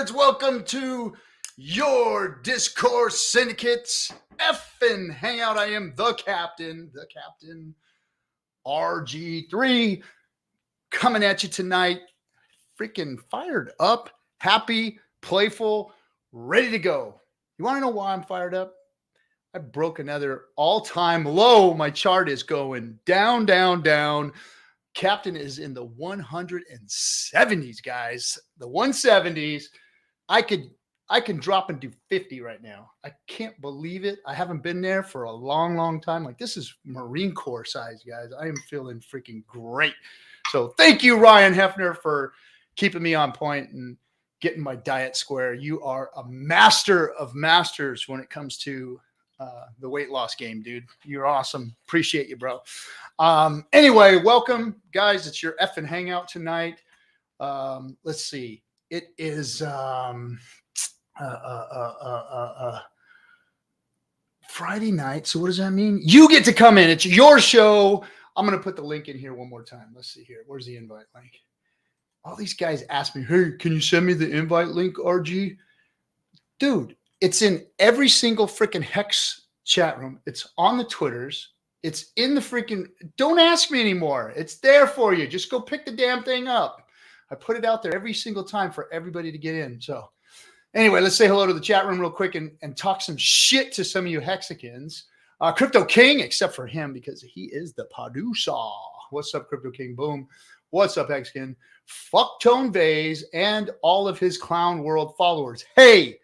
nerds, welcome to your Discourse Syndicate's FN Hangout. I am the captain, RG3, coming at you tonight, freaking fired up, happy, playful, ready to go. You want to know why I'm fired up? I broke another all-time low. My chart is going down, down, down. Captain is in the 170s, guys. The 170s. I can drop and do 50 right now. I can't believe it. I haven't been there for a long, long time. Like, this is Marine Corps size, guys. I am feeling freaking great. So thank you, Ryan Hefner, for keeping me on point and getting my diet square. You are a master of masters when it comes to the weight loss game, dude. You're awesome. Appreciate you, bro. Anyway, welcome, guys. It's your FN Hangout tonight. Let's see. It is Friday night. So what does that mean? You get to come in. It's your show. I'm going to put the link in here one more time. Let's see here. Where's the invite link? All these guys ask me, hey, can you send me the invite link, RG? Dude, it's in every single freaking Hex chat room. It's on the Twitters. It's in the freaking, don't ask me anymore. It's there for you. Just go pick the damn thing up. I put it out there every single time for everybody to get in. So anyway, let's say hello to the chat room real quick and talk some shit to some of you Hexicans. Crypto King, except for him because he is the producer. What's up, Crypto King? Boom. What's up, Hexican? Fuck Tone Vase and all of his clown world followers. Hey,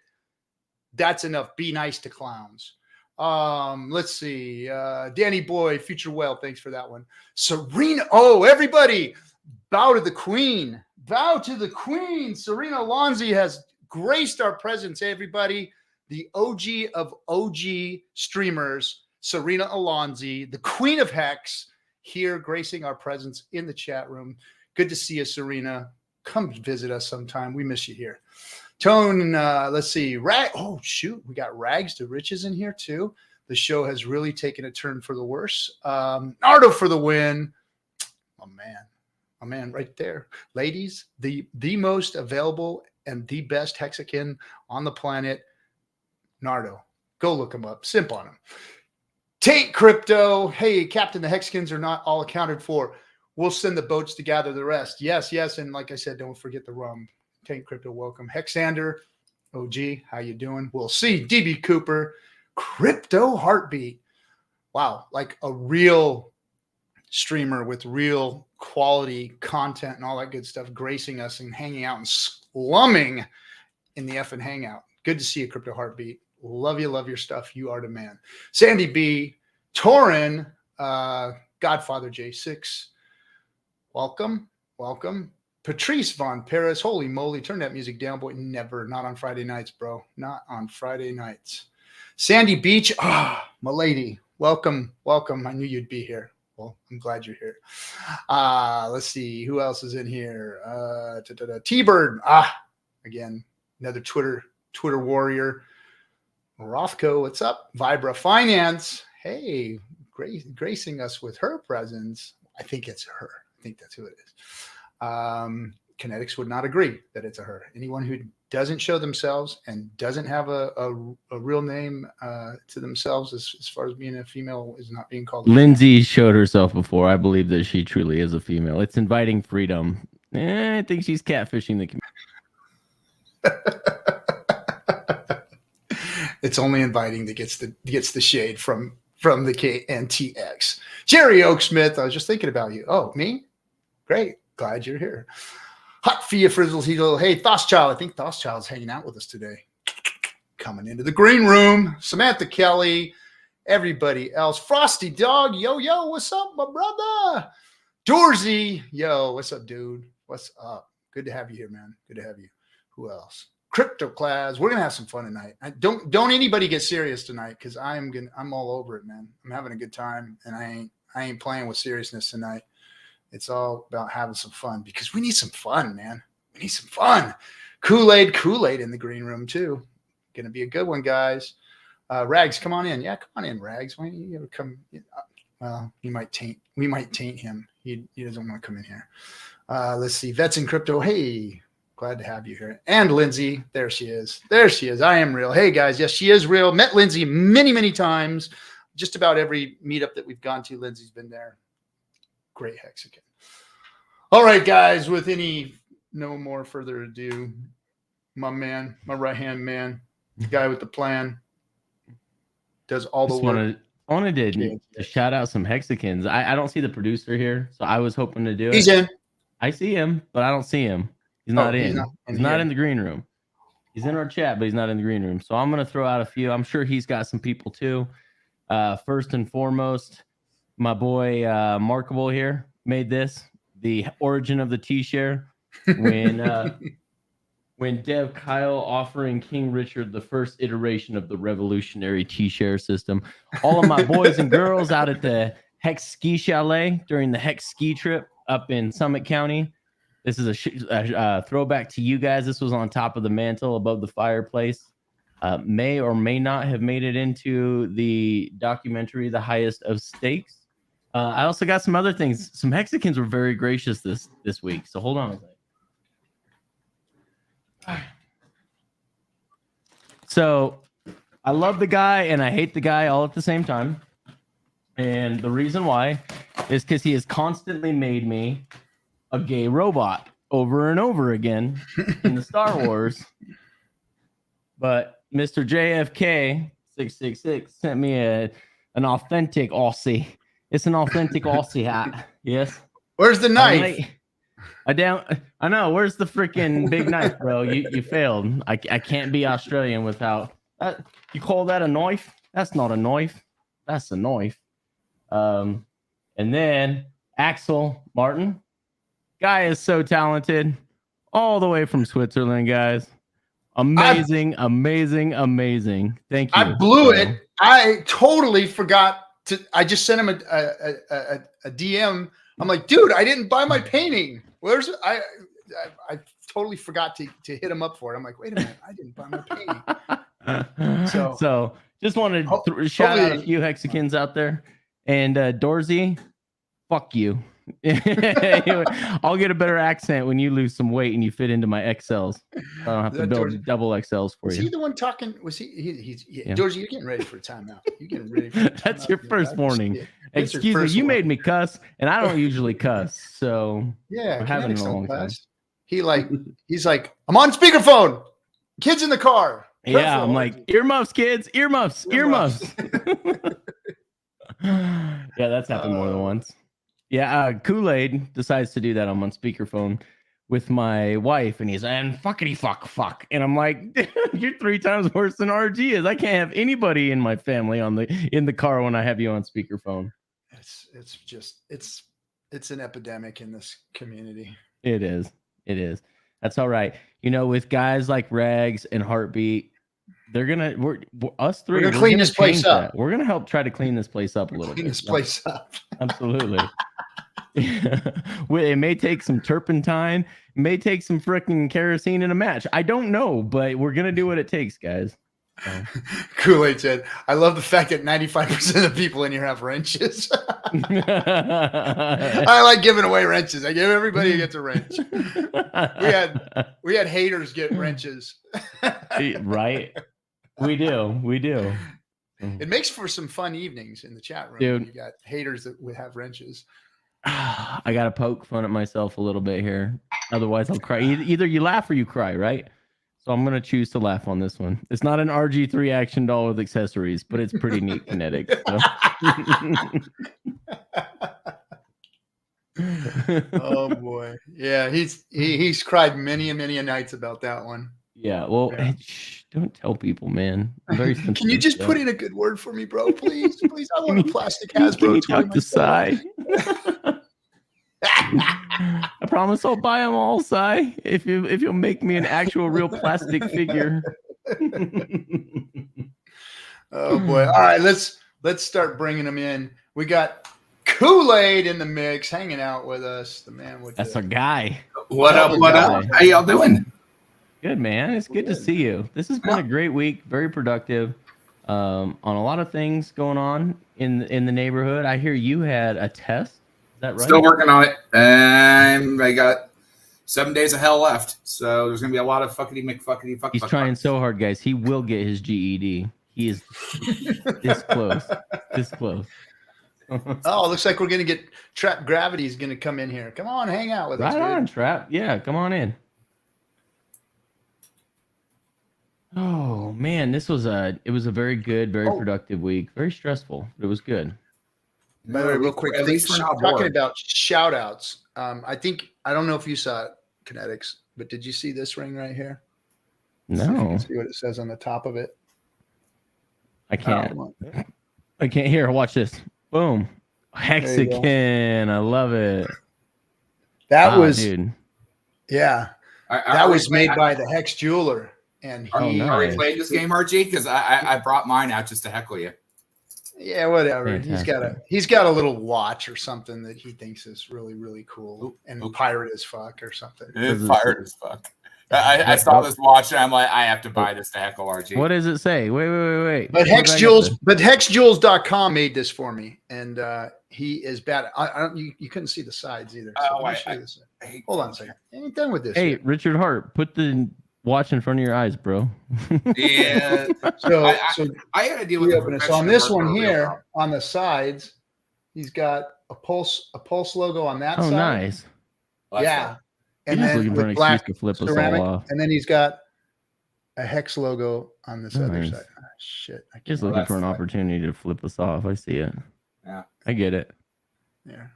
that's enough. Be nice to clowns. Let's see. Danny Boy, Future Well, thanks for that one. Serena. Oh, everybody, bow to the queen. Bow to the queen. Serena Alonzi has graced our presence, everybody. The OG of OG streamers, Serena Alonzi, the queen of Hex, here gracing our presence in the chat room. Good to see you, Serena. Come visit us sometime. We miss you here. Tone, let's see. Oh, shoot. We got Rags to Riches in here, too. The show has really taken a turn for the worse. Nardo for the win. Oh, man. Oh, man, right there. Ladies, the most available and the best Hexican on the planet, Nardo. Go look him up. Simp on him. Taint Crypto. Hey, Captain, the Hexicans are not all accounted for. We'll send the boats to gather the rest. Yes, yes. And like I said, don't forget the rum. Tank Crypto, welcome. Hexander, OG, how you doing? We'll see. DB Cooper, Crypto Heartbeat. Wow, like a real streamer with real quality content and all that good stuff, gracing us and hanging out and slumming in the FN Hangout. Good to see you, Crypto Heartbeat. Love you, love your stuff. You are the man. Sandy B, Torin, Godfather J6. Welcome, welcome. Patrice Von Paris, holy moly, turn that music down, boy. Never, not on Friday nights, bro. Not on Friday nights. Sandy Beach, my lady, welcome, welcome. I knew you'd be here. Well, I'm glad you're here. Let's see, who else is in here? T-Bird, again, another Twitter warrior. Rothko, what's up? Vibra Finance, hey, gracing us with her presence. I think it's her. I think that's who it is. Kinetics would not agree that it's a her. Anyone who doesn't show themselves and doesn't have a real name to themselves as far as being a female is not being called. Lindsay showed herself before. I believe that she truly is a female. It's inviting freedom. I think she's catfishing the community. It's only inviting that gets the shade from the KNTX. Jerry Oaksmith, I was just thinking about you. Oh, me? Great. Glad you're here. Hot Fia Frizzles Heedle. Hey, Thoschild. I think Thosschild's hanging out with us today. Coming into the green room. Samantha Kelly. Everybody else. Frosty Dog. Yo, yo, what's up, my brother? Doorsy. Yo, what's up, dude? What's up? Good to have you here, man. Good to have you. Who else? Crypto Class. We're gonna have some fun tonight. Don't anybody get serious tonight because I'm all over it, man. I'm having a good time and I ain't playing with seriousness tonight. It's all about having some fun because we need some fun, man. We need some fun. Kool-Aid in the green room too. Going to be a good one, guys. Rags, come on in. Yeah, come on in, Rags. Why don't you ever come? Well, we might taint him. He doesn't want to come in here. Let's see. Vets in Crypto. Hey, Glad to have you here. And Lindsay, there she is. There she is. I am real. Hey guys, yes, she is real. Met Lindsay many, many times. Just about every meetup that we've gone to, Lindsay's been there. Great Hexican. All right, guys, with no more further ado, my man, my right-hand man, the guy with the plan, does all the work. I wanted to shout out some Hexicans. I don't see the producer here, so I was hoping to do it. He's in. I see him, but I don't see him. He's not in. He's not in the green room. He's in our chat, but he's not in the green room. So I'm going to throw out a few. I'm sure he's got some people too. First and foremost, my boy Markable here made this. The origin of the T-share when Dev Kyle offering King Richard the first iteration of the revolutionary T-share system. All of my boys and girls out at the Hex Ski Chalet during the Hex Ski trip up in Summit County. This is a throwback to you guys. This was on top of the mantle above the fireplace. May or may not have made it into the documentary, The Highest of Stakes. I also got some other things. Some Hexicans were very gracious this week. So hold on a second. So I love the guy and I hate the guy all at the same time. And the reason why is because he has constantly made me a gay robot over and over again in the Star Wars. But Mr. JFK 666 sent me an authentic Aussie. It's an authentic Aussie hat. Yes. Where's the knife? I know. Where's the freaking big knife, bro? You failed. I can't be Australian without that. You call that a knife? That's not a knife. That's a knife. And then Axel Martin. Guy is so talented. All the way from Switzerland, guys. Amazing. Thank you. I blew it. I totally forgot to. I just sent him a DM. I'm like, dude, I didn't buy my painting. Where's I totally forgot to hit him up for it. I'm like, wait a minute, I didn't buy my painting. So just wanted to shout out a few Hexicans out there. And Dorsey, fuck you. I'll get a better accent when you lose some weight and you fit into my XLs. I don't have to build double XLs for you. Was he the one talking? Was he? Dorsey, you're getting ready for a timeout. You're getting ready for a timeout. That's your first warning. Excuse me, you made me cuss, and I don't usually cuss. So yeah, we're having a long time. He's like, I'm on speakerphone. Kids in the car. Careful. Yeah, I'm like, earmuffs, kids, earmuffs. Yeah, that's happened more than once. Yeah, Kool-Aid decides to do that. I'm on speakerphone with my wife, and he's and fuckity fuck, and I'm like, you're 3 times worse than RG is. I can't have anybody in my family in the car when I have you on speakerphone. It's an epidemic in this community. It is. That's all right. You know, with guys like Rags and Heartbeat, we're us three. We're gonna clean this place up. We're gonna help try to clean this place up a little bit. Clean this place up. Absolutely. It may take some turpentine, it may take some freaking kerosene in a match. I don't know, but we're gonna do what it takes, guys. Kool-Aid said, I love the fact that 95% of the people in here have wrenches. I like giving away wrenches. I give everybody who gets a wrench. We had haters get wrenches. Right. We do. It makes for some fun evenings in the chat room. Dude. You got haters that would have wrenches. I gotta poke fun at myself a little bit here. Otherwise I'll cry. Either you laugh or you cry, right? So I'm going to choose to laugh on this one. It's not an RG3 action doll with accessories, but it's pretty neat kinetic. So. Oh boy. Yeah, he's cried many a nights about that one. Yeah, well, yeah. Don't tell people, man. I'm very sensitive. Can you just put in a good word for me, bro? Please. I want a plastic Hasbro. Can you talk to Sai? I promise I'll buy them all, Sai, if you'll make me an actual real plastic figure. Oh boy! All right, let's start bringing them in. We got Kool-Aid in the mix, hanging out with us. The man with that's our guy. What up? How y'all doing? Good, man. It's good to see you. This has been a great week, very productive. On a lot of things going on in the neighborhood. I hear you had a test. Is that right? Still working on it. I got 7 days of hell left. So there's going to be a lot of fuckity fuck. He's trying so hard, guys. He will get his GED. He is this close. This close. Oh, looks like we're going to get Trap Gravity is going to come in here. Come on, hang out with us. Right on, Trap. Yeah, come on in. Oh man, it was a very good, very productive week. Very stressful, but it was good. By the way, real quick, at least we're not talking bored. about shout outs. I don't know if you saw it, Kinetics, but did you see this ring right here? No. See what it says on the top of it. I can't. I can't hear. Watch this. Boom. Hexican. I love it. That was, dude. Yeah. That was made by the Hex Jeweler. And are we playing this game, RG? Because I brought mine out just to heckle you. Yeah, whatever. Fantastic. He's got a little watch or something that he thinks is really, really cool and pirate as fuck or something. It's pirate as fuck. I saw this watch and I'm like, I have to buy this to heckle RG. What does it say? Wait. But hexjules.com made this for me, and he is bad. You couldn't see the sides either. So hold on a second. I ain't done with this. Hey, yet. Richard Hart, put the watch in front of your eyes, bro. Yeah. So I got to deal with it. So on this one here, on the sides, he's got a pulse logo on that side. Oh, nice. Yeah. And then with black to flip ceramic, us all off. And then he's got a Hex logo on this other side. Oh, shit. Just looking for an opportunity to flip us off. I see it. Yeah. I get it. Yeah.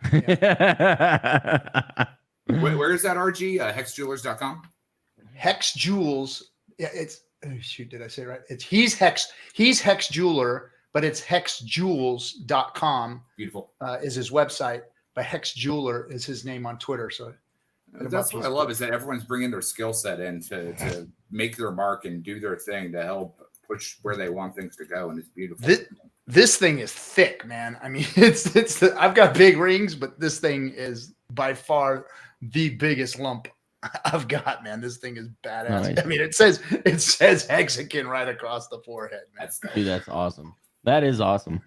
Where is that, RG? Hexjewelers.com? Hex Jewels. Yeah, it's did I say it right? He's Hex Jeweler, but it's hexjewels.com. Beautiful. Is his website, but Hex Jeweler is his name on Twitter. So that's what I love, is that everyone's bringing their skill set in to make their mark and do their thing to help push where they want things to go, and it's beautiful. This thing is thick, man. I mean, I've got big rings, but this thing is by far the biggest lump I've got, man. This thing is badass. Nice. I mean, it says Hexican right across the forehead, man. Dude, that's awesome. That is awesome.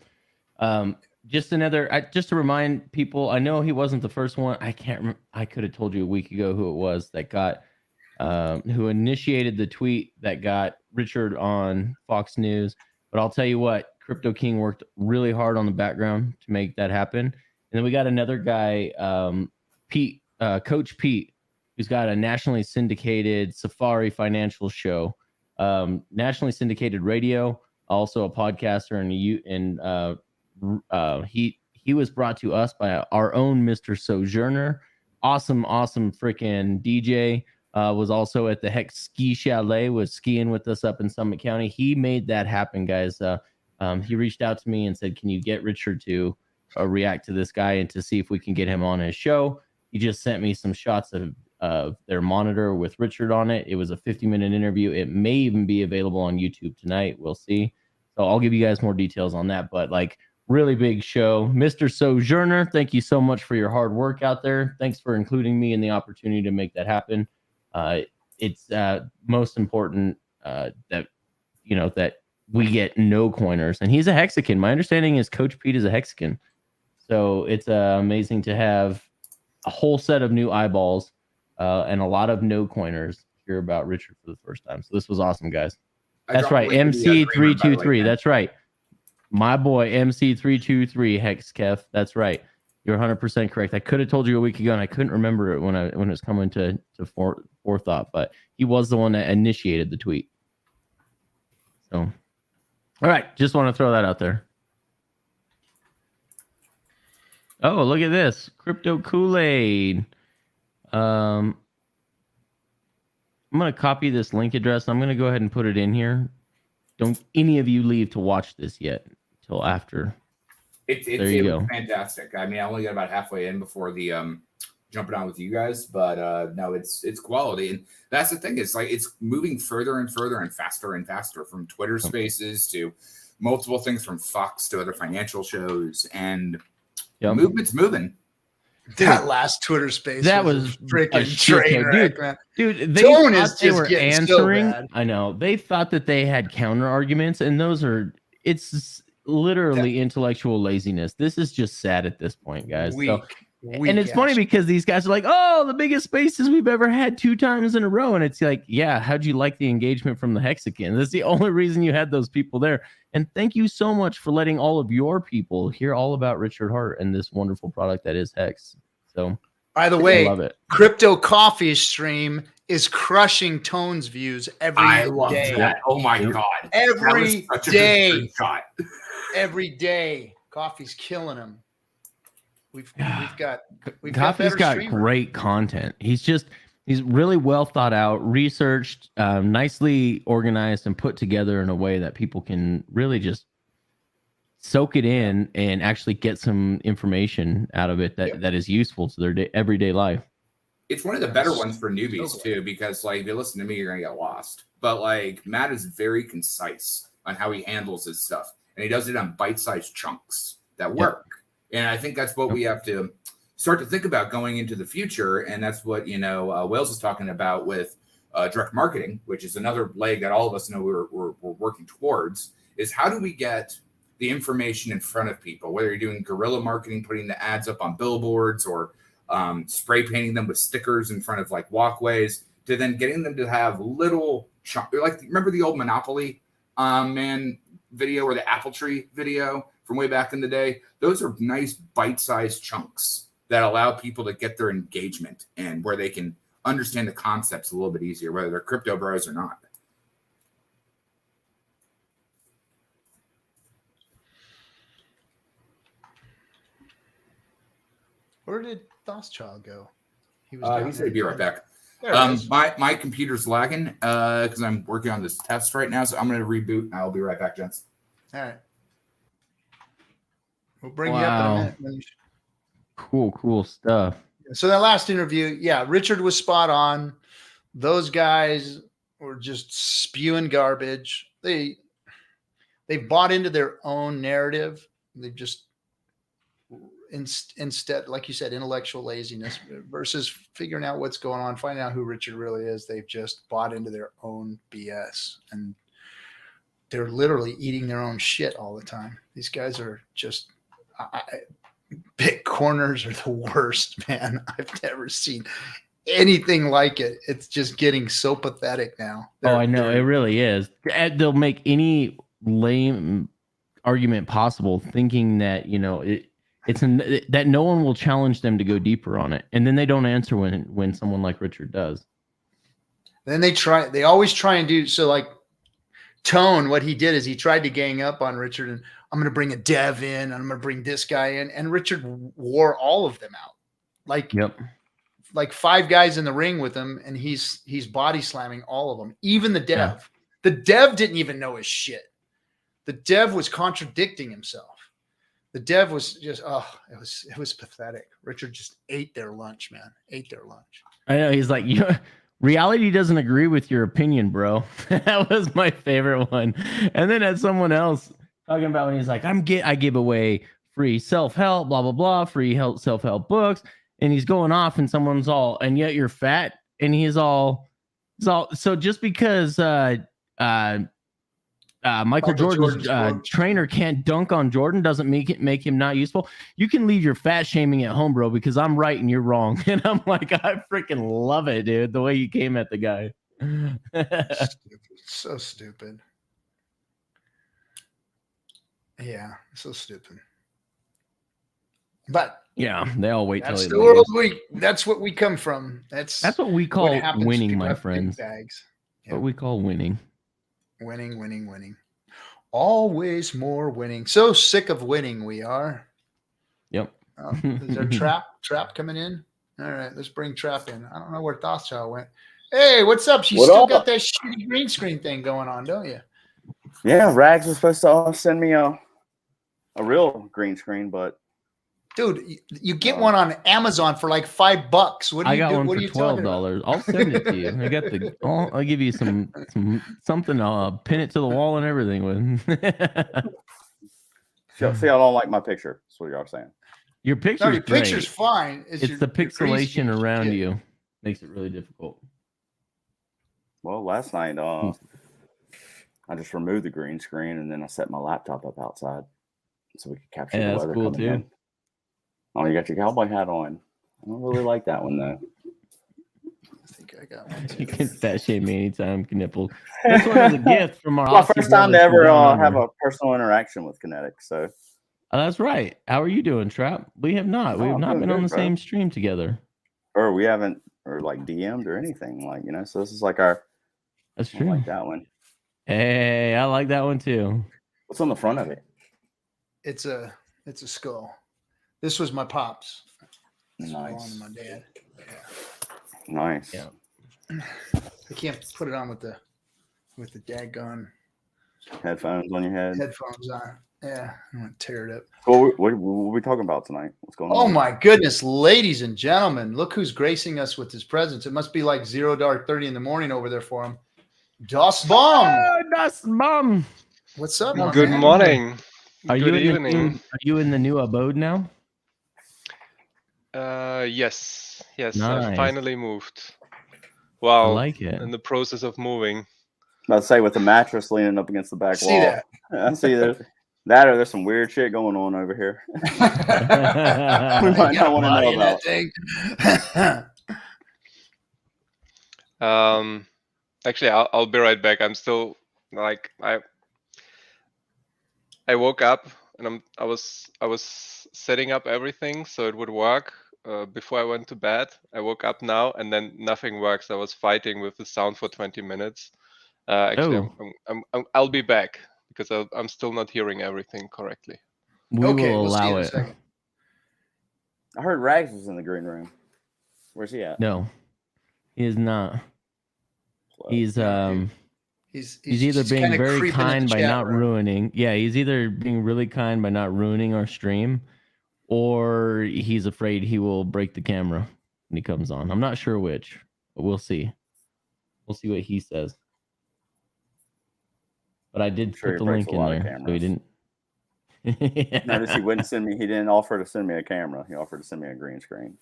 Just to remind people, I know he wasn't the first one. I can't remember. I could have told you a week ago who it was that got, who initiated the tweet that got Richard on Fox News. But I'll tell you what, Crypto King worked really hard on the background to make that happen. And then we got another guy, Pete, Coach Pete, who's got a nationally syndicated Safari financial show, nationally syndicated radio, also a podcaster, and he was brought to us by our own Mr. Sojourner. Awesome freaking DJ. Was also at the Hex Ski Chalet, was skiing with us up in Summit County. He made that happen, guys. He reached out to me and said, can you get Richard to react to this guy and to see if we can get him on his show? He just sent me some shots of their monitor with Richard on it. It was a 50-minute interview. It may even be available on YouTube tonight. We'll see. So I'll give you guys more details on that. But like, really big show. Mr. Sojourner, thank you so much for your hard work out there. Thanks for including me in the opportunity to make that happen. It's most important that we get no coiners, and he's a Hexican. My understanding is Coach Pete is a Hexican, so it's amazing to have a whole set of new eyeballs and a lot of no coiners hear about Richard for the first time. So this was awesome, guys. That's right, MC323. That's right, my boy MC323 Hexkef. That's right. You're 100% correct. I could have told you a week ago, and I couldn't remember it when it was coming to forethought. But he was the one that initiated the tweet. So, all right, just want to throw that out there. Oh, look at this, Crypto Kool-Aid. I'm gonna copy this link address. I'm gonna go ahead and put it in here. Don't any of you leave to watch this yet till after. It was fantastic. I mean, I only got about halfway in before the jumping on with you guys, but no, it's quality, and that's the thing. It's like it's moving further and further and faster from Twitter Spaces to multiple things, from Fox to other financial shows, and the movement's moving. That last Twitter Space was freaking train wreck, man. Dude, they were answering. So I know they thought that they had counter arguments, and it's literally intellectual laziness. This is just sad at this point, guys. So And it's funny because these guys are like, oh, the biggest spaces we've ever had 2 times in a row. And it's like, yeah, how'd you like the engagement from the Hexicans? That's the only reason you had those people there. And thank you so much for letting all of your people hear all about Richard Hart and this wonderful product that is Hex. So, by the way, I love it. Crypto Coffee Stream is crushing Tone's views every day. I love that. Oh my God. Every day. Every day. Coffee's killing him. We've got Coffee's got great content. He's really well thought out, researched, nicely organized, and put together in a way that people can really just soak it in and actually get some information out of it that is useful to their everyday life. It's one of the better ones for newbies too, because like if you listen to me, you're gonna get lost. But like Matt is very concise on how he handles his stuff, and he does it on bite-sized chunks that work. And I think that's what we have to start to think about going into the future. And that's what, Wales is talking about with direct marketing, which is another leg that all of us know we're working towards, is how do we get the information in front of people, whether you're doing guerrilla marketing, putting the ads up on billboards or spray painting them with stickers in front of like walkways, to then getting them to have little like, remember the old Monopoly man video or the apple tree video from way back in the day? Those are nice bite-sized chunks that allow people to get their engagement and where they can understand the concepts a little bit easier, whether they're crypto bros or not. Where did Thoschild go? He said he'd be right back. My computer's lagging because I'm working on this test right now, so I'm going to reboot and I'll be right back, gents. All right. We'll bring you up in a minute. Cool stuff. So that last interview, Richard was spot on. Those guys were just spewing garbage. They bought into their own narrative. They just instead, like you said, intellectual laziness versus figuring out what's going on, finding out who Richard really is. They've just bought into their own BS, and they're literally eating their own shit all the time. These guys are just big corners are the worst, man. I've never seen anything like it. It's just getting so pathetic now. I know. It really is. They'll make any lame argument possible, thinking that, that no one will challenge them to go deeper on it. And then they don't answer when someone like Richard does. Then they always try and do so. Like Tone, what he did is he tried to gang up on Richard, and I'm going to bring a dev in, and I'm going to bring this guy in, and Richard wore all of them out. Like 5 guys in the ring with him, and he's body slamming all of them, even the dev. Yeah. The dev didn't even know his shit. The dev was contradicting himself. The dev was just it was pathetic. Richard just ate their lunch, man. Ate their lunch. I know. He's like, reality doesn't agree with your opinion, bro. That was my favorite one. And then had someone else talking about when he's like, I give away free self-help, blah, blah, blah, free self-help books. And he's going off, and someone's all, and yet you're fat. And he's all, so just because Michael Jordan's trainer can't dunk on Jordan doesn't make him not useful. You can leave your fat shaming at home, bro, because I'm right and you're wrong. And I'm like, I freaking love it, dude. The way you came at the guy. Stupid. So stupid. Yeah, so stupid. But yeah, they all wait till that's the world that's what we come from. That's what we call winning, my friends. Bags. Yeah. What we call winning. Winning. Always more winning. So sick of winning we are. Yep. Is there Trap coming in? All right, let's bring Trap in. I don't know where Thoschild went. Hey, what's up? You still got that shitty green screen thing going on, don't you? Yeah, Rags was supposed to send me a real green screen, but dude, you get one on Amazon for like $5. What do you do? I got one what for $12. I'll send it to you. I got I'll give you something. I'll pin it to the wall and everything with. See, I don't like my picture. That's what y'all saying. Your picture's fine. It's the pixelation around you makes it really difficult. Well, last night I just removed the green screen and then I set my laptop up outside so we could capture the weather. That's cool coming too. in. Oh, you got your cowboy hat on. I don't really like that one though. I think I got one You too. can fat shame me anytime, Knipple. This one is a gift from our My Aussie first time to brothers from ever down have under. a personal interaction with Kinetic. So Oh, that's right. How are you doing, Trap? We have not. We have I'm not doing been on good, the bro. same stream together. Or we haven't, or like DM'd or anything, like, you know. So this is like our. That's I true. like that one. Hey, I like that one too. What's on the front of it? It's a skull. This was my pops. Nice. My dad. Yeah. Nice. Yeah. I can't put it on with the daggone Headphones on your head. headphones on. Yeah, I'm gonna tear it up. What are we talking about tonight? What's going on? Oh my goodness, ladies and gentlemen, look who's gracing us with his presence. It must be like 0:30 in the morning over there for him. Das Bomb. Das Bomb. What's up, my Good man? morning. Are Good you evening. are you in the new abode now? Yes. Nice. I finally moved. I Wow. like it. In the process of moving. Let's say with the mattress leaning up against the back See wall. that? I see that or there's some weird shit going on over here. We You might got not a want to body know in about. that thing. Actually, I'll be right back. I'm still like I woke up and I was setting up everything so it would work before I went to bed. I woke up now and then nothing works. I was fighting with the sound for 20 minutes. Actually, I'll be back because I'm still not hearing everything correctly. We Okay, will we'll see allow in a it. second. I heard Rags was in the green room. Where's he at? No, he is not. He's either being kinda very creeping in the kind by chat not room. ruining. Yeah, he's either being really kind by not ruining our stream, or he's afraid he will break the camera when he comes on. I'm not sure which, but we'll see. We'll see what he says. But I did sure put the he breaks link a in lot of there, so he didn't. Notice he wouldn't send me. He didn't offer to send me a camera. He offered to send me a green screen.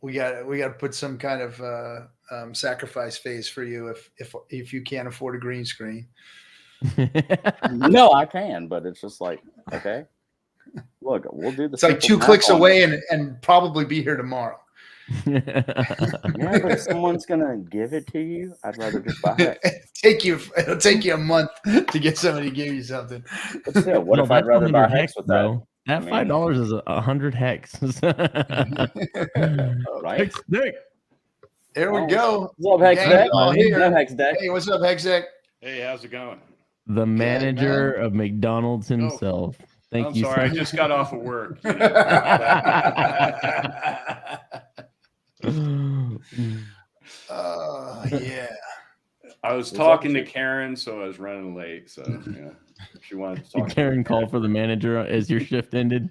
We got to put some kind of sacrifice phase for you if you can't afford a green screen. No, I can, but it's just like, okay, look, we'll do the. It's like 2 clicks away and probably be here tomorrow. Yeah, but if someone's gonna give it to you, I'd rather just buy it. It'll take you a month to get somebody to give you something. But still, what if I'd rather buy Hex with that? Bro. That $5 is 100 Hex. Right? Hex deck. There we go. What's up, Hex Gang Deck? all here. No, Hex Deck. Hey, what's up, Hexec? Hey, how's it going? The manager of McDonald's himself. Thank you. I'm sorry, I just got off of work. Yeah. I was talking to Karen, so I was running late. So yeah, she wanted to talk. Did Karen call for the manager as your shift ended?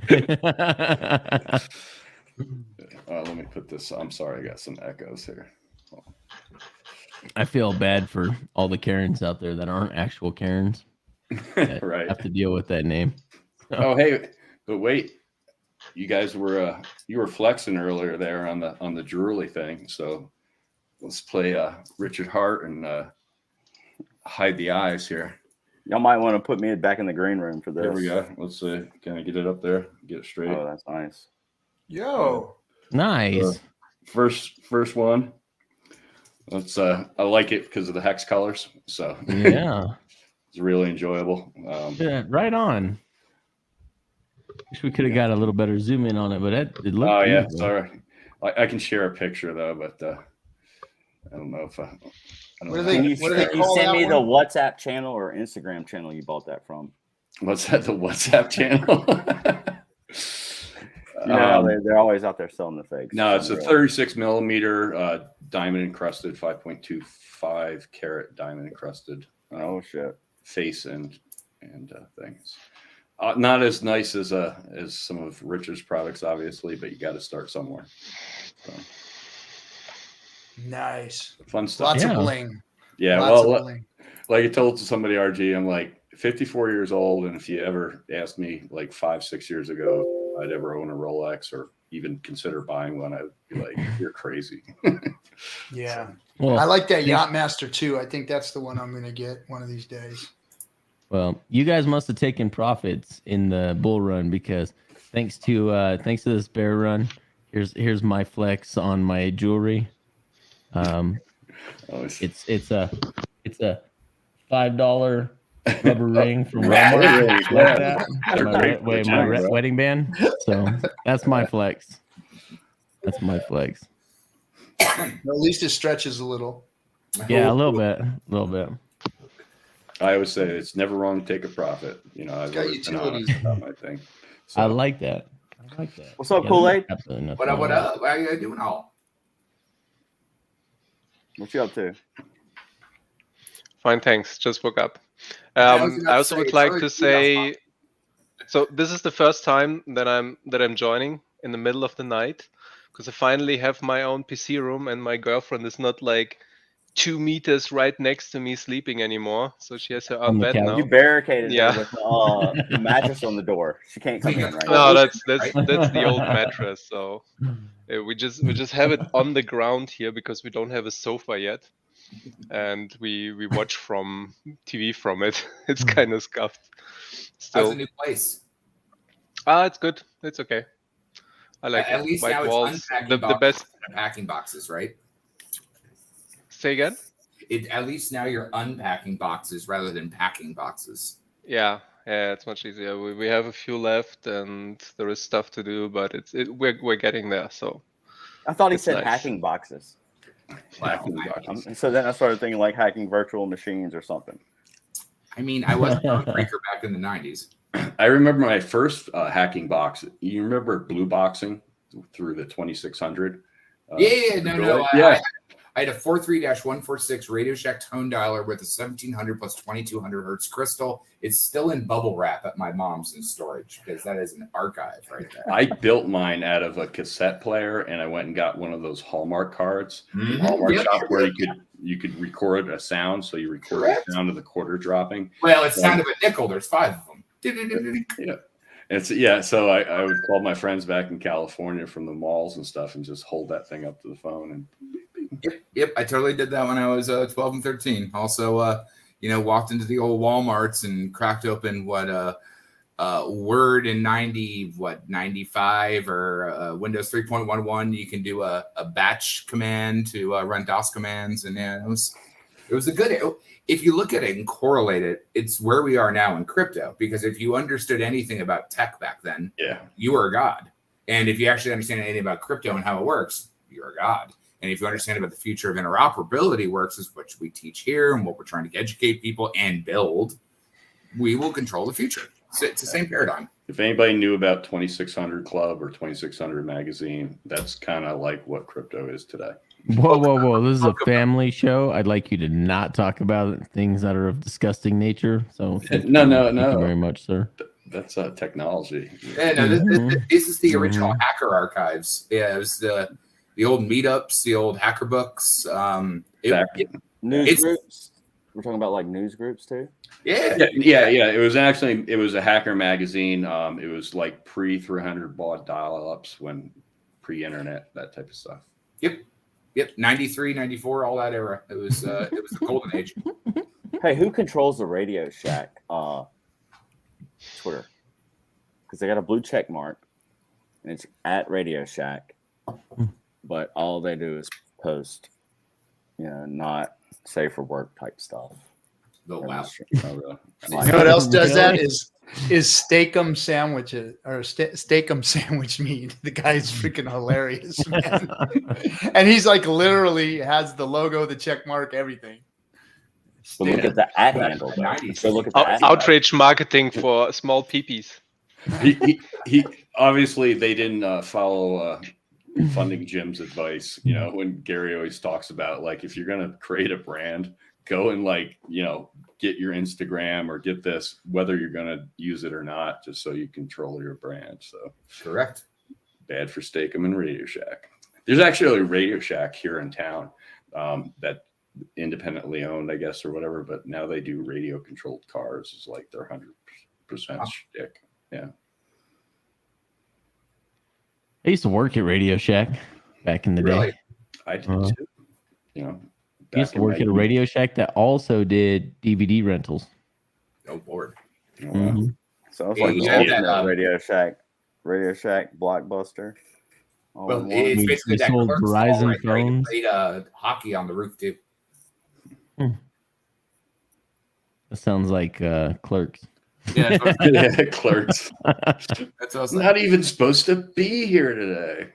Let me put this. I'm sorry, I got some echoes here. I feel bad for all the Karens out there that aren't actual Karens. That Right. have to deal with that name. Oh, hey, but wait, you guys were flexing earlier there on the Drooly thing. So let's play Richard Hart and hide the eyes here. Y'all might want to put me back in the green room for this. There we go. Let's can I get it up there? Get it straight. Oh, that's nice. Yo. Nice. First one. Let's I like it because of the hex colors. So Yeah. it's really enjoyable. Yeah, right on. Wish we could have got a little better zoom in on it, but it looked. Oh yeah, beautiful. sorry. I can share a picture though, but I don't know if I don't What know. do they- Can you, what do they can you call send that me the one? WhatsApp channel or Instagram channel you bought that from? What's that? The WhatsApp channel? You know, they're always out there selling the fakes. No, it's a 36 millimeter diamond encrusted 5.25 carat diamond encrusted Oh shit! face and things. Not as nice as some of Richard's products, obviously, but you got to start somewhere. So, Nice. fun stuff. Lots Yeah. of bling. Yeah, Lots well, of bling. like I told somebody, RG, I'm like 54 years old, and if you ever asked me like 5-6 years ago if I'd ever own a Rolex or even consider buying one, I'd be like, "You're crazy." Yeah. Well, I like that Yachtmaster too. I think that's the one I'm going to get one of these days. Well, you guys must have taken profits in the bull run because thanks to this bear run, here's my flex on my jewelry. It's a $5 rubber ring from Walmart. Like that. My wedding band. So that's my flex. That's my flex. At least it stretches a little. Yeah, a little bit. I always say it's never wrong to take a profit. You know, I've always been honest about my thing. So, I like that. What's up, Kool-Aid? Absolutely. What up? How you doing all? What you up to? Fine, thanks. Just woke up. I also would like to say, so this is the first time that I'm joining in the middle of the night because I finally have my own PC room and my girlfriend is not like 2 meters right next to me sleeping anymore. So she has her own bed now. You barricaded her with the mattress on the door. She can't come in right now. No, that's the old mattress. So we just have it on the ground here because we don't have a sofa yet. And we watch from TV from it. It's kind of scuffed. Still. How's the new place? It's good. It's okay. I like at it. least White now walls. it's unpacking The best packing boxes, right? Say again? At least now you're unpacking boxes rather than packing boxes. Yeah, it's much easier. We have a few left, and there is stuff to do, but we're getting there. So I thought he said hacking boxes. So then I started thinking like hacking virtual machines or something. I mean, I wasn't a breaker back in the 90s. I remember my first hacking box. You remember blue boxing through the 2600? I had a 43-146 Radio Shack tone dialer with a 1700 plus 2200 hertz crystal. It's still in bubble wrap at my mom's in storage because that is an archive right there. I built mine out of a cassette player, and I went and got one of those Hallmark cards. Mm-hmm. Hallmark shop where you could record a sound, so you record the sound of the quarter dropping. Well, it's sound of a nickel. There's 5 of them. So I would call my friends back in California from the malls and stuff and just hold that thing up to the phone and Yep. I totally did that when I was 12 and 13. Also, walked into the old Walmarts and cracked open Word in 95 or Windows 3.11. You can do a batch command to run DOS commands, and it was a good. If you look at it and correlate it, it's where we are now in crypto. Because if you understood anything about tech back then, you were a god. And if you actually understand anything about crypto and how it works, you're a god. And if you understand about the future of interoperability works, is what we teach here and what we're trying to educate people and build, we will control the future. So it's the same paradigm. If anybody knew about 2600 Club or 2600 Magazine, that's kind of like what crypto is today. Whoa. This is a family show. I'd like you to not talk about things that are of disgusting nature. So no. Thank you very much, sir. That's technology. Yeah, no, this is the original hacker archives. Yeah, it was the old meetups, the old hacker books. News groups. We're talking about like news groups too. Yeah. It was a hacker magazine. It was like pre-300 baud dial-ups, when pre-internet, that type of stuff. Yep. 93, 94, all that era. It was the golden age. Hey, who controls the Radio Shack Twitter? Because they got a blue check mark, and it's at Radio Shack. But all they do is post, not safe for work type stuff. Oh, wow. You know what else does that is Steakum sandwiches or Steakum sandwich meat. The guy's freaking hilarious, man. And he's like literally has the logo, the check mark, everything. So look at the ad handle. So look at the outrage marketing for small peepees. He obviously they didn't follow Funding Jim's advice. When Gary always talks about like if you're gonna create a brand, go and get your Instagram or get this, whether you're gonna use it or not, just so you control your brand. So correct. Bad for Steakum and Radio Shack. There's actually a Radio Shack here in town that independently owned, I guess, or whatever. But now they do radio controlled cars. It's like they're 100% shtick. Yeah. I used to work at Radio Shack back in the day. I did too. I used to work at a Radio Shack that also did DVD rentals. Oh Lord. Oh, wow. Mhm. So it's Yeah, like the yeah, ultimate that, Radio Shack blockbuster. All Well, in one. it's We basically that sold Clerks Verizon mall right there. You phones. played hockey on the roof too. That sounds like Clerks. Yeah, that's what, Yeah, Clerks. that's what I was like. Not even supposed to be here today.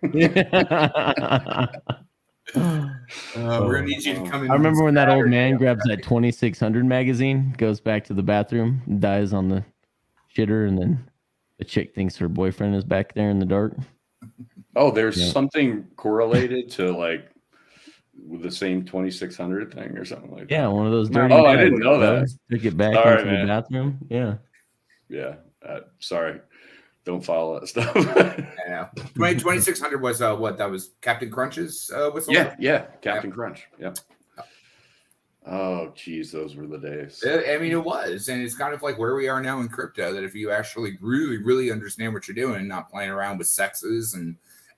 We're gonna need you to come in. I remember when that old man Saturday. grabs that 2600 magazine, goes back to the bathroom, dies on the shitter, and then the chick thinks her boyfriend is back there in the dark. Oh, there's Yeah. something correlated to like with the same 2600 thing or something like that. Yeah, one of those dirty. Oh, I didn't know that. Took it back Sorry, into man. the bathroom. Yeah. Yeah. Sorry. Don't follow that stuff. I know. 2600 was what that was Captain Crunch's whistle. Yeah. Captain Crunch. Yep. Oh, geez, those were the days. I mean, it was, and it's kind of like where we are now in crypto. That if you actually really, really understand what you're doing, not playing around with sexes and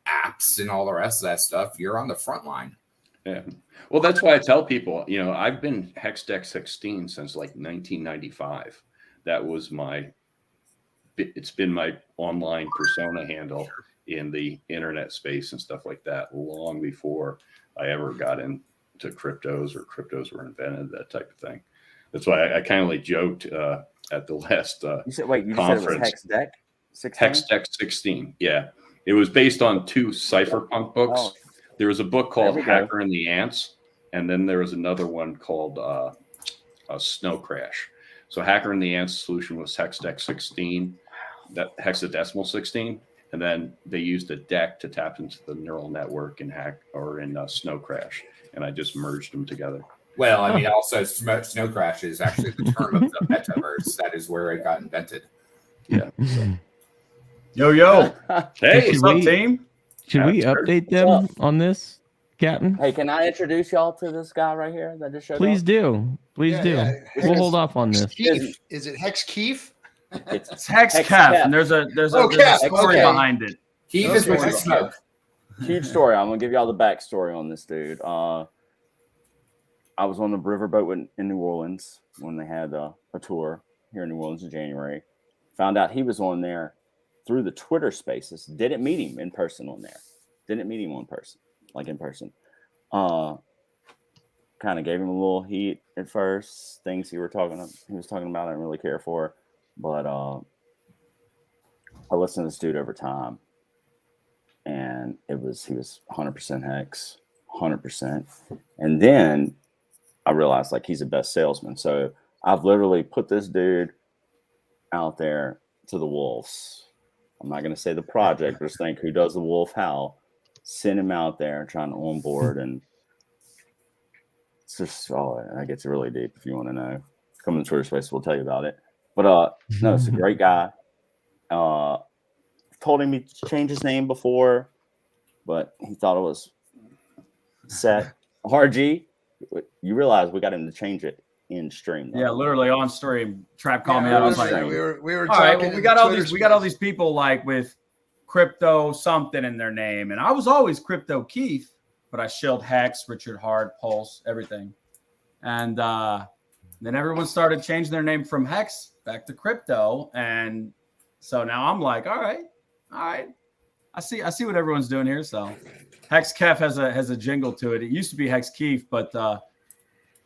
apps and all the rest of that stuff, you're on the front line. Yeah. Well, that's why I tell people, I've been Hexdeck 16 since like 1995. That was it's been my online persona handle in the internet space and stuff like that long before I ever got into cryptos or cryptos were invented, that type of thing. That's why I kind of like joked at the last You said it was conference. Hexdeck 16? Hexdeck 16. Yeah. It was based on 2 cypherpunk books. Oh. There was a book called There we go. Hacker and the Ants, and then there was another one called Snow Crash. So Hacker and the Ants solution was Hexdeck 16, that hexadecimal 16, and then they used a deck to tap into the neural network in Snow Crash, and I just merged them together. Well, I mean, also Snow Crash is actually the term of the metaverse. That is where it got invented. Yeah. Yo. Hey, What's up, team? Should we Sure. update them on this, Captain? Hey, can I introduce y'all to this guy right here that just showed Please up? do. Please do. Yeah. We'll hold off on this. Keef. Is it Hex Keef? It's Hex Hex Cap, Cap. and there's a Oh, Cap, story okay. behind it. Keith That's is with what the it's smoke. Huge story. I'm gonna give y'all the backstory on this dude. I was on the riverboat in New Orleans when they had a tour here in New Orleans in January. Found out he was on there through the Twitter Spaces. Didn't meet him in person on there. Didn't meet him in person. Kind of gave him a little heat at first. Things he was talking about, I didn't really care for. But I listened to this dude over time, and he was 100% Hex, 100%. And then I realized like he's the best salesman. So I've literally put this dude out there to the wolves. I'm not going to say the project, just think who does the wolf howl. Send him out there trying to onboard, and it's just that gets really deep. If you want to know, come to Twitter Space, we'll tell you about it. But no, it's a great guy. Told him he'd change his name before, but he thought it was set. RG, you realize we got him to change it in stream. Yeah, literally on stream. Trap called me out. I was like, we were all right, talking. well, in the we got all Twitter these people like with crypto something in their name, and I was always Crypto Keith, but I shilled Hex, Richard Hart, Pulse, everything, and then everyone started changing their name from Hex back to Crypto, and so now I'm like, all right, I see what everyone's doing here. So Hex Kef has a jingle to it. It used to be Hex Keith, but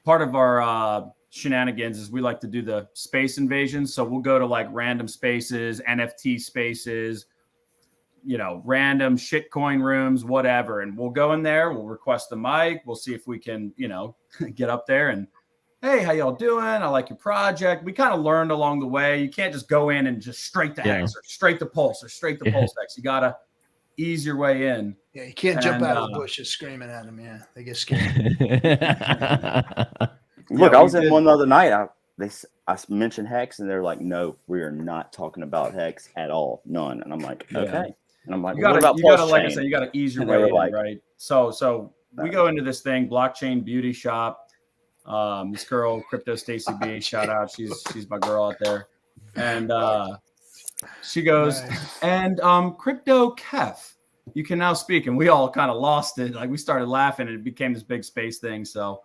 part of our shenanigans is we like to do the space invasions. So we'll go to like random spaces, NFT spaces, random shitcoin rooms, whatever. And we'll go in there, we'll request the mic. We'll see if we can, get up there and, hey, how y'all doing? I like your project. We kind of learned along the way. You can't just go in and just straight to Hex or straight to Pulse or straight to Pulse Hex. You got to ease your way in. Yeah, you can't jump out of the bushes screaming at them. Yeah, they get scared. Look, I was in one the other night. I mentioned Hex, and they're like, "No, we are not talking about Hex at all, none." And I'm like, "Okay." And I'm like, "You gotta, like I said, you gotta ease your way in, right?" So we go into this thing, blockchain beauty shop. This girl, Crypto Stacy B, shout out, she's my girl out there, and she goes, and Crypto Kef, you can now speak, and we all kind of lost it. Like we started laughing, and it became this big space thing. So.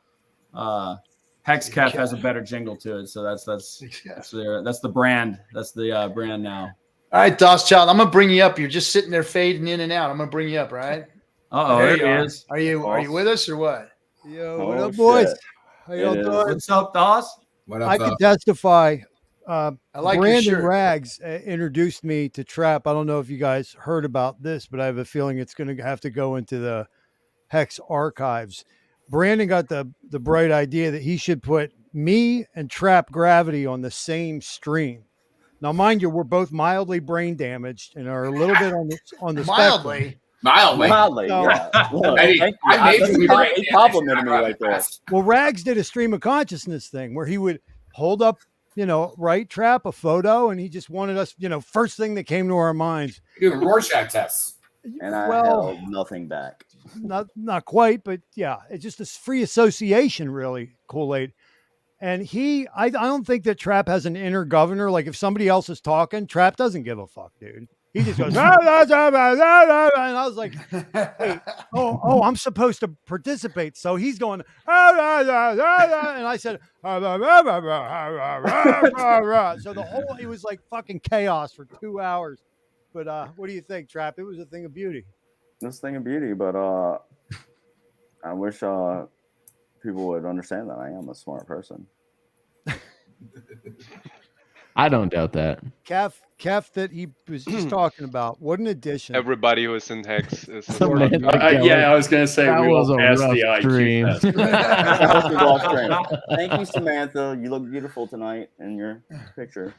Hexcaf has a better jingle to it, so that's the brand. That's the brand now. All right, Doss Child, I'm gonna bring you up. You're just sitting there fading in and out. I'm gonna bring you up, right? There he is. Are you with us or what? Yo, what up, boys? Shit. How y'all doing? What's up, Doss? What up, I can testify. I like your Brandon shirt. Rags introduced me to Trap. I don't know if you guys heard about this, but I have a feeling it's going to have to go into the Hex archives. Brandon got the bright idea that he should put me and Trap Gravity on the same stream. Now, mind you, we're both mildly brain damaged and are a little bit on the spectrum. Mildly. No. Yeah. Look, Hey, thank I you. made you right. He complimented me right there. Well, Rags did a stream of consciousness thing where he would hold up, right, Trap, a photo, and he just wanted us, first thing that came to our minds. Doing Rorschach tests. And I held nothing back. Not quite, but yeah, it's just a free association, really, Kool-Aid. And I don't think that Trap has an inner governor. Like if somebody else is talking, Trap doesn't give a fuck, dude. He just goes, and I was like, hey, I'm supposed to participate. So he's going, and I said, so it was like fucking chaos for 2 hours. But what do you think, Trap? It was a thing of beauty. This thing of beauty, but I wish people would understand that I am a smart person. I don't doubt that. Kef that he was just talking about. What an addition. Everybody who is in Hex is I was going to say that we was will a pass rough the IQ stream. test. Thank you, Samantha. You look beautiful tonight in your picture.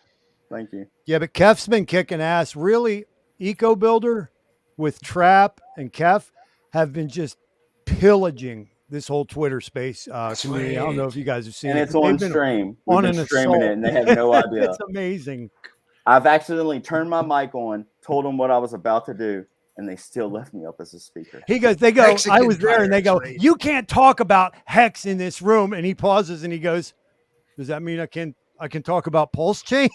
Thank you. Yeah, but Kef's been kicking ass. Really, Eco Builder with Trap and Kef have been just pillaging this whole Twitter space community. I don't know if you guys have seen and it. it's on stream. We've been streaming it, and they have no idea. It's amazing. I've accidentally turned my mic on, told them what I was about to do, and they still left me up as a speaker. They go, Mexican I was there, and they go, pirates, you can't talk about Hex in this room. And he pauses and he goes, does that mean I can talk about Pulse Chain?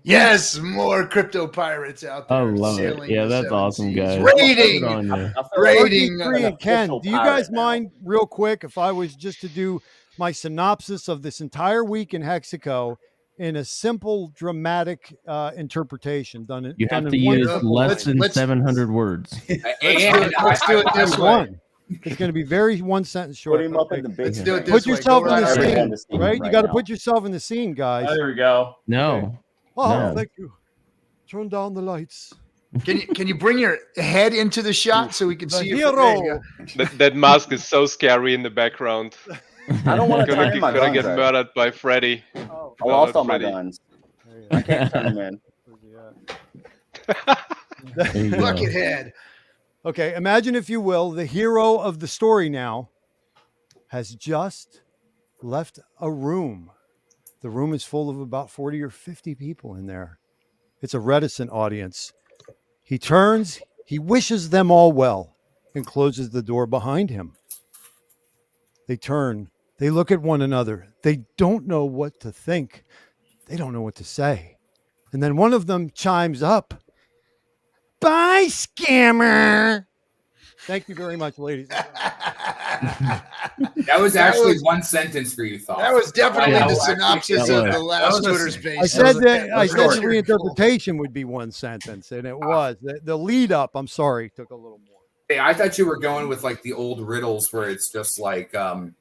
Yes, more crypto pirates out there. I love it. sailing Yeah, the that's seven awesome, seas. guys. Rating. Good on you. Rating. RG3 and Ken, official do you guys pirate now. mind real quick if I was just to do my synopsis of this entire week in Hexico in a simple, dramatic interpretation done You have in to one use simple less way? than 700 words. Let's do it this way. One. It's going to be very one sentence short. Put him up in the big Let's do it screen. this Put yourself way. in Go the right scene, ahead. right? You got to now. put yourself in the scene, guys. There we go. No. Oh, No. thank you. Turn down the lights. Can you bring your head into the shot so we can The see your hero. That mask is so scary in the background. I don't want to turn in my Gonna guns. get though. murdered by Freddy. Oh, I lost all my Freddy. guns. I can't turn them in. There you go. Buckethead. Okay, imagine, if you will, the hero of the story now has just left a room. The room is full of about 40 or 50 people in there. It's a reticent audience. He turns, he wishes them all well, and closes the door behind him. They turn, they look at one another. They don't know what to think. They don't know what to say. And then one of them chimes up. Bye, scammer. Thank you very much, ladies. That was actually one sentence for you, thought. That was definitely Yeah, the well, synopsis that of was- the last that was- Twitter space. I said That I was said the very reinterpretation would be one sentence, and it was. The lead up, I'm sorry, took a little more. Hey, I thought you were going with like the old riddles where it's just like a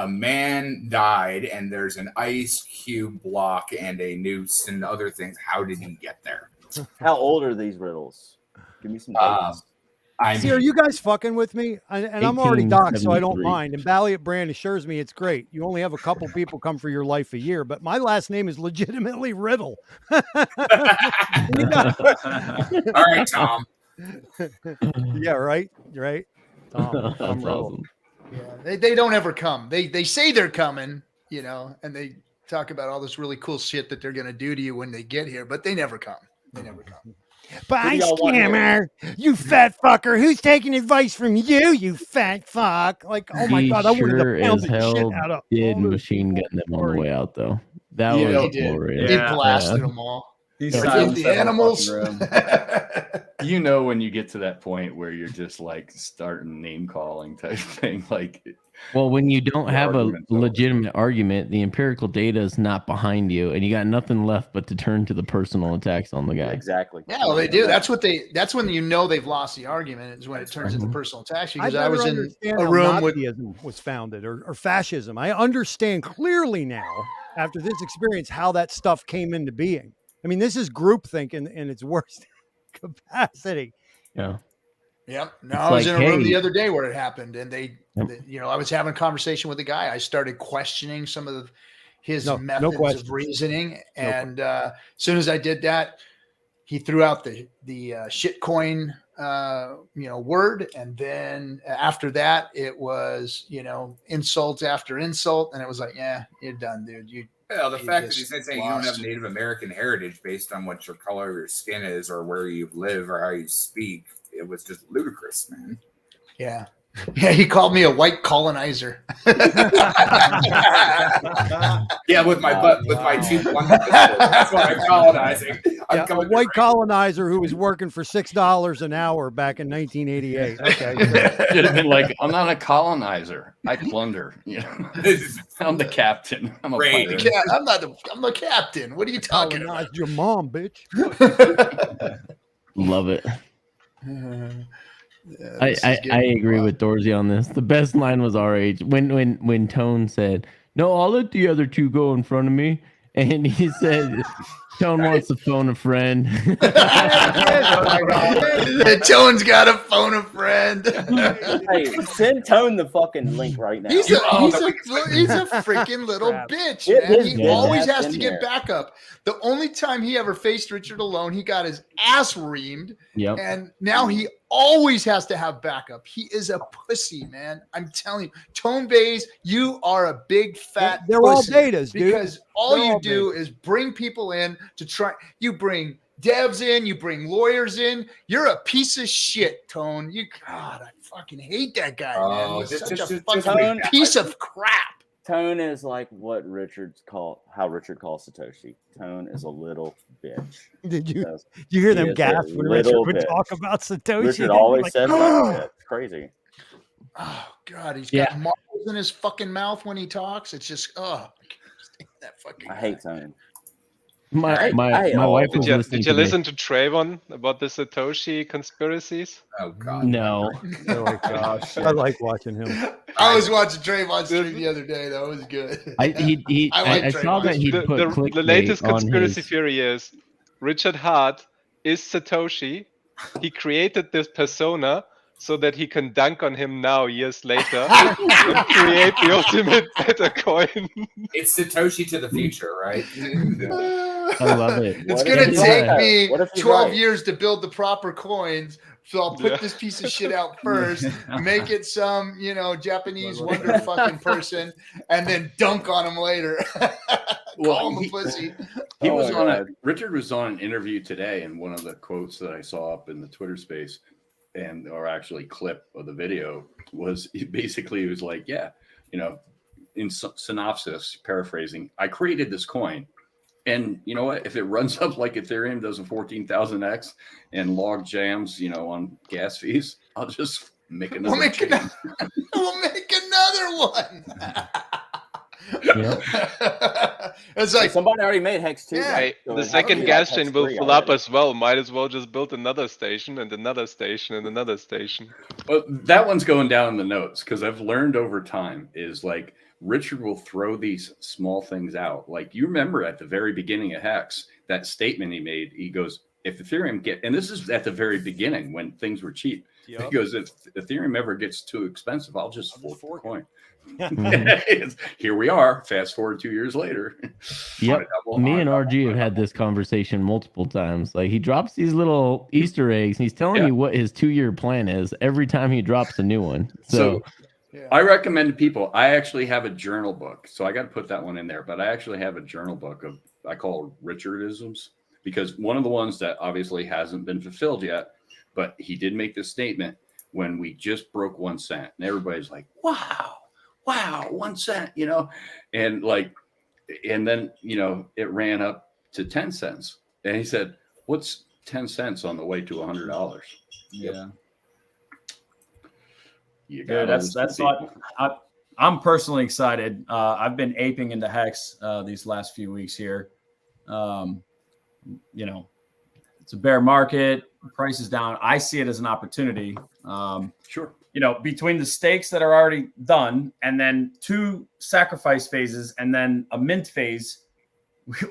man died and there's an ice cube block and a noose and other things. How did he get there? How old are these riddles? Give me some dates. See, are you guys fucking with me? And I'm already docked, so I don't 1873. mind. And Balliot Brand assures me it's great. You only have a couple people come for your life a year, but my last name is legitimately Riddle. All right, Tom. Yeah, right. Right. Tom, That's Riddle. awesome. Yeah, they don't ever come. They say they're coming, and they talk about all this really cool shit that they're gonna do to you when they get here, but they never come. They never come. Bye, y'all want scammer. You fat fucker. Who's taking advice from you, you fat fuck? Like, oh my He God, I wanted sure to pound as the shit hell out of did all this machine gun them on the story. way out, though. That Yeah, was he did. glorious. He Yeah. blasted them all. He's Yeah. silenced The that whole animals. fucking room. You know, when you get to that point where you're just like starting name calling type thing, like. Well, when you don't The have a argument's over. legitimate argument, the empirical data is not behind you, and you got nothing left but to turn to the personal attacks on the guy. Exactly. Yeah, well, they do. That's when you know they've lost the argument, is when it turns into personal attacks. Because I was in a room with Nazism was founded or fascism. I understand clearly now, after this experience, how that stuff came into being. I mean, this is groupthink in its worst capacity. Yeah. Yep. No, I was in a room the other day where it happened, and I was having a conversation with the guy. I started questioning some of his methods of reasoning, and as soon as I did that, he threw out the shitcoin word, and then after that, it was insult after insult, and it was like, yeah, you're done, dude. The fact that he's saying you don't have Native American heritage based on what your color of your skin is, or where you live, or how you speak. It was just ludicrous, man. Yeah. Yeah, he called me a white colonizer. Yeah, with my cheap one. That's what I'm colonizing. A white colonizer who was working for $6 an hour back in 1988. Okay. Should have been like, I'm not a colonizer. I plunder. I'm the captain. I'm a pirate. I'm the captain. What are you talking about? Your mom, bitch. Love it. I agree with Dorsey on this. The best line was RH when Tone said, "No, I'll let the other two go in front of me," and he said, "Tone wants to phone a friend." Tone's got to phone a friend. Hey, send Tone the fucking link right now. He's a freaking little bitch, man. He always has to get backup. The only time he ever faced Richard alone, he got his ass reamed. Yep. And now he always has to have backup. He is a pussy, man. I'm telling you. Tone Bays, you are a big fat They're pussy. all betas, dude. Because all you do is bring people in to try. You bring devs in, you bring lawyers in. You're a piece of shit, Tone. God, I fucking hate that guy, man. He's such a fucking piece of crap. Tone is like how Richard calls Satoshi. Tone is a little bitch. Did you hear them gasp when Richard would talk about Satoshi? Richard always says that shit. It's crazy. Oh God, he's got marbles in his fucking mouth when he talks. It's just I can't stand that fucking guy. I hate Tone. My wife was Did you listen to Trayvon about the Satoshi conspiracies? Oh God, no. Oh my gosh, I like watching him. I was watching Trayvon stream the other day. That was good. I saw that he put the latest conspiracy theory is Richard Hart is Satoshi. He created this persona so that he can dunk on him now, years later, and create the ultimate beta coin. It's Satoshi to the future, right? I love it. It's going to take me 12 years to build the proper coins. So I'll put this piece of shit out first, make it some, Japanese wonder fucking person, and then dunk on him later. Call him a pussy. Richard was on an interview today, and one of the quotes that I saw up in the Twitter space, or actually clip of the video, was he was like, in synopsis, paraphrasing, I created this coin. And you know what? If it runs up like Ethereum does a 14,000x and log jams, on gas fees, I'll just make another. We'll make another one. It's like somebody already made Hex 2. Yeah. Right? So the second gas chain will fill up as well. Might as well just build another station and another station and another station. Well, that one's going down in the notes because I've learned over time is like Richard will throw these small things out. Like you remember at the very beginning of Hex, that statement he made, he goes, if Ethereum and this is at the very beginning when things were cheap. Yep. He goes, if Ethereum ever gets too expensive, I'll just fork the coin. Here we are. Fast forward 2 years later. Yep. Me and RG have had this conversation multiple times. Like he drops these little Easter eggs and he's telling you what his 2-year plan is every time he drops a new one. So I recommend to people, I actually have a journal book. So I got to put that one in there, but I actually have a journal book I call Richardisms, because one of the ones that obviously hasn't been fulfilled yet, but he did make this statement when we just broke 1 cent and everybody's like, wow, 1 cent, and then, it ran up to 10 cents. And he said, what's 10 cents on the way to $100. Yeah. You Dude, that's what I'm personally excited. I've been aping into Hex these last few weeks here. You know, it's a bear market, price is down. I see it as an opportunity. Sure. You know, between the stakes that are already done and then 2 sacrifice phases and then a mint phase,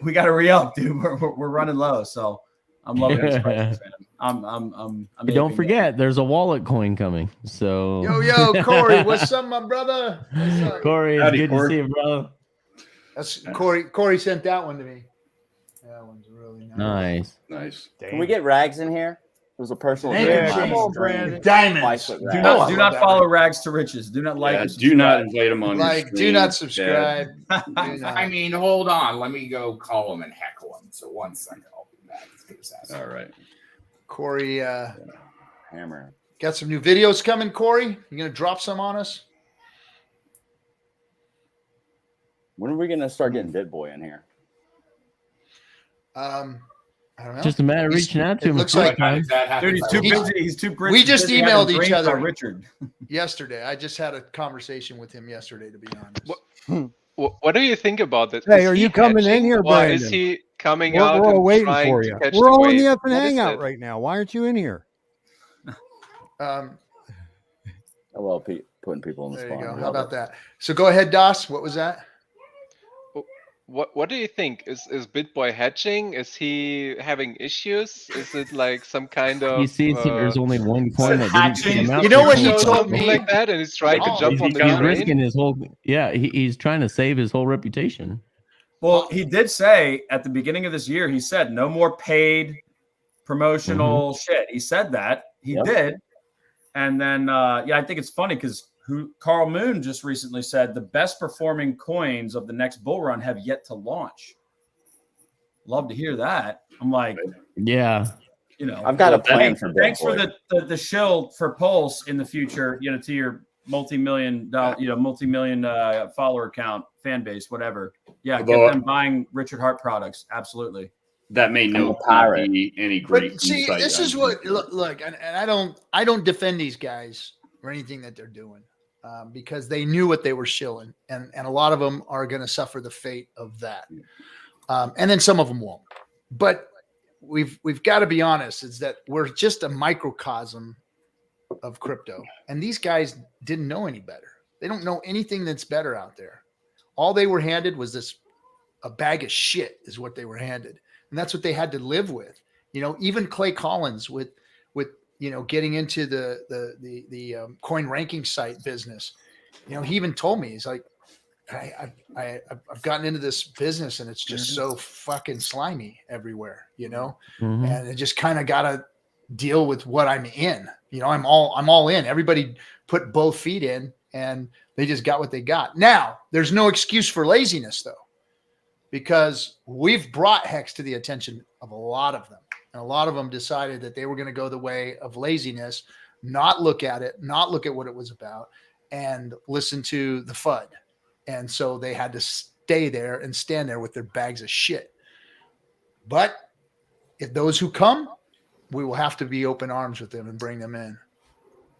we got to re-up, dude. We're running low. So I'm loving these prices, man. I'm Don't forget, there's a wallet coin coming. So Yo, Corey, what's up, my brother? What's up? Corey, it's Howdy, good Corey. to see you, bro. That's Corey sent that one to me. That one's really nice. Nice. Can we get Rags in here? It was a personal. Hey, dream of come mine. on, Dream. Brandon. Diamonds. Twice with Do Rags. not, I do love not that follow one. Rags to Riches. Do not like. Yeah, and do not subscribe. invite them on your Like, do stream, not Dad. subscribe. Do not. I mean, hold on. Let me go call him and heckle him. So 1 second, I'll be back. Get his ass. All right. Corey, Hammer. got some new videos coming, Corey? You gonna drop some on us? When are we gonna start getting BitBoy in here? I don't know. Just a matter of He's- reaching out to it him. looks a few like- times. Dude, he's too busy. He's too busy. We just busy emailed having each dreams other. about Richard. Yesterday, I just had a conversation with him yesterday, to be honest. What do you think about this? Hey, Is are he you coming in hedging, here, or is Brandon? he coming We're out all and waiting trying for to you. catch We're the all in the wave? FN What is Hangout it? right now. Why aren't you in here? Um, Oh, well, putting people on the there spot. you go. I How love about it. that? So go ahead, Das. What was that? What do you think? Is BitBoy hedging? Is he having issues? Is it like some kind of He sees that there's only one coin that hatching. didn't come out. You know what he show told something me? like that, and he's trying to Oh, jump He's, on the he's train? risking his whole. Yeah, he's trying to save his whole reputation. Well, he did say at the beginning of this year, he said no more paid promotional shit. He said that. He Yep. did. And then, yeah, I think it's funny because Carl Moon just recently said the best performing coins of the next bull run have yet to launch. Love to hear that. I'm like, Yeah. you know, I've got a plan for thanks for BitBoy. the shill for Pulse in the future, you know, to your multi-million follower count, fan base, whatever. Yeah, Although- get them buying Richard Hart products. Absolutely. That may I'm no a pirate. be any great But see, insight this on is what people. look, and I don't defend these guys or anything that they're doing because they knew what they were shilling, and a lot of them are going to suffer the fate of that, and then some of them won't. But we've got to be honest: is that we're just a microcosm of crypto, and these guys didn't know any better. They don't know anything that's better out there. All they were handed was a bag of shit, is what they were handed. And that's what they had to live with. You know, even Clay Collins with you know, getting into the coin ranking site business. You know, he even told me, he's like, I've gotten into this business and it's just so fucking slimy everywhere, you know, and it just kind of got to deal with what I'm in. You know, I'm all in. Everybody put both feet in and they just got what they got. Now, there's no excuse for laziness though, because we've brought Hex to the attention of a lot of them. And a lot of them decided that they were going to go the way of laziness, not look at it, not look at what it was about, and listen to the FUD. And so they had to stay there and stand there with their bags of shit. But if those who come, we will have to be open arms with them and bring them in.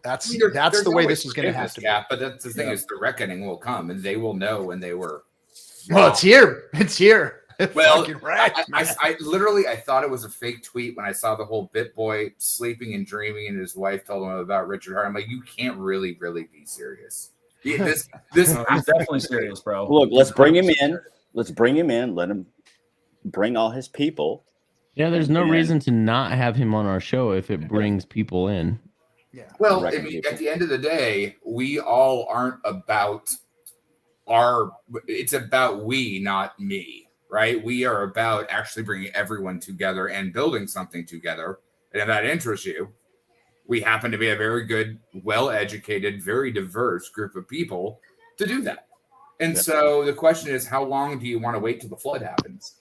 That's There's the way always this is going to have forgiveness to gap, but that's the thing is the reckoning will come and they will know when they were. be. Well, it's here. It's here. Well, Fucking right, man. I literally thought it was a fake tweet when I saw the whole BitBoy sleeping and dreaming and his wife told him about Richard Hart. I'm like, you can't really be serious. This No, he's definitely serious, bro. Look, let's bring him in. Let's bring him in. Let him bring all his people. Yeah, there's no And- reason to not have him on our show if it brings people in. Yeah. Well, I Reckon mean, people. at the end of the day, we all aren't about it's about we, not me, right? We are about actually bringing everyone together and building something together. And if that interests you, we happen to be a very good, well-educated, very diverse group of people to do that. And so the question is, how long do you want to wait till the flood happens?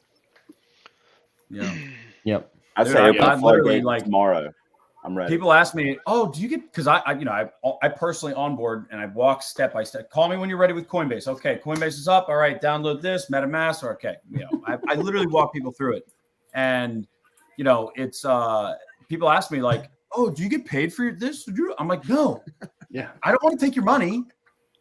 Yeah. Yep. I Dude, say I open the literally, floodgate like- tomorrow. I'm ready. People ask me, "Oh, do you get?" Because I personally onboard and I walk step by step. Call me when you're ready with Coinbase. Okay, Coinbase is up. All right, download this MetaMask. Or okay, I literally walk people through it, and it's people ask me like, oh, do you get paid for this? I'm like, no. Yeah. I don't want to take your money.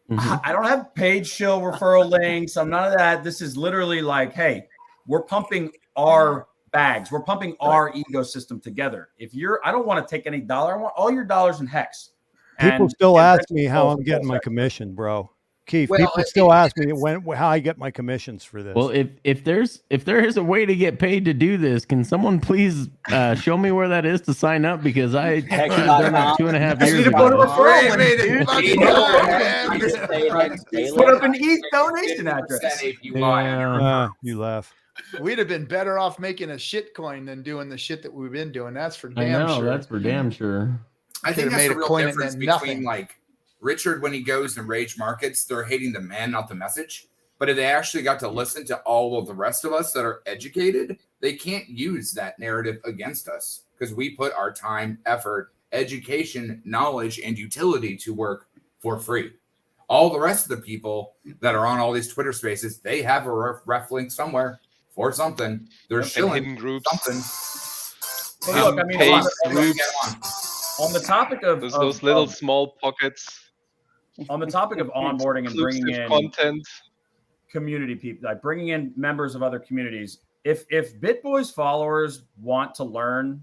I don't have paid shill referral links. I'm none of that. This is literally like, hey, we're pumping our bags. We're pumping our ecosystem together. I don't want to take any dollar. I want all your dollars in Hex. People still ask me how I'm getting my commission, bro. Keith, people still ask me how I get my commissions for this. Well, if there is a way to get paid to do this, can someone please show me where that is to sign up? Because I should have done that 2.5 years ago. Put up an ETH donation address. You laugh. We'd have been better off making a shit coin than doing the shit that we've been doing. That's for damn sure. That's for damn sure. I think that's the real difference between like Richard, when he goes and rage markets, they're hating the man, not the message. But if they actually got to listen to all of the rest of us that are educated, they can't use that narrative against us because we put our time, effort, education, knowledge, and utility to work for free. All the rest of the people that are on all these Twitter spaces, they have a ref link somewhere for something. They're shilling hidden groups. Something. Hey, look, I mean, on the topic of those little small pockets. On the topic of onboarding and bringing in content, community people, like bringing in members of other communities. If BitBoys followers want to learn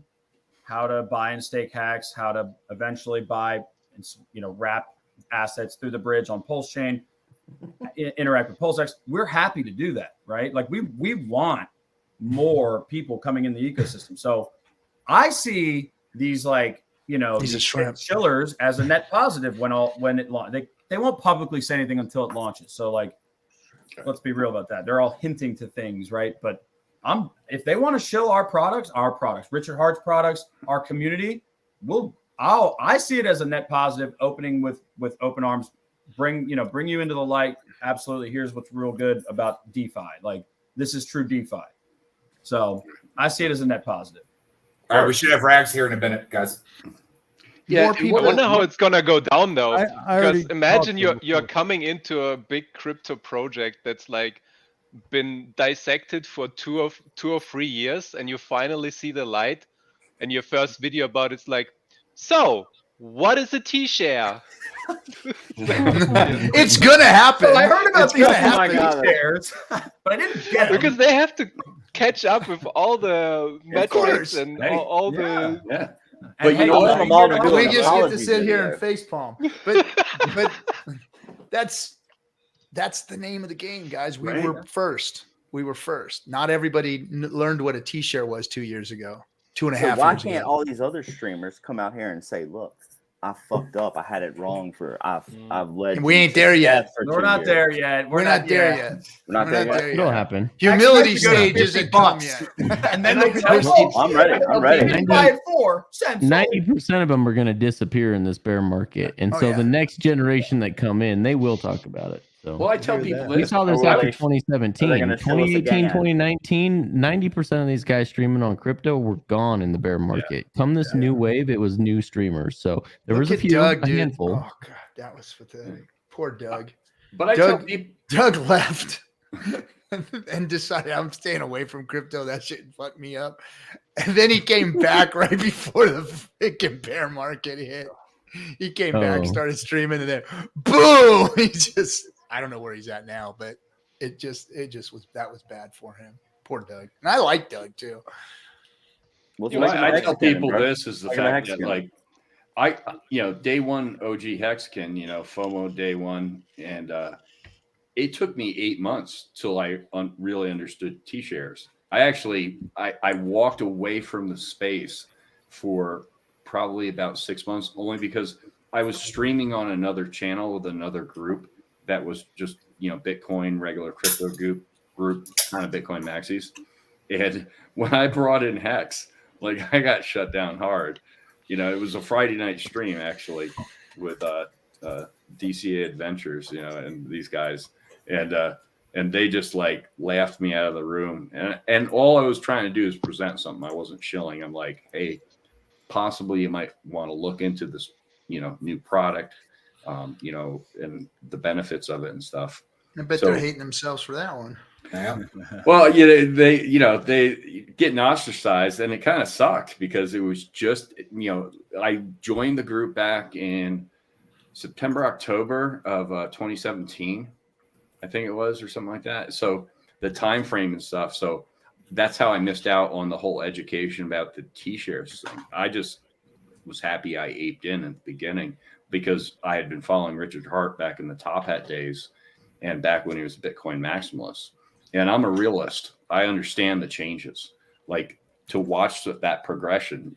how to buy and stake Hex, how to eventually buy, wrap assets through the bridge on Pulse Chain, interact with PulseX, we're happy to do that, right? Like we want more people coming in the ecosystem. So I see these these chillers as a net positive when it launches. They won't publicly say anything until it launches. So let's be real about that. They're all hinting to things, right? But if they want to show our products, Richard Hart's products, our community, I see it as a net positive, opening with open arms, bring you into the light. Absolutely. Here's what's real good about DeFi. Like this is true DeFi. So I see it as a net positive. All right, we should have Rags here in a minute, guys. Yeah, I wonder how it's gonna go down though. Because imagine you're coming into a big crypto project that's like been dissected for two or 3 years, and you finally see the light, and your first video about it's like, so what is a T-share? It's gonna happen. So I heard about these T-shares, but I didn't get them because they have to catch up with all the metrics and all the. Yeah. But we just get to sit here and facepalm. But that's the name of the game, guys. We were first. We were first. Not everybody learned what a T-share was 2 years ago, 2.5 years ago. Why can't all these other streamers come out here and say, look, I fucked up. I had it wrong I've led. We ain't there yet. We're not there yet. We're not there yet. We're not there yet. It'll happen. Humility stage isn't come yet. And then they I'm ready. 90% of them are going to disappear in this bear market. And so the next generation that come in, they will talk about it. So well, I tell people we saw this after 2017, 2018, 2019, 90% of these guys streaming on crypto were gone in the bear market. Come this new wave, it was new streamers. So there was a few, Doug, a handful. Oh god, that was pathetic. Poor Doug. But I tell people, Doug left and decided I'm staying away from crypto. That shit fucked me up. And then he came back right before the freaking bear market hit. He came back, started streaming, and then boom! He just. I don't know where he's at now, but it just was bad for him. Poor Doug. And I like Doug too. I tell people this is the fact that day one OG Hexagon, FOMO day one, and it took me 8 months till I really understood T-shares. I walked away from the space for probably about 6 months, only because I was streaming on another channel with another group that was just, Bitcoin, regular crypto group, kind of Bitcoin maxis. And when I brought in Hex, I got shut down hard. It was a Friday night stream actually with DCA Adventures, and these guys, and they just laughed me out of the room. And all I was trying to do is present something. I wasn't shilling. I'm like, hey, possibly you might want to look into this, new product. And the benefits of it and stuff. I bet they're hating themselves for that one. Yeah. Well, they getting ostracized, and it kind of sucked because it was just, I joined the group back in September, October of 2017, I think it was, or something like that. So the time frame and stuff. So that's how I missed out on the whole education about the T-shares thing. I just was happy I aped in at the beginning because I had been following Richard Hart back in the Top Hat days and back when he was a Bitcoin maximalist. And I'm a realist. I understand the changes, like to watch that progression,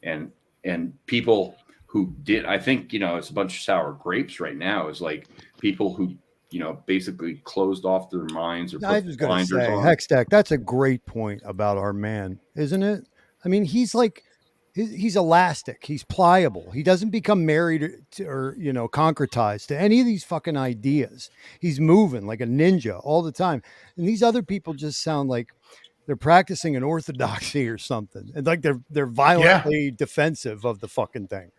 and people who did, I think, it's a bunch of sour grapes right now, is like people who, basically closed off their minds or put I was going to blinders say, on. Hextech, that's a great point about our man, isn't it? I mean, he's like, he's elastic. He's pliable. He doesn't become married to, or, concretized to any of these fucking ideas. He's moving like a ninja all the time. And these other people just sound like they're practicing an orthodoxy or something. And like they're violently defensive of the fucking thing.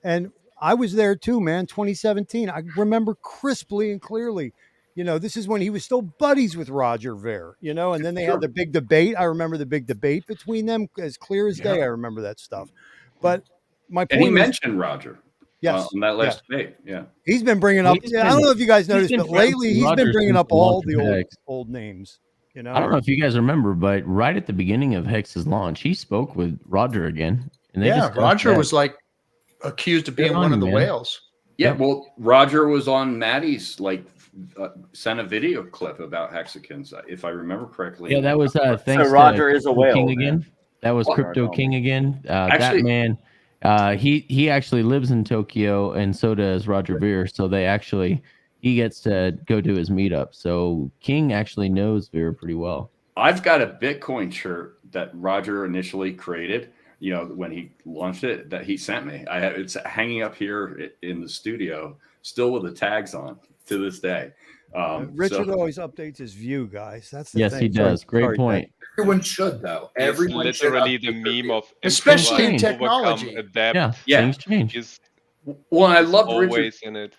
And I was there too, man. 2017. I remember crisply and clearly. This is when he was still buddies with Roger Ver, and then they had the big debate. I remember the big debate between them as clear as day. I remember that stuff. But my point, and he mentioned Roger. Yes, on that last debate. Yeah, he's been bringing up. I don't know if you guys noticed, but lately he's been bringing up all the old names. I don't know if you guys remember, but right at the beginning of Hex's launch, he spoke with Roger again, and Roger was like accused of being one of the whales. Yeah, well, Roger was on Maddie's sent a video clip about Hexicans, if I remember correctly. Yeah, that was thanks so Roger is a whale King again. That was Crypto King again. Actually, that man, he actually lives in Tokyo, and so does Roger Ver. So he gets to go to his meetup. So King actually knows Ver pretty well. I've got a Bitcoin shirt that Roger initially created, when he launched it, that he sent me. It's hanging up here in the studio, still with the tags on to this day. Richard always updates his view, guys. That's the thing. He does. Great point. Everyone should, though. Everyone literally the meme of especially in technology. Things change. Well, I love always Richard in it.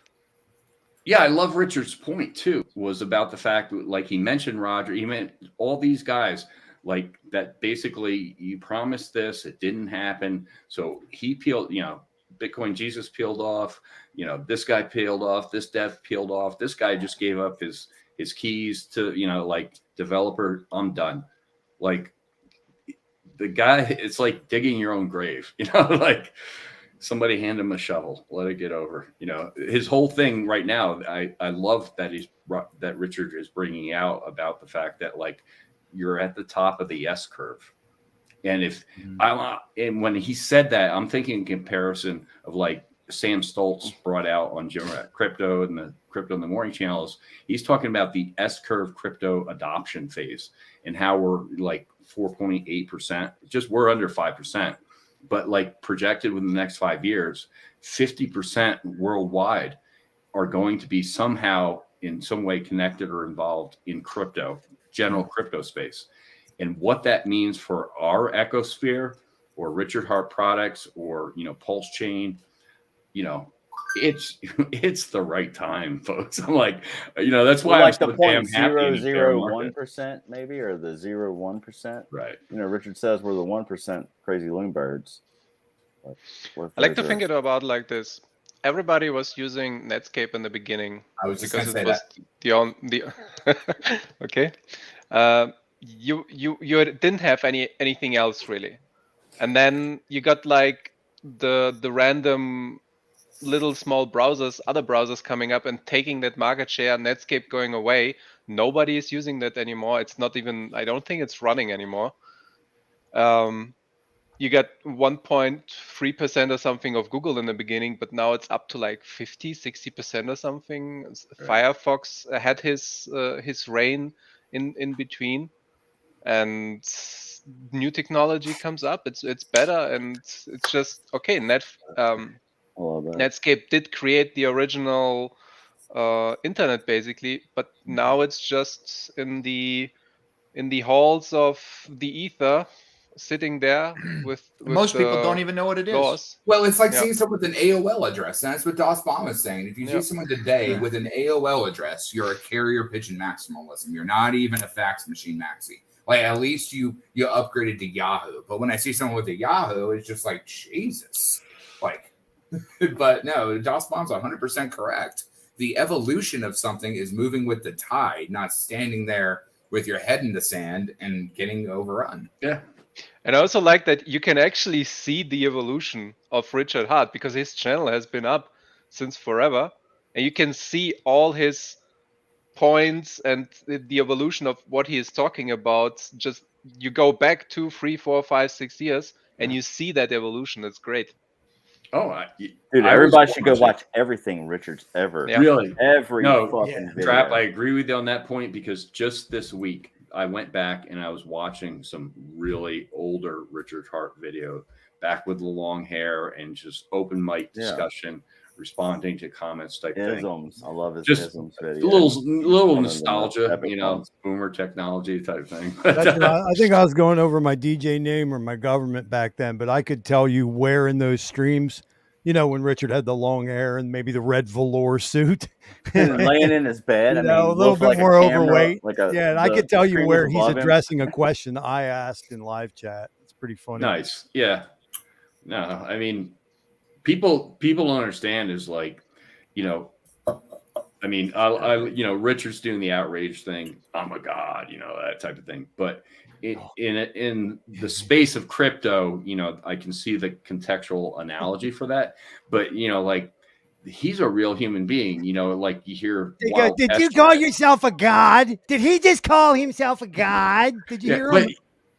Yeah, I love Richard's point too. Was about the fact that, like, he mentioned Roger. He meant all these guys. Like that, basically, you promised this, it didn't happen. So he peeled, Bitcoin Jesus peeled off, this guy peeled off, this dev peeled off, this guy just gave up his keys to, developer, I'm done. Like the guy, it's like digging your own grave, like somebody hand him a shovel, let it get over. His whole thing right now, I love that that Richard is bringing out about the fact that, like, you're at the top of the S curve. And and when he said that, I'm thinking in comparison of like Sam Stoltz brought out on Crypto and the Crypto in the Morning channels. He's talking about the S curve crypto adoption phase and how we're like 4.8%, we're under 5%, but like projected within the next 5 years, 50% worldwide are going to be somehow in some way connected or involved in general crypto space. And what that means for our ecosphere or Richard Hart products or, Pulse Chain, it's the right time, folks. I'm like, that's why I'm so damn happy. 0.001% maybe, or the 0.1%. Right. Richard says we're the 1% crazy loon birds. I like to think it about like this. Everybody was using Netscape in the beginning. I was just because it was the okay. You didn't have anything else really, and then you got like the random little small browsers, other browsers coming up and taking that market share. Netscape going away. Nobody is using that anymore. It's not even. I don't think it's running anymore. You got 1.3% or something of Google in the beginning, but now it's up to like 50-60% or something. Right. Firefox had his reign in between, and new technology comes up. It's better, and it's just okay. Netscape did create the original internet basically, but now it's just in the halls of the ether, sitting there with Most people don't even know what it is. laws. Well, it's like seeing someone with an AOL address. And that's what Das Bomb is saying. If you see someone today with an AOL address, you're a carrier pigeon maximalism. You're not even a fax machine maxi. Like, at least you upgraded to Yahoo. But when I see someone with a Yahoo, it's just like, Jesus. Like, but no, Das Bomb's 100% correct. The evolution of something is moving with the tide, not standing there with your head in the sand and getting overrun. Yeah. And I also like that you can actually see the evolution of Richard Hart, because his channel has been up since forever. And you can see all his points and the evolution of what he is talking about. Just you go back 2, 3, 4, 5, 6 years and you see that evolution. It's great. Oh, dude, everybody should go watch everything Richard's ever. Yeah. Really? Every fucking video. Trap, I agree with you on that point, because just this week I went back and I was watching some really older Richard Hart video, back with the long hair and just open mic discussion, responding to comments type isms. thing. I love his just isms video. Little nostalgia, boomer technology type thing. I think I was going over my DJ name or my government back then, but I could tell you where in those streams, when Richard had the long hair and maybe the red velour suit, and laying in his bed, a little bit more overweight. And I could tell you where he's addressing a question I asked in live chat. It's pretty funny. Nice. Yeah. No, I mean, people don't understand is like, Richard's doing the outrage thing. I'm a god, that type of thing. But in the space of crypto, I can see the contextual analogy for that. But he's a real human being. Like you hear. Did you call yourself a god? Did he just call himself a god? Did you hear him?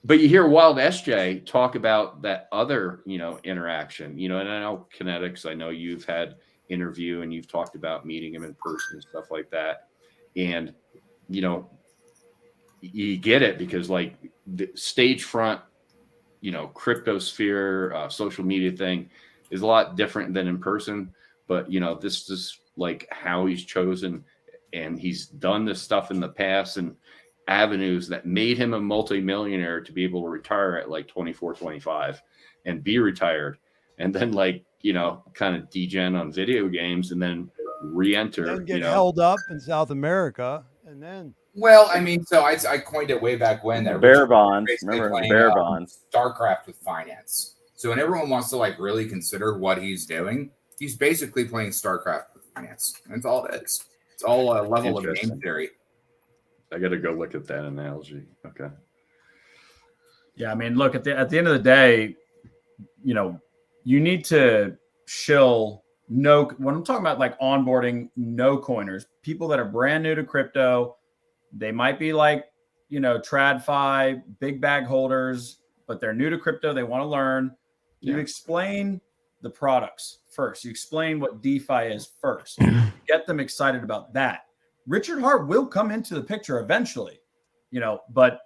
But you hear Wild SJ talk about that other, interaction, and I know Kinetics, I know you've had interview and you've talked about meeting him in person and stuff like that. And, you get it because like the stage front, cryptosphere, social media thing is a lot different than in person. But, this is like how he's chosen, and he's done this stuff in the past and avenues that made him a multimillionaire to be able to retire at like 24, 25 and be retired. And then kind of degen on video games and then re-enter. Then get held up in South America and then. Well, I mean, so I coined it way back when. That bear bonds. Remember bear bonds. StarCraft with finance. So when everyone wants to really consider what he's doing, he's basically playing StarCraft with finance. That's all it is. It's all a level of game theory. I got to go look at that analogy. Okay. Yeah, I mean, look at the end of the day, you need to shill when I'm talking about like onboarding no coiners, people that are brand new to crypto. They might be like, TradFi, big bag holders, but they're new to crypto. They want to learn. You explain the products first. You explain what DeFi is first. Get them excited about that. Richard Hart will come into the picture eventually, but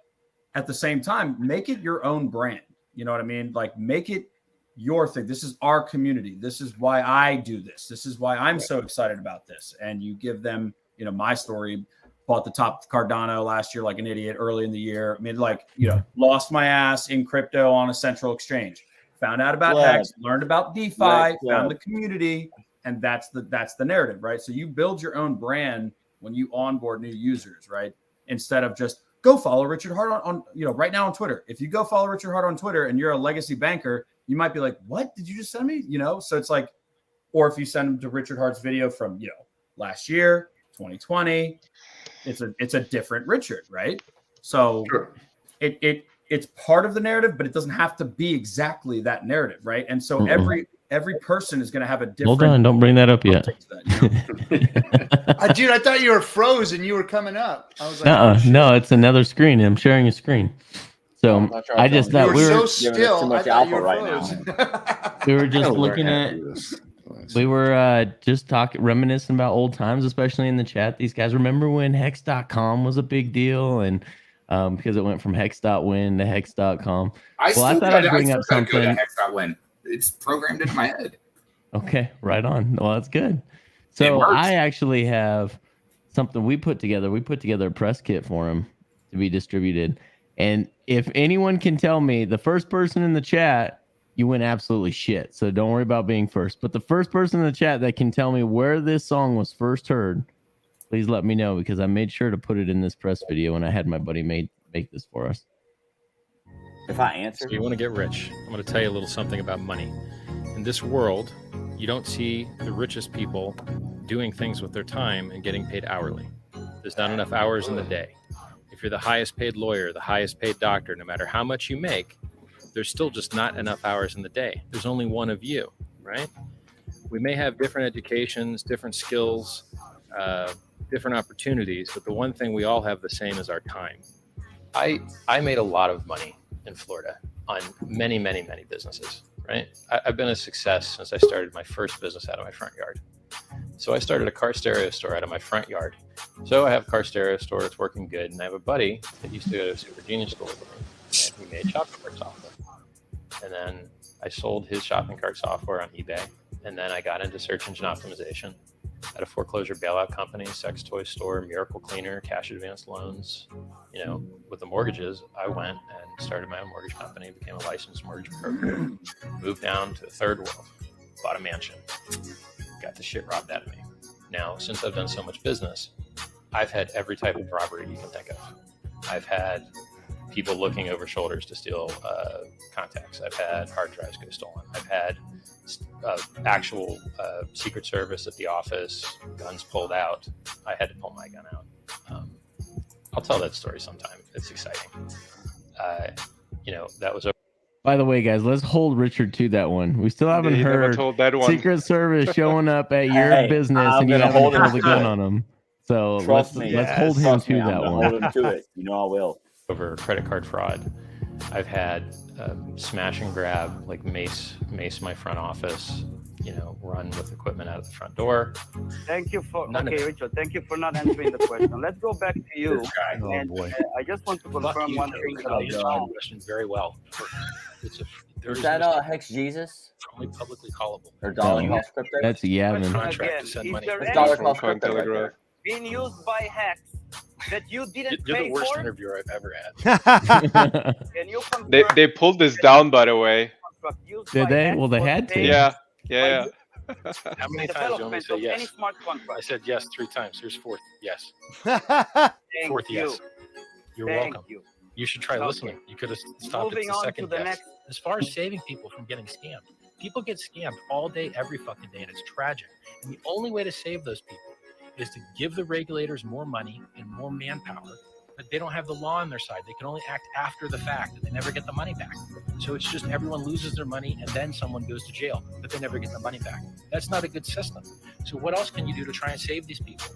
at the same time, make it your own brand. You know what I mean? Like, make it your thing. This is our community. This is why I do this. This is why I'm so excited about this. And you give them, my story. Bought the top Cardano last year like an idiot early in the year. I mean, lost my ass in crypto on a central exchange. Found out about Hex, learned about DeFi, found the community, and that's the narrative, right? So you build your own brand when you onboard new users, right? Instead of just go follow Richard Hart on right now on Twitter. If you go follow Richard Hart on Twitter and you're a legacy banker, you might be like, what did you just send me? So it's like, or if you send them to Richard Hart's video from, last year, 2020, it's a different Richard, right? So it's part of the narrative, but it doesn't have to be exactly that narrative, right? And so every person is going to have a different. Hold on, don't bring that up yet. Dude, I thought you were frozen. You were coming up. I was like, no, it's another screen. I'm sharing a screen. So I just thought we were so still. Too much alpha right now. We were just looking at. We were just reminiscing about old times, especially in the chat. These guys remember when Hex.com was a big deal, and because it went from Hex.win to Hex.com. I thought I'd bring up something. Hex.win. It's programmed in my head. Okay, right on. Well, that's good. So I actually have something we put together. We put together a press kit for him to be distributed, And if anyone can tell me, the first person in the chat, you went absolutely shit. So don't worry about being first. But the first person in the chat that can tell me where this song was first heard, please let me know, because I made sure to put it in this press video and I had my buddy make this for us. If I answer, So you want to get rich. I'm going to tell you a little something about money. In this world, you don't see the richest people doing things with their time and getting paid hourly. There's not enough hours in the day. If you're the highest paid lawyer, the highest paid doctor, no matter how much you make, there's still just not enough hours in the day. There's only one of you, right? We may have different educations, different skills, different opportunities, but the one thing we all have the same is our time. I made a lot of money in Florida on many, many, many businesses, right? I've been a success since I started my first business out of my front yard. So I started a car stereo store out of my front yard. So I have a car stereo store, it's working good. And I have a buddy that used to go to Super Genius School with me, and he made shopping cart software. And then I sold his shopping cart software on eBay. And then I got into search engine optimization at a foreclosure bailout company, sex toy store, miracle cleaner, cash advance loans. You know, with the mortgages, I went and started my own mortgage company, became a licensed mortgage broker, moved down to the third world, bought a mansion, got the shit robbed out of me. Now, since I've done so much business, I've had every type of robbery you can think of. I've had people looking over shoulders to steal contacts. I've had hard drives go stolen. I've had actual Secret Service at the office, guns pulled out. I had to pull my gun out. I'll tell that story sometime. It's exciting. You know, that was. By the way, guys, let's hold Richard to that one. We still haven't heard told that one. Secret Service showing up at your business and you haven't pulled the gun on them. So let's hold him to that one. Hold him to it. You know I will. Over credit card fraud. I've had smash and grab, like mace my front office, you know, run with equipment out of the front door. Thank you for Richard. Thank you for not answering the question. Let's go back to you. And I just want to confirm one thing that I saw. Question very well. Is that Hex Jesus? Only publicly callable. Or dollar cost crypto? That's Yavin. Contract to send money. Is Dollar there cost crypto right there. being used by Hex that you didn't You're pay the worst for? interviewer I've ever had. Can you confirm They pulled this down, by the way. contract used Did by they? Hex Well, they was had to. paid Yeah. How many in times do you want me development to say of any yes? smart I contract? said yes 3 times. Here's 4th. Yes. Thank Fourth you. yes. You're Thank welcome. you. You should try Okay. listening. You could have stopped Moving at the on to second the yes. next. As far as saving people from getting scammed, people get scammed all day, every fucking day, and it's tragic. And the only way to save those people is to give the regulators more money and more manpower, but they don't have the law on their side. They can only act after the fact, and they never get the money back. So it's just everyone loses their money, and then someone goes to jail, but they never get the money back. That's not a good system. So what else can you do to try and save these people?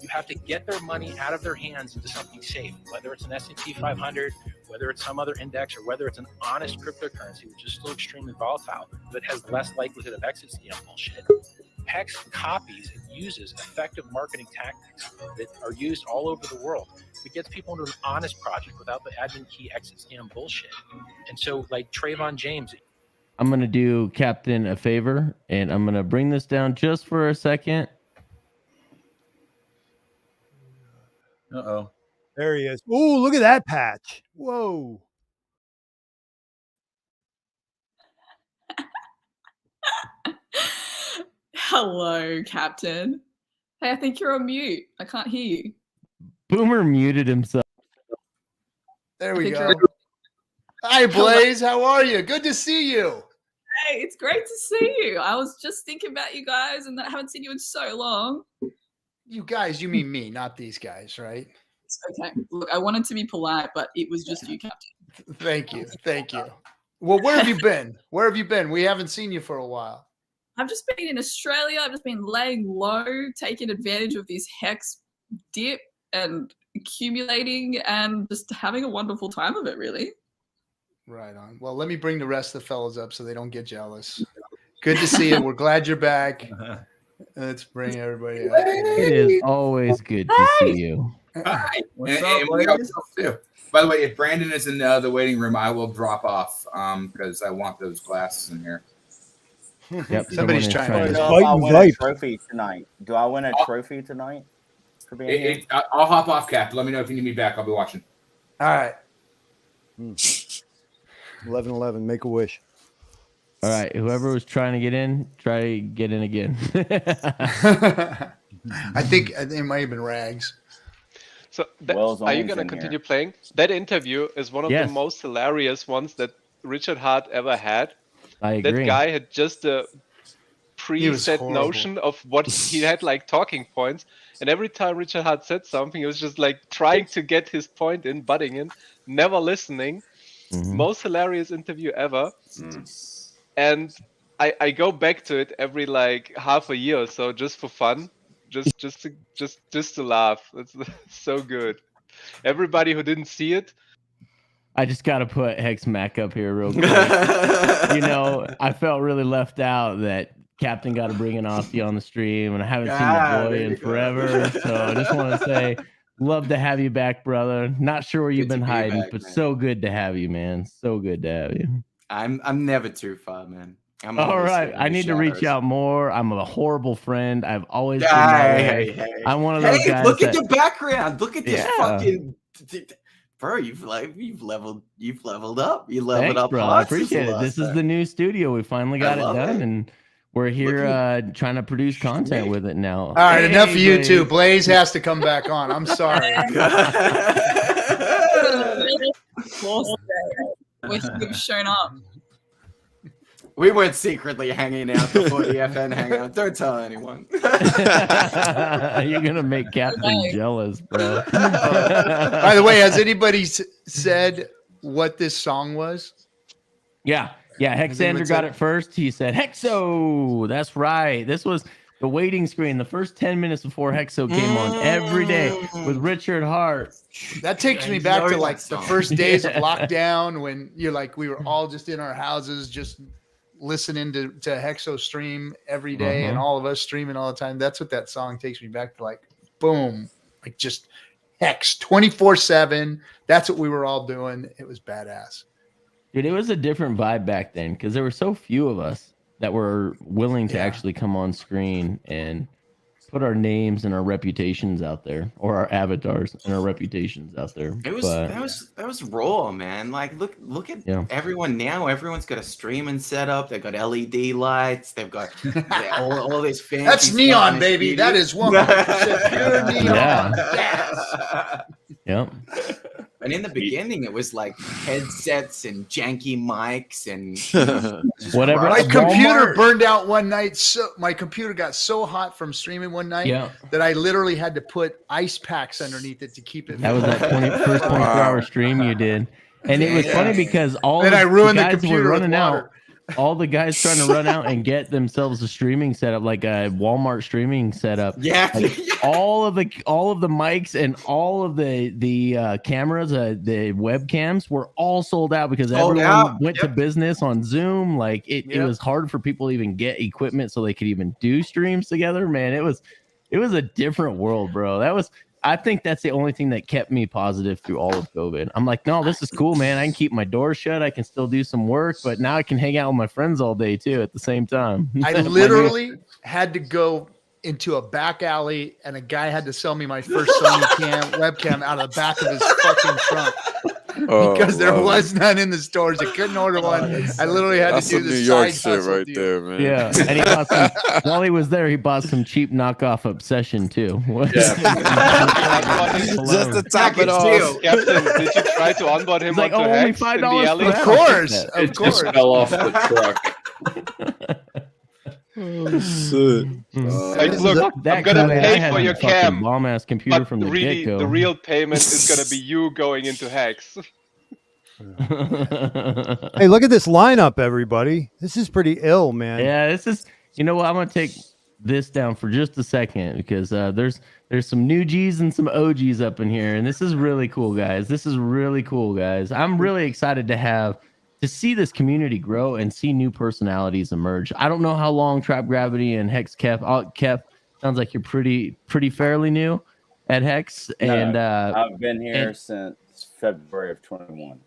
You have to get their money out of their hands into something safe, whether it's an S&P 500, whether it's some other index, or whether it's an honest cryptocurrency, which is still extremely volatile, but has less likelihood of exit scam bullshit. Hex copies and uses effective marketing tactics that are used all over the world. It gets people into an honest project without the admin key exit scam bullshit. And so, like Trayvon James. I'm going to do Captain a favor, and I'm going to bring this down just for a second. Uh-oh. There he is. Ooh, look at that patch. Whoa. Hello, Captain. Hey, I think you're on mute. I can't hear you. Boomer muted himself. There we think go. you're- Hi, Blaze. How are you? Good to see you. Hey, it's great to see you. I was just thinking about you guys, and I haven't seen you in so long. You guys, you mean me, not these guys, right? It's okay. Look, I wanted to be polite, but it was just you, Captain. Thank you. Thank you. Well, where have you been? Where have you been? We haven't seen you for a while. I've just been in Australia. I've just been laying low, taking advantage of this Hex dip and accumulating and just having a wonderful time of it, really. Right on. Well, let me bring the rest of the fellas up so they don't get jealous. Good to see you. We're glad you're back. Let's bring everybody up. It is always good to see you. What's And up, we ladies? also, too. By the way, if Brandon is in the waiting room, I will drop off because I want those glasses in here. Yep, Somebody's someone trying is to- Do Fight I and win a vibe. trophy tonight? Do I win a trophy tonight? For being here? I'll hop off, Cap. Let me know if you need me back. I'll be watching. All right. 11-11, make a wish. All right, whoever was trying to get in, try get in again. I think it might have been Rags. So are you going to continue playing? That interview is one of the most hilarious ones that Richard Hart ever had. I agree. That guy had just a preset notion of what he had, like talking points. And every time Richard Hart said something, he was just like trying to get his point in, butting in, never listening. Most hilarious interview ever. And I go back to it every like half a year or so just for fun. Just to laugh. It's so good. Everybody who didn't see it. I just got to put Hex Mac up here real quick. You know, I felt really left out that Captain got to bring an Aussie on the stream, and I haven't seen the boy in forever. So I just want to say, love to have you back, brother. Not sure where you've been hiding, but so good to have you, man. So good to have you. I'm never too far, man. All right, I need to reach out more. I'm a horrible friend. I've always been that way. I'm one of those guys. Look at your background. Look at this fucking. Bro, you've leveled up. You leveled up. Bro. I appreciate it. This is the new studio. We finally got it done, and we're here trying to produce content with it now. All right, enough of you two. Blaze has to come back on. I'm sorry. Wish you'd shown up. We weren't secretly hanging out before the FN Hangout. Don't tell anyone. You're going to make Captain jealous, bro. By the way, has anybody said what this song was? Yeah. Hexander got it first. He said, Hexo. That's right. This was the waiting screen the first 10 minutes before Hexo came on every day with Richard Hart. That takes me back to like the first days of lockdown when you're like, we were all just in our houses, just listening to Hexo stream every day and all of us streaming all the time. That's what that song takes me back to, like, boom, like just Hex 24/7. That's what we were all doing. It was badass. Dude, it was a different vibe back then because there were so few of us that were willing to actually come on screen and put our names and our reputations out there, or our avatars and our reputations out there. It was that was raw, man. Like look at everyone now. Everyone's got a streaming setup. They've got LED lights. They've got all this fancy. That's neon, baby. That is 100% pure neon. Yeah. Yep. And in the beginning, it was like headsets and janky mics and whatever. My computer burned out one night. So my computer got so hot from streaming one night that I literally had to put ice packs underneath it to keep it. That was that first 24-hour stream you did, and it was funny because I ruined the guys computer were running with water. out. All the guys trying to run out and get themselves a streaming setup, like a Walmart streaming setup. Yeah, like all of the mics and all of the cameras, the webcams were all sold out because everyone went to business on Zoom. Like it was hard for people to even get equipment so they could even do streams together. Man, it was a different world, bro. I think that's the only thing that kept me positive through all of COVID. I'm like, no, this is cool, man. I can keep my door shut. I can still do some work, but now I can hang out with my friends all day too at the same time. I literally had to go into a back alley and a guy had to sell me my first Sony webcam out of the back of his fucking trunk. Because there was none in the stores. I couldn't order one. I literally had to do the New York side shit right there, man. Yeah, and he bought some, while he was there, he bought some cheap knockoff Obsession too. Just to top it off. Captain, did you try to onboard him onto Hex in the alley? Of course. It just fell off the truck. Oh, shit. Look, I'm gonna pay for your cam. Bomb ass computer from the get-go. The real payment is gonna be you going into Hex. Hey, look at this lineup, everybody. This is pretty ill, man. Yeah, this is. You know what? I'm gonna take this down for just a second because there's some new G's and some OGs up in here, and this is really cool, guys. I'm really excited to see this community grow and see new personalities emerge. I don't know how long Trap Gravity and Hex Kep sounds like you're pretty fairly new at Hex. And I've been here since February of 21.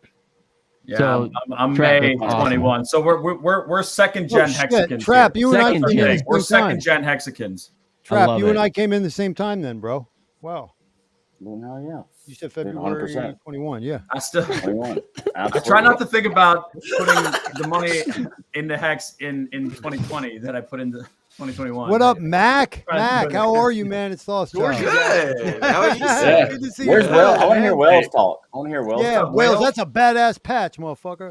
Yeah, so I'm May 21. So we're second gen Hexicans. Trap, you and I Second came gen. in the We're same second time. gen Hexicans. Trap, you and I came in the same time then, bro. Wow. Well, hell yeah. You said February 100%. 21. Yeah. I still 21. I try not to think about putting the money into Hex in 2020 that I put into 2021. What up, Mac? Trying to Mac, put it- how are you, man? It's Lost We're Time. good. How are you? Yeah. Good to see Where's you. Will? I want to man. hear Will's talk. I want to hear Will's Yeah, talk. Wales, that's a badass patch, motherfucker.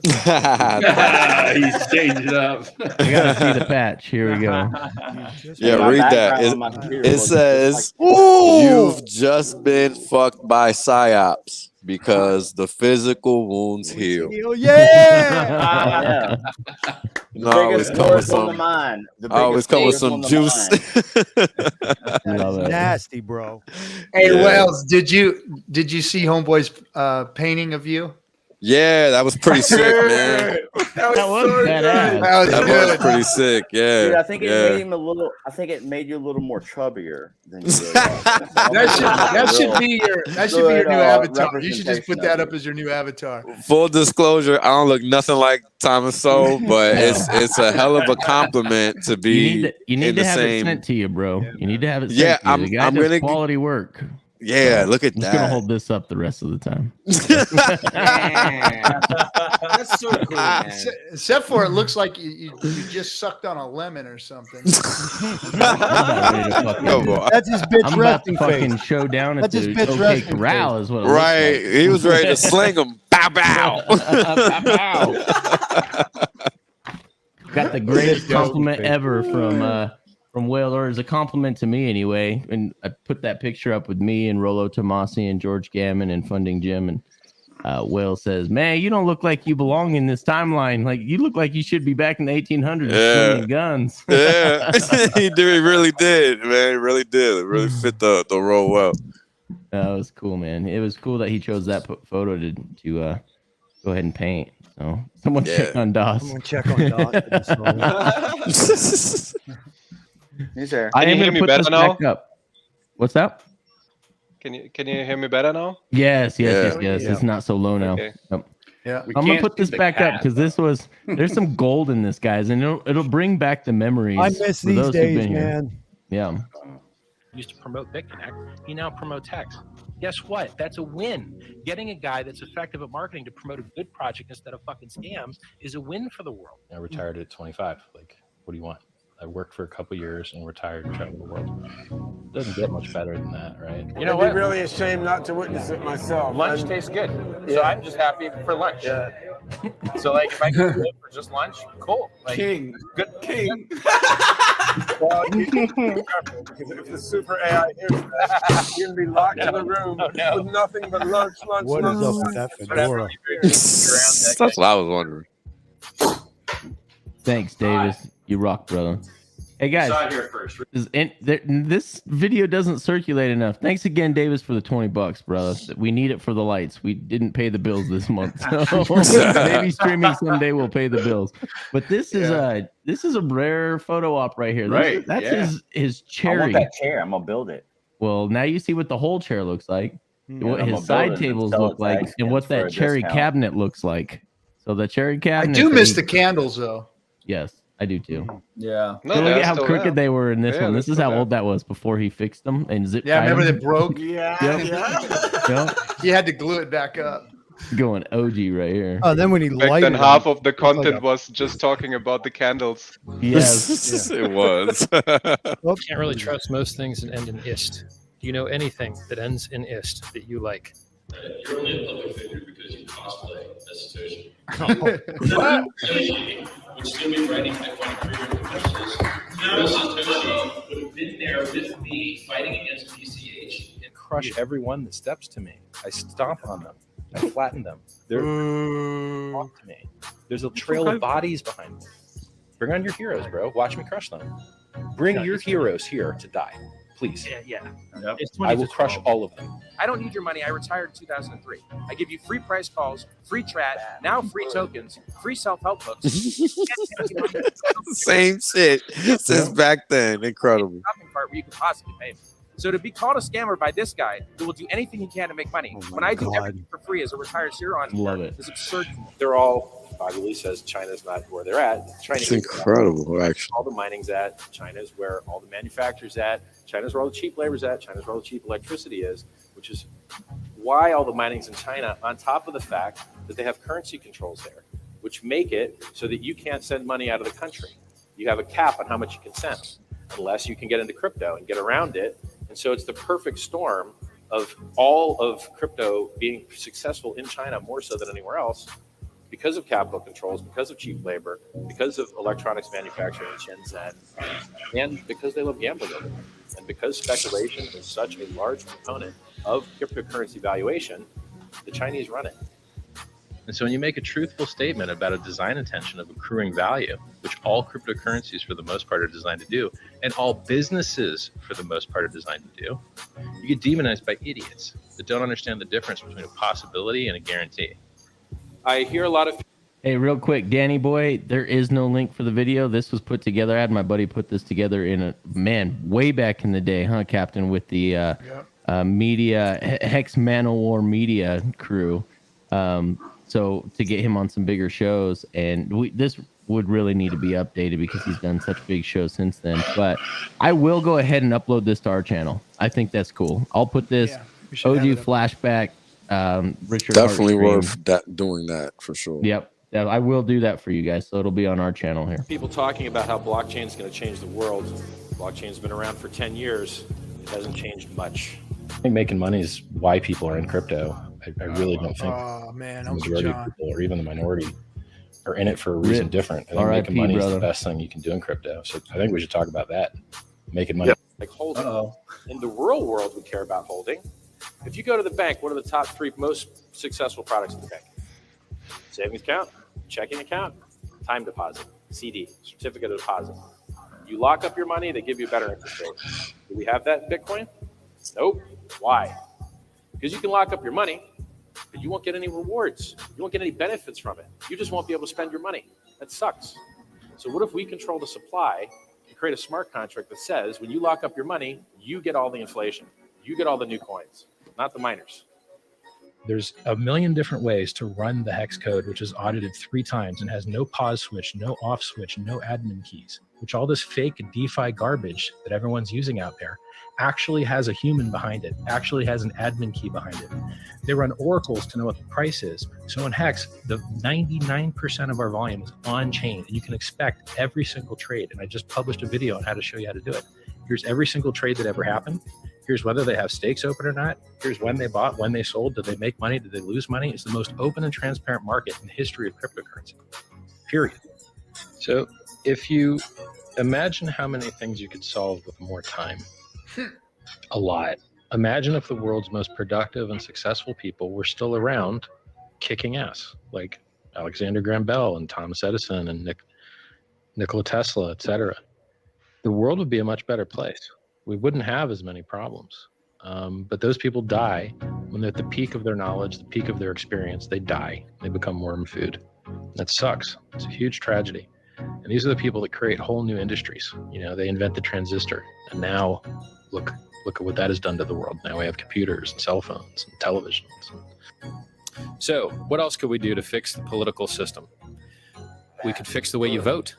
He's changed it up. I gotta see the patch. Here we go. Yeah, My read that. background on my computer It looks says, Ooh! you've just been fucked by psyops because the physical wounds heal. Yeah. yeah. No, I always come with on the some. mind. The I always biggest come with force some on the juice. mind. Love it. Nasty, bro. Hey, Yeah. Wells, did you see Homeboy's painting of you? Yeah, that was pretty sick, man. That That was badass. That was That good. was pretty sick. Yeah. Dude, I think it yeah. made him a little. I think it made you a little more chubbier than you really That should be your new avatar. You should just put that up as as your new avatar. Full disclosure, I don't look nothing like Thomas Sowell, but it's a hell of a compliment to be You need in to the have same. it sent to you, bro. You need to have it sent Yeah, to you. The guy I'm does gonna- quality work. Yeah, look at I'm just gonna that. hold this up the rest of the time. Man. That's so cool, man. Except for it looks like you just sucked on a lemon or something. Come on. That's his bitch I'm about to resting fucking face. show down at That's his the bitch OK resting Corral face. is what it Right, looks like. he was ready to sling him. Bow bow. Bow, bow. Got the greatest compliment ever from Will, or as a compliment to me anyway. And I put that picture up with me and Rollo Tomasi and George Gammon and Funding Jim, and Will says, "Man, you don't look like you belong in this timeline. Like you look like you should be back in the 1800s swinging guns." Yeah, he really did, man. He really did. It really fit the role well. That was cool, man. It was cool that he chose that photo to go ahead and paint. So someone check on DOS. Someone check on DOS. He's there. I Can am you hear gonna me put better this now? back up. What's that? Can you hear me better now? Yes. Yeah. It's not so low now. Okay. Yep. Yeah. I'm gonna put this back up because there's some gold in this, guys, and it'll bring back the memories. I miss for these those who've days, been here. man. Yeah. Used to promote BitConnect. He now promotes Hex. Guess what? That's a win. Getting a guy that's effective at marketing to promote a good project instead of fucking scams is a win for the world. I retired at 25. Like, what do you want? I worked for a couple years and retired and traveled the world. Doesn't get much better than that, right? You know what? It'd be really a shame not to witness it myself. Lunch tastes good, so I'm just happy for lunch. Yeah. So like, if I can do it for just lunch, cool. Like, King. Good king. Well, you need to be careful because if the super AI hears that, you're gonna be locked in the room with nothing but lunch. What is up with that fedora? That's what I was wondering. Thanks, Davis. You rock, brother. Hey guys, Saw it here first. this video doesn't circulate enough. Thanks again, Davis, for the $20, brother. We need it for the lights. We didn't pay the bills this month, so maybe streaming someday will pay the bills. But this is a rare photo op right here. That's his I cherry. want that chair. I'm gonna build it. Well, now you see what the whole chair looks like, what I'm his gonna side build it and tables sell it look to like, Hexicans and what for that a cherry discount. cabinet looks like. So the cherry I cabinet. do miss that the candles though. Yes, I do too. Yeah. No, So look they're at how still crooked there. they were in this Yeah, one. they're This is still how there. old that was before he fixed them and zip. Yeah, tied remember them. they broke? Yep. You had to glue it back up. Going OG right here. Oh, then when he Back lighted then, them, half of the it's like content a- was just talking about the candles. Yes. It was. Can't really trust most things that end in ist. Do you know anything that ends in ist that you like? You're only a public figure because you cosplay as a social. Would still be writing iconic career professionals. Toshi would have been there with me fighting against PCH. And crush everyone that steps to me. I stomp on them. I flatten them. They're talk to me. There's a trail of bodies behind me. Bring on your heroes, bro. Watch me crush them. Bring your heroes here to die, please. Yeah. Yep. It's I will crush all of them. I don't need your money. I retired in 2003. I give you free price calls, free chat, now free tokens, free self-help books. Same shit since back then. Incredible. Shopping cart where you could possibly pay me. So to be called a scammer by this guy who will do anything he can to make money when I do everything for free as a retired serial entrepreneur Love it. is absurd. They're all, Bobby Lee says China's not where they're at. China It's is incredible, actually. all the mining's at. China's where all the manufacturers at. China's where all the cheap labor's at. China's where all the cheap electricity is, which is why all the mining's in China, on top of the fact that they have currency controls there, which make it so that you can't send money out of the country. You have a cap on how much you can send, unless you can get into crypto and get around it. And so it's the perfect storm of all of crypto being successful in China more so than anywhere else, because of capital controls, because of cheap labor, because of electronics manufacturing in Shenzhen, and because they love gambling over there. And because speculation is such a large component of cryptocurrency valuation, the Chinese run it. And so when you make a truthful statement about a design intention of accruing value, which all cryptocurrencies for the most part are designed to do, and all businesses for the most part are designed to do, you get demonized by idiots that don't understand the difference between a possibility and a guarantee. I hear a lot of... Hey, real quick, Danny boy, there is no link for the video. This was put together. I had my buddy put this together in way back in the day, huh, Captain, with the media, Hex Manowar media crew. So to get him on some bigger shows, and this would really need to be updated because he's done such big shows since then. But I will go ahead and upload this to our channel. I think that's cool. I'll put this OG flashback. Richard definitely worth doing that for sure. Yep, I will do that for you guys, so it'll be on our channel here. People talking about how blockchain is going to change the world. Blockchain's been around for 10 years. It hasn't changed much. I think making money is why people are in crypto. I really don't think the majority of people, or even the minority, are in it for a reason different. I think making money is the best thing you can do in crypto. So I think we should talk about that. Making money. Like holding. In the real world, we care about holding. If you go to the bank, what are the top 3 most successful products in the bank? Savings account, checking account, time deposit, CD, certificate of deposit. You lock up your money, they give you a better interest rate. Do we have that in Bitcoin? Nope. Why? Because you can lock up your money, but you won't get any rewards. You won't get any benefits from it. You just won't be able to spend your money. That sucks. So what if we control the supply and create a smart contract that says when you lock up your money, you get all the inflation. You get all the new coins, not the miners. There's a million different ways to run the hex code, which is audited 3 times and has no pause switch, no off switch, no admin keys, which all this fake DeFi garbage that everyone's using out there actually has a human behind it, actually has an admin key behind it. They run oracles to know what the price is. So in Hex, the 99% of our volume is on chain, and you can expect every single trade. And I just published a video on how to show you how to do it. Here's every single trade that ever happened. Here's whether they have stakes open or not. Here's when they bought, when they sold. Did they make money? Did they lose money? It's the most open and transparent market in the history of cryptocurrency, period. So if you imagine how many things you could solve with more time, a lot. Imagine if the world's most productive and successful people were still around kicking ass, like Alexander Graham Bell and Thomas Edison and Nikola Tesla, etc. The world would be a much better place. We wouldn't have as many problems. But those people die when they're at the peak of their knowledge, the peak of their experience. They die. They become worm food. That sucks. It's a huge tragedy. And these are the people that create whole new industries. You know, they invent the transistor, and now look at what that has done to the world. Now we have computers and cell phones and televisions. So what else could we do to fix the political system? We could fix the way you vote.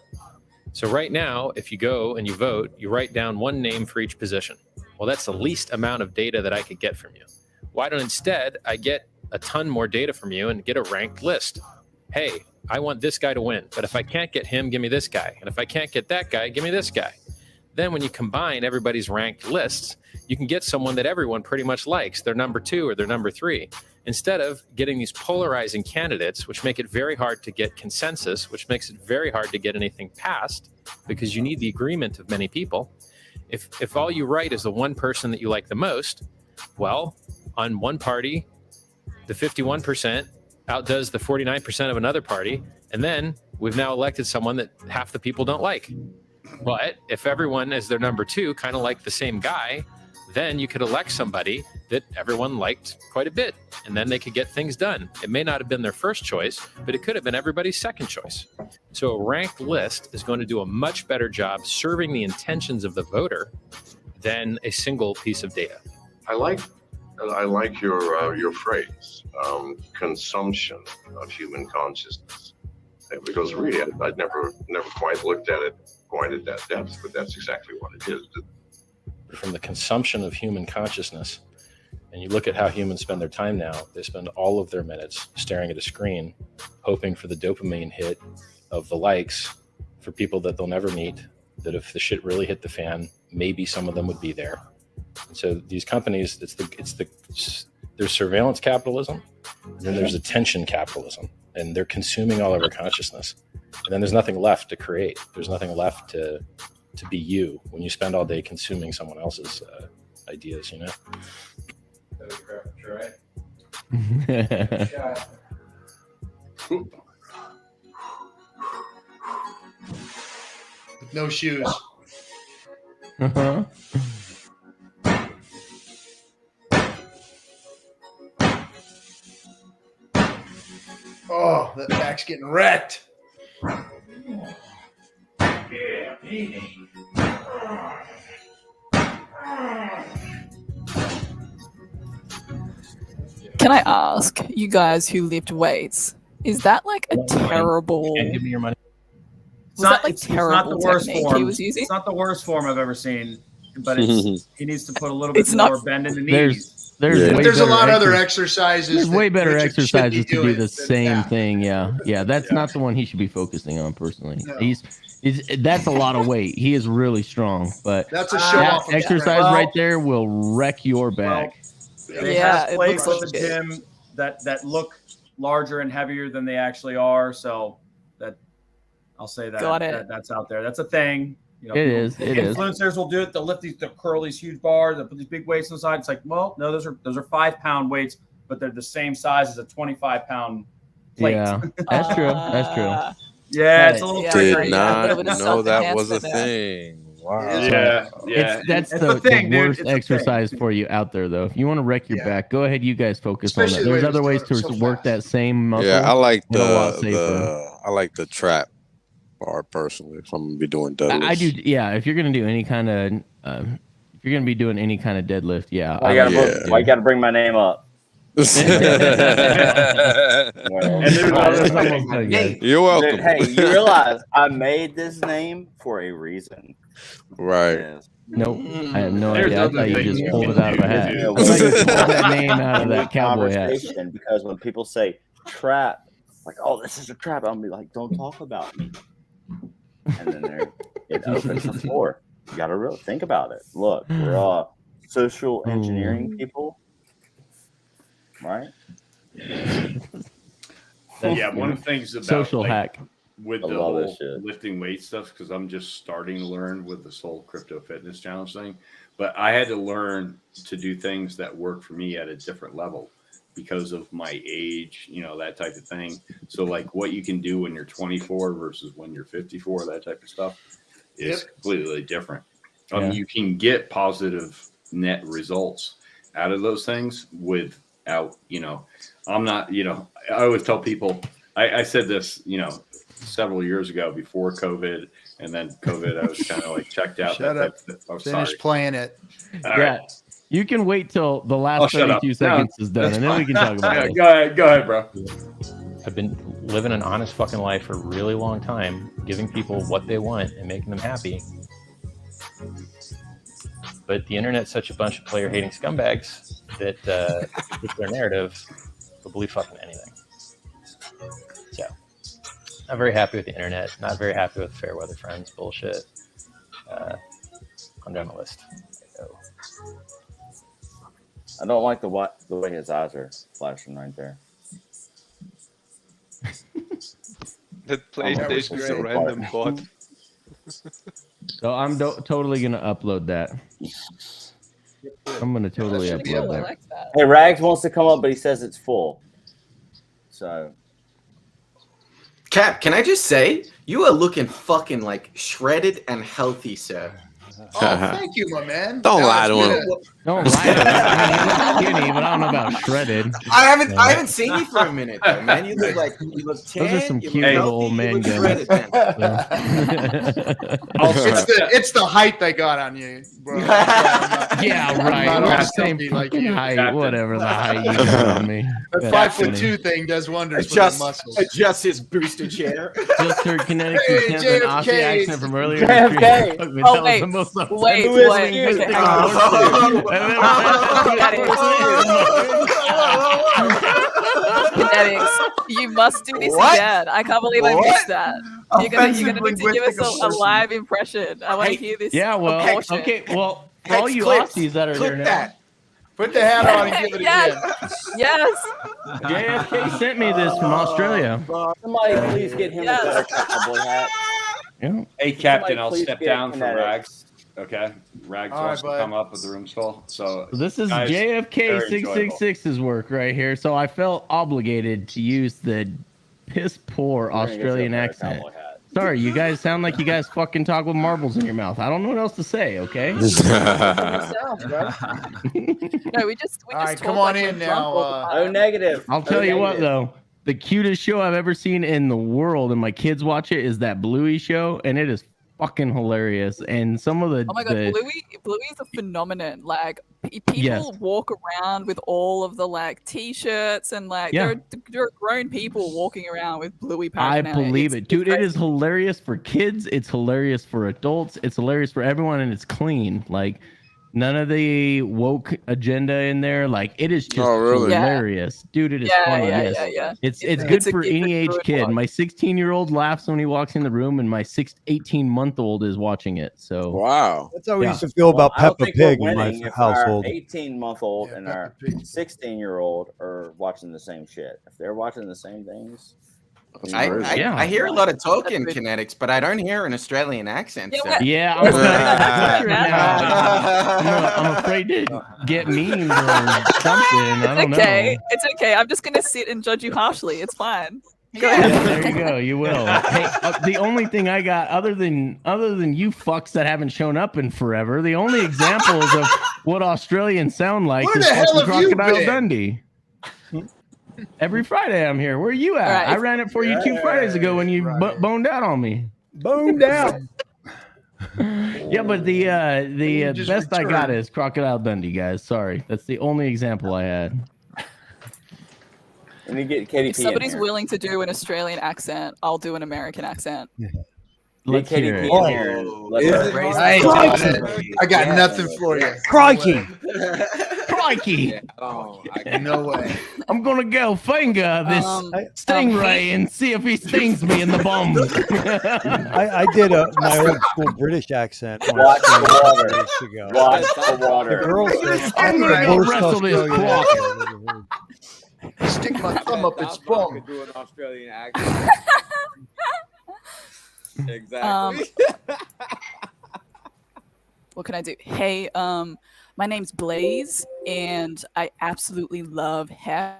So right now, if you go and you vote, you write down 1 name for each position. Well, that's the least amount of data that I could get from you. Why don't instead I get a ton more data from you and get a ranked list? Hey, I want this guy to win, but if I can't get him, give me this guy. And if I can't get that guy, give me this guy. Then when you combine everybody's ranked lists, you can get someone that everyone pretty much likes, their number 2 or their number 3, instead of getting these polarizing candidates, which make it very hard to get consensus, which makes it very hard to get anything passed because you need the agreement of many people. If all you write is the one person that you like the most, well, on one party, the 51% outdoes the 49% of another party, and then we've now elected someone that half the people don't like. But if everyone is their number 2 kind of like the same guy, then you could elect somebody that everyone liked quite a bit, and then they could get things done. It may not have been their first choice, but it could have been everybody's second choice. So a ranked list is going to do a much better job serving the intentions of the voter than a single piece of data. I like your phrase, consumption of human consciousness, because really I'd never quite looked at it quite at that depth, but that's exactly what it is. From the consumption of human consciousness And you look at how humans spend their time now. They spend all of their minutes staring at a screen, hoping for the dopamine hit of the likes for people that they'll never meet, that if the shit really hit the fan, maybe some of them would be there. And so these companies, there's surveillance capitalism, and then there's attention capitalism, and they're consuming all of our consciousness. And then there's nothing left to create. There's nothing left to be you when you spend all day consuming someone else's ideas, you know? No shoes. Uh-huh. Oh, that back's getting wrecked. Can I ask you guys who lift weights? Is that like a terrible? Can't give me your money. It's not the worst form. He was using? It's not the worst form I've ever seen, but he needs to put a little bit more bend in the knees. There's a lot of other exercises. There's way better Richard should exercises be to do doing the than same that. thing. Yeah. That's not the one he should be focusing on personally. No. That's a lot of weight. He is really strong, but That's a show off of exercise strength. right there will wreck your back. They Yeah, have it plates looks at the like it. gym that look larger and heavier than they actually are. So that I'll say that, Got it. that's out there. That's a thing. You know, It people- is. Influencers will do it. They'll lift they'll curl these huge bars. They'll put these big weights on the side. It's like, well, no, those are 5-pound weights, but they're the same size as a 25-pound plate. Yeah, that's true. That's true. Yeah, it's a little tricky. Did not know that was a thing. Wow. That's It's the, a thing, the dude. worst It's a exercise for you out there, though. If you want to wreck your back, go ahead. You guys focus Especially on the that. way There's other ways it's to so work that same muscle. Yeah, I like and a lot safer. I like the trap part personally. If I'm gonna be doing deadlifts, I do. Yeah, if you're gonna do any kind of, if you're gonna be doing any kind of deadlift, yeah. Why you gotta bring my name up? You're welcome. Dude, hey, you realize I made this name for a reason. Right. Nope. I have no There's idea. I other thought you things just you pulled can it out of a do. hat. Yeah, I thought you pulled that name out of that cowboy hat. Conversation, because when people say trap, like, oh, this is a trap, I'll be like, don't talk about me. And then it opens the floor. You got to really think about it. Look, we're all social engineering people, right? Yeah, one of the things about Social hack. with I the love this whole shit. lifting weight stuff, because I'm just starting to learn with this whole crypto fitness challenge thing. But I had to learn to do things that work for me at a different level because of my age, you know, that type of thing. So like what you can do when you're 24 versus when you're 54, that type of stuff is completely different. Yeah. You can get positive net results out of those things without, you know, I'm not, you know, I always tell people, I said this, you know, several years ago before COVID, and then COVID, I was kind of like checked out. Shut up. Finish playing it. All Yeah. right. You can wait till the last shut up. 32 seconds No, is done, that's and then we fine. can talk about it. Go ahead, bro. I've been living an honest fucking life for a really long time, giving people what they want and making them happy. But the internet's such a bunch of player-hating scumbags that with their narrative, they'll believe fucking anything. So, not very happy with the internet. Not very happy with fair weather friends bullshit. I'm down the list. So, I don't like the way his eyes are flashing right there. That PlayStation is a random bot. So I'm totally gonna upload that. I'm gonna totally upload that. Hey, Rags wants to come up, but he says it's full. So, Cap, can I just say you are looking fucking like shredded and healthy, sir. Oh, thank you, my man. Don't lie to That was him. good. Don't lie to him. I mean, he looks skinny, but I don't know about shredded. I haven't seen you for a minute though, man. You look like you look tan. Those are some you cute look little healthy, old man you look guns. shredded, man. It's the height they got on you, bro. Yeah, right. I'm We're not the same stumpy like fucking you. height, whatever the height you got on me. The That's 5'2" thing does wonders for the muscles. Adjust his booster chair. Just heard Connecticut Hey, Aussie JFK. accent from earlier. JFK. That Oh, was wait. the most Wait, Louis, wait. linguistic Okay, hang on. Kinetics, you must do this What? again. I can't believe I What? missed that. You're gonna Offensive need to give us linguistic a live impression. I want to hear this. Yeah, well, portion. okay, well, for Hex all you clips. Aussies that are Clip here that. Put the hat on and give it Yes. again. Yes. JFK sent me this from Australia. Somebody please get him Yes. a better cowboy hat. Yeah. Hey, Captain, I'll please step get down for Kinetics. Rags. Okay, Rags All wants right, to come bud. up with the room's full. So This is guys, JFK very enjoyable. 666's work right here. So I felt obligated to use the piss poor We're gonna get you a Australian better accent. cowboy hat. Sorry, you guys sound like you guys fucking talk with marbles in your mouth. I don't know what else to say, okay? No, we just All right, talk come on like we're in drunk now. all the time. Oh, negative. I'll tell you what though, the cutest show I've ever seen in the world, and my kids watch it, is that Bluey show, and it is fucking hilarious. And some of the Oh my god, the, Bluey is a phenomenon. Like people Yes. walk around with all of the like t-shirts and like Yeah. there are grown people walking around with Bluey I paraphernalia. believe It's it, dude. It crazy. is hilarious for kids. It's hilarious for adults. It's hilarious for everyone, and it's clean. Like none of the woke agenda in there. Like it is just Oh, really? Yeah. hilarious, dude. It is Yeah, funny. yeah, Yes. yeah. It's It's good a- for it's a any age good kid. watch. My 16-year-old laughs when he walks in the room, and my 18-month-old is watching it. So Wow. That's how we Yeah. used to feel about I don't Peppa think we're Pig in my winning if household. Our 18-month-old and our Peppa Pig. 16-year-old are watching the same shit. If they're watching the same things, Yeah. I hear a lot of talk in Kinetics, but I don't hear an Australian accent. Yeah, so- what- yeah, I'm I'm afraid to get memes or something. I don't It's okay. know. It's okay. I'm just gonna sit and judge you harshly. It's fine. Go Yeah, ahead. there you go. You will. Hey, the only thing I got, other than you fucks that haven't shown up in forever, the only examples of what Australians sound like Where is the hell fucking have you Crocodile been? Dundee. Every Friday I'm here. Where are you at? All right. I ran it for you 2 Fridays ago when you boned out on me. Boned out. Yeah, but the just best I got returned. is Crocodile Dundee, guys. Sorry, that's the only example I had. when you get KDP If somebody's in here, willing to do an Australian accent, I'll do an American accent. Let's get hear KDP it. in here. and let Is her- it I right? ain't doing it. I got Yeah. nothing for you. Crikey. Crikey! No way. I'm gonna go finger this stingray and see if he stings me in the bum. I did my old school British accent on Watch stage the water. years ago. Watch the The water. girl said, I'm "That's gonna the go worst wrestle this Australian clock." accent I've ever heard." Stick my thumb up its bum. Do an Australian accent. Exactly. What can I do? Hey, my name's Blaze, and I absolutely love Hex.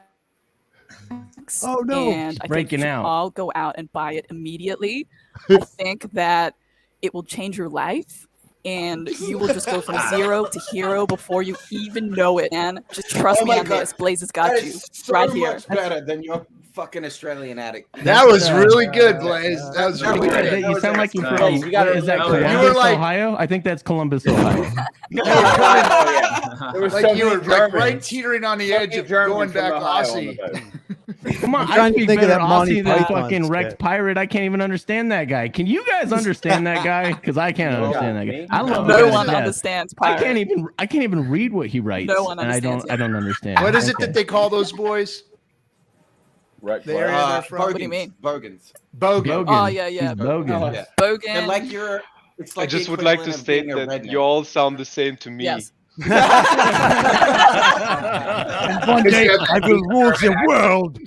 Oh, no. And I think Breaking you should out. all go out and buy it immediately. I think that it will change your life, and you will just go from 0 to hero before you even know it, man. Just trust Oh me my on God. this. Blaze has got That you is so right here. much better than your fucking Australian addict. That was really good, Blaze. That was You really good. you sound like you're from. Hey, you gotta Is that remember- Columbus, You were like- Ohio? I think that's Columbus, Ohio. Oh, yeah. There was Like so you were many like Germans. right teetering on the edge of going back Aussie. Come on, I'm I trying to speak think of better that Monty Aussie than Python fucking Rex skit. Pirate. I can't even understand that guy. Can you guys understand that guy? Because I can't understand that guy. I love No the guy's one death. understands I pirate. can't even read what he writes. No one and I don't understands, understand. What is it Okay. that they call those boys? Right. The area they're from? What do you mean? Bogans. Bogan. Oh, yeah, yeah. He's Bogan. Yeah. Bogan. They're like you're. It's like I just the would like to equivalent of state being a that redneck. you all sound the same to me. Yes. And one day I will rule the world.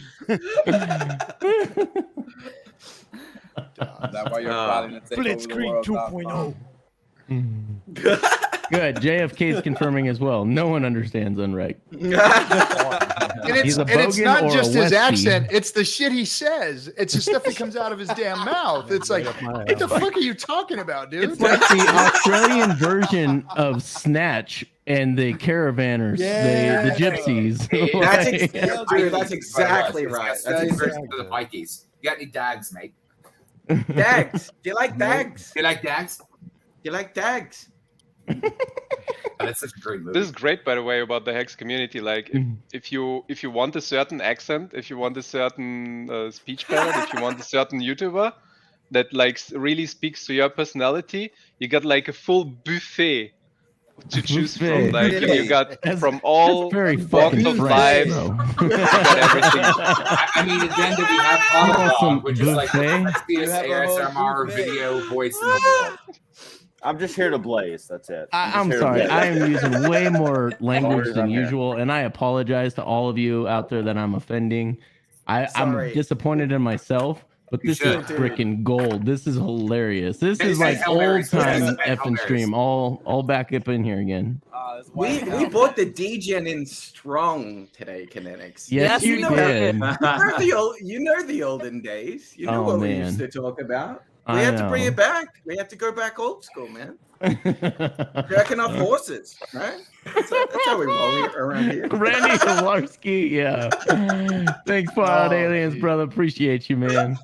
That's why you're fighting to take over the Blitzkrieg world. 2.0. Good. JFK is confirming as well. No one understands Unreg. And it's, He's a and it's Bogan not or a just his Westie. accent, it's the shit he says. It's the stuff that comes out of his damn mouth. It's like, what the fuck are you talking about, dude? It's like the Australian version of Snatch and the Caravanners, the gypsies. That's, Like- dude, that's exactly right. That's exactly to the Vikings. You got any dags, mate? Dags. Do you like dags? Do you like dags? Do you like dags? That's such a great movie. This is great, by the way, about the Hex community. Like, if you want a certain accent, if you want a certain speech pattern, if you want a certain YouTuber, that like really speaks to your personality, you got like a full buffet to choose from. Like you got from all walks of life. You got everything. I mean, and then do we have Audible, which is like the You sexiest have a whole ASMR buffet. video voice in the world. I'm just here to blaze. That's it. I'm sorry. I am using way more language than usual, and I apologize to all of you out there that I'm offending. I'm Sorry. disappointed in myself, but this is freaking gold. This is hilarious. This is like old time effing stream. All back up in here again. We bought the D-Gen in strong today, Kinetics. Yes, you did. You know the olden days. You know what we used to talk about. We I had to bring know. it back. We had to go back old school, man. Jacking up horses, right? That's how we roll around here. Randy Kolarski, yeah. Thanks, Wild Aliens, brother. Appreciate you, man.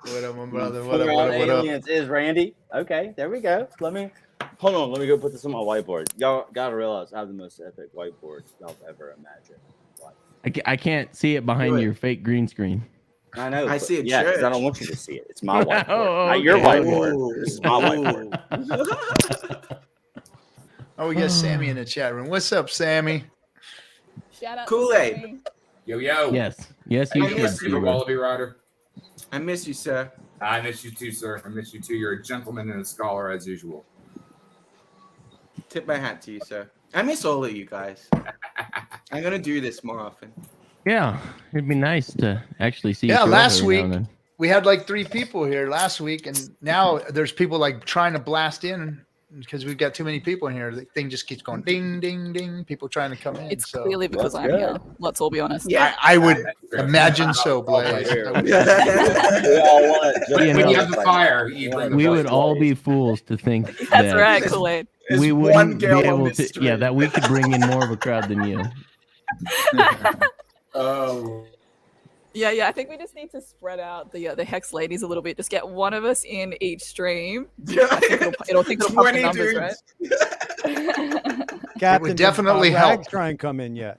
What up, my brother? What up? Aliens is Randy. Okay, there we go. Hold on. Let me go put this on my whiteboard. Y'all gotta realize I have the most epic whiteboard y'all ever imagined. I can't see it behind your fake green screen. I know. I see it. Yeah, because I don't want you to see it. It's my whiteboard, not your whiteboard. This is my whiteboard. Oh, we got Sammy in the chat room. What's up, Sammy? Shout out Kool-Aid. Yo, yo. Yes, you should. Wallaby Rider. I miss you, sir. I miss you too, sir. I miss you too. You're a gentleman and a scholar as usual. Tip my hat to you, sir. I miss all of you guys. I'm gonna do this more often. Yeah, it'd be nice to actually see. Yeah, each last other week every now and then. we had like 3 people here last week, and now there's people like trying to blast in because we've got too many people in here. The thing just keeps going ding, ding, ding. People trying to come in. It's so. clearly because I'm here. Let's all be honest. Yeah, I would imagine so, Blaze. When you have the fire, you bring the We fire. would all be fools to think That's that right, Kool-Aid. we one wouldn't be girl on able this to. street. Yeah, that we could bring in more of a crowd than you. Oh. Yeah. I think we just need to spread out the Hex ladies a little bit. Just get one of us in each stream. I think it'll pump the 20 numbers, dudes. right? Captain, would definitely did, help. Rags try and come in yet?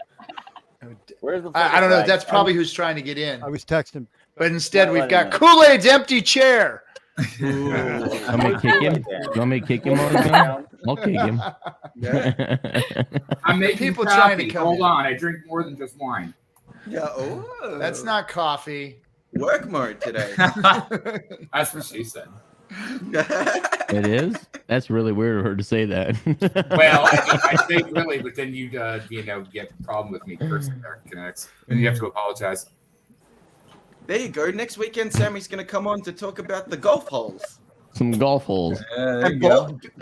Where's the? I don't know. flag? That's probably who's trying to get in. I was texting. But instead, Well, we've I got don't know. Kool-Aid's empty chair. You want me to kick him? You want me to kick him on his own? I'll kick him. I'm making People coffee. trying to come Hold in. on. I drink more than just wine. Yeah. Oh, That's not coffee. work mode today. That's what she said. It is. That's really weird of her to say that. Well, I think really, but then you get a problem with me cursing there, Kinetics, and you have to apologize. There you go. Next weekend, Sammy's gonna come on to talk about the golf holes. Some golf holes. And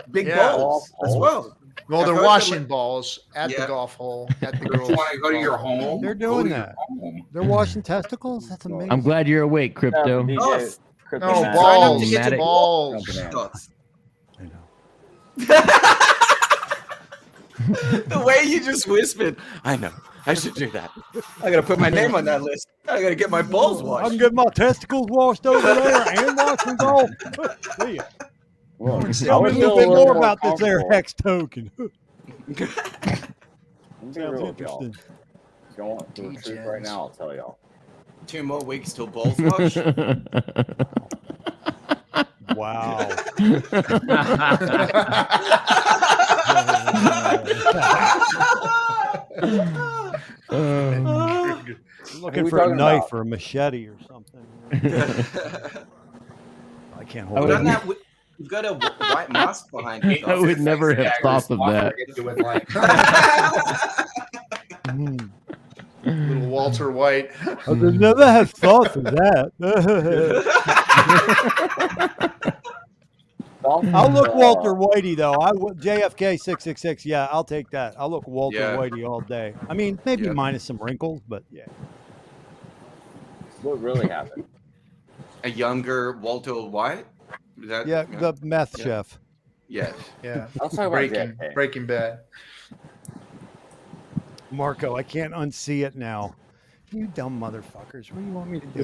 big Yeah. balls as well. Well, they're I've heard washing them- balls at the Yeah. golf hole at the You girls. want to go to your home? They're Go doing to your that. home. They're washing testicles. That's amazing. I'm glad you're awake, Crypto. DJ, Oh, Crypto No, Matt. balls. Sign up to get your Balls. Dots. I know. The way you just whispered, I know. I should do that. I gotta put my name on that list. I gotta get my balls I washed. can get my testicles washed over there and watch some golf. See ya. Look, Tell me a little bit more about this there Hex token. Be Sounds real with y'all. interesting. If you want the truth right now, I'll tell y'all. 2 more weeks till balls wash. Wow. Looking for a knife or a machete or something. I can't hold But on it. that, you've got a white mask behind you. I would never have thought of that. Little Walter White. I would never have thought of that. I'll look Walter Whitey though. JFK 666. Yeah, I'll take that. I'll look Walter Yeah. Whitey all day. I mean, maybe Yeah. minus some wrinkles, but yeah. What really happened? A younger Walter White? Is that, Yeah, the meth Yeah. chef. Yes. Yeah. Let's talk about JFK. Breaking Bad. Marco, I can't unsee it now. You dumb motherfuckers. What do you want me to do?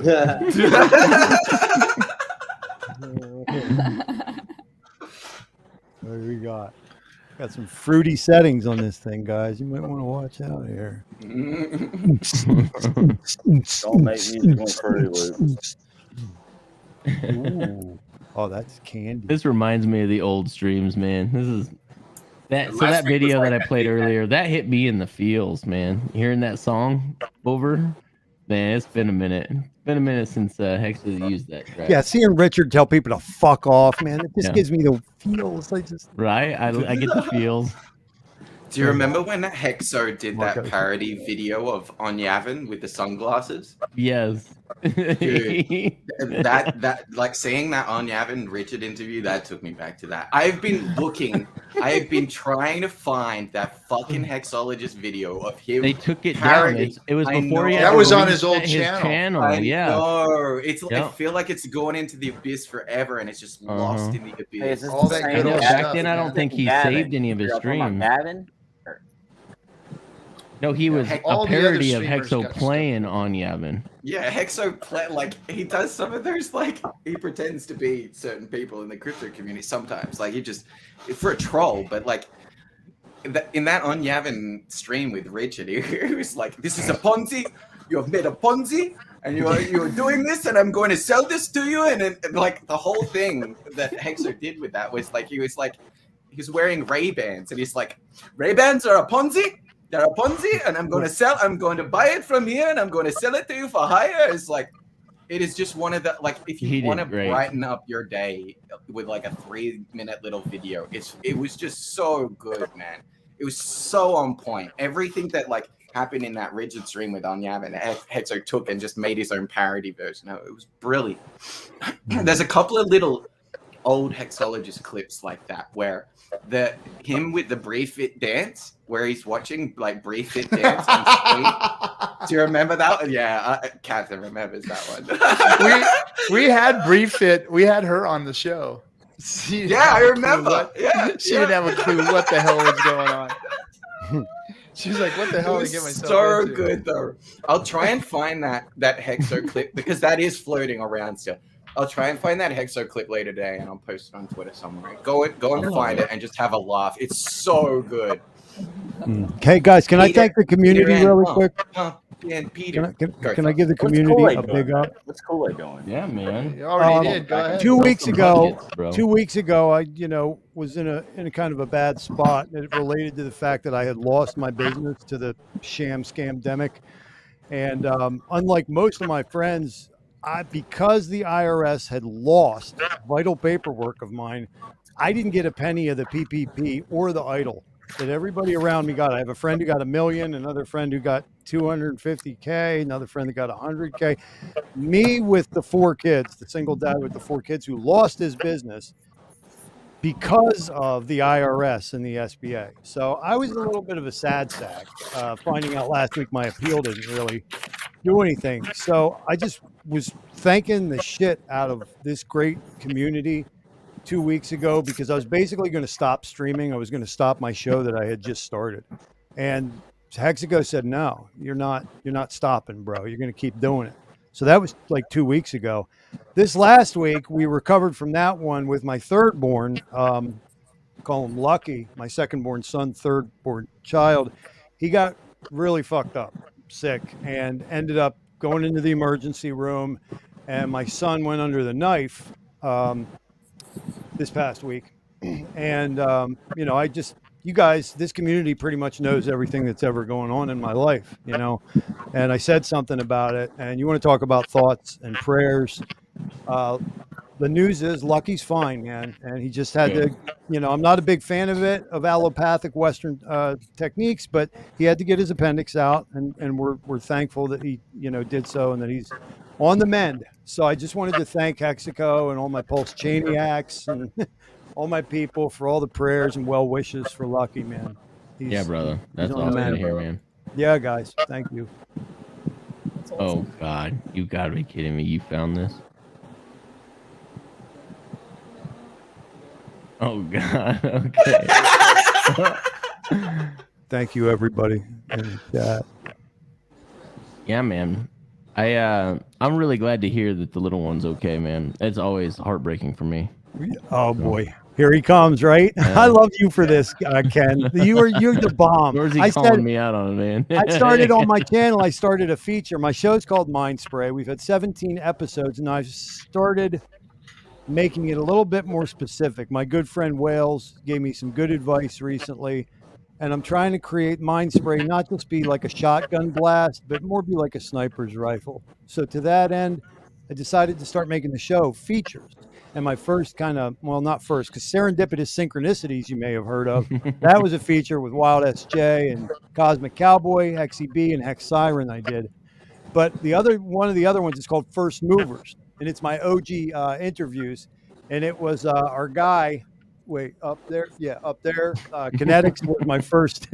What do we got? Got some fruity settings on this thing, guys. You might want to watch out here. Don't make me join Fruity Loops. Ooh. Oh, that's candy. This reminds me of the old streams, man. This is that. So that video that I played earlier, that hit me in the feels, man. Hearing that song over, man, it's been a minute. It's been a minute since Hex has used that track. Yeah, seeing Richard tell people to fuck off, man, it just gives me the feels. Like just right. I get the feels. Do you remember when Hexo did that parody video of On Yavin with the sunglasses? Yes. Dude, that like seeing that On Yavin Richard interview, that took me back to that. I have been trying to find that fucking Hexologist video of him. They took it down. It was before he had that was on his reset old channel. I Yeah. know. It's I feel like it's going into the abyss forever, and it's just lost in the abyss. All that good old back stuff, then, I don't think he saved any of his streams. No, he was a parody of Hexo playing on Yavin. Yeah, Hexo like he does some of those, like he pretends to be certain people in the crypto community sometimes, like he just for a troll, but like in that On Yavin stream with Richard, he was like, "This is a Ponzi. You have made a Ponzi, and you are doing this, and I'm going to sell this to you." And like the whole thing that Hexo did with that was like he was wearing Ray-Bans, and he's like, "Ray-Bans are a Ponzi. They're a Ponzi, and I'm going to buy it from here, and I'm going to sell it to you for higher." It's like, it is just one of the, like, if you want to brighten up your day with like a 3-minute little video, it was just so good, man. It was so on point. Everything that like happened in that Rigid stream with On Yavin, Hexo took and just made his own parody version. It was brilliant. There's a couple of little old Hexologist clips like that where him with the Brief Fit dance, where he's watching like Brief Fit dance on screen. Do you remember that? Yeah, Catherine remembers that one. we had Brief Fit. We had her on the show. I remember. She didn't have a clue what the hell was going on. She was like, "What the hell did I get myself so into?" Good though. I'll try and find that Hexo clip because that is floating around still. I'll try and find that Hexo clip later today, and I'll post it on Twitter somewhere. Go and find it and just have a laugh. It's so good. Okay, guys, can I thank the community really quick? And Peter, Can I give the community a big up? What's Kool-Aid doing? Yeah, man. You already did. Go ahead. 2 weeks ago, I was in a kind of a bad spot. It related to the fact that I had lost my business to the sham scamdemic, and unlike most of my friends, because the IRS had lost vital paperwork of mine, I didn't get a penny of the PPP or the EIDL that everybody around me got. I have a friend who got $1 million, another friend who got $250K, another friend that got $100K. Me with the 4 kids, the single dad with the 4 kids who lost his business because of the IRS and the SBA. So I was in a little bit of a sad sack, finding out last week my appeal didn't really do anything. So I just was thanking the shit out of this great community 2 weeks ago because I was basically going to stop streaming. I was going to stop my show that I had just started. And Hexico said, "No, you're not stopping, bro. You're going to keep doing it." So that was like 2 weeks ago. This last week, we recovered from that one with my third born, call him Lucky, my second born son, third born child. He got really fucked up, sick, and ended up going into the emergency room. And my son went under the knife this past week. And, you guys, this community pretty much knows everything that's ever going on in my life, and I said something about it. And you want to talk about thoughts and prayers. The news is Lucky's fine, man. And he just had to, I'm not a big fan of allopathic Western techniques, but he had to get his appendix out. And we're thankful that he, did so and that he's on the mend. So I just wanted to thank Hexico and all my Pulse Chainiacs and all my people for all the prayers and well wishes for Lucky, man. Yeah, brother. That's awesome to hear, man. Yeah, guys. Thank you. Oh, God. You got to be kidding me. You found this? Oh, God. Okay. Thank you, everybody. And, yeah, man. I'm really glad to hear that the little one's okay, man. It's always heartbreaking for me. Oh, boy. Here he comes, right? I love you for this, Ken. You're the bomb. Where's he calling me out on it, man? I started on my channel. I started a feature. My show's called Mind Spray. We've had 17 episodes, and I've started making it a little bit more specific. My good friend Wales gave me some good advice recently, and I'm trying to create Mind Spray not just be like a shotgun blast, but more be like a sniper's rifle. So to that end, I decided to start making the show features. And my first kind of, well, not first, because Serendipitous Synchronicities, you may have heard of, that was a feature with Wild SJ and Cosmic Cowboy, Hexy B, and Hex Siren I did. But one of the other ones is called First Movers, and it's my OG interviews. And it was our guy, up there. Kinetics was my first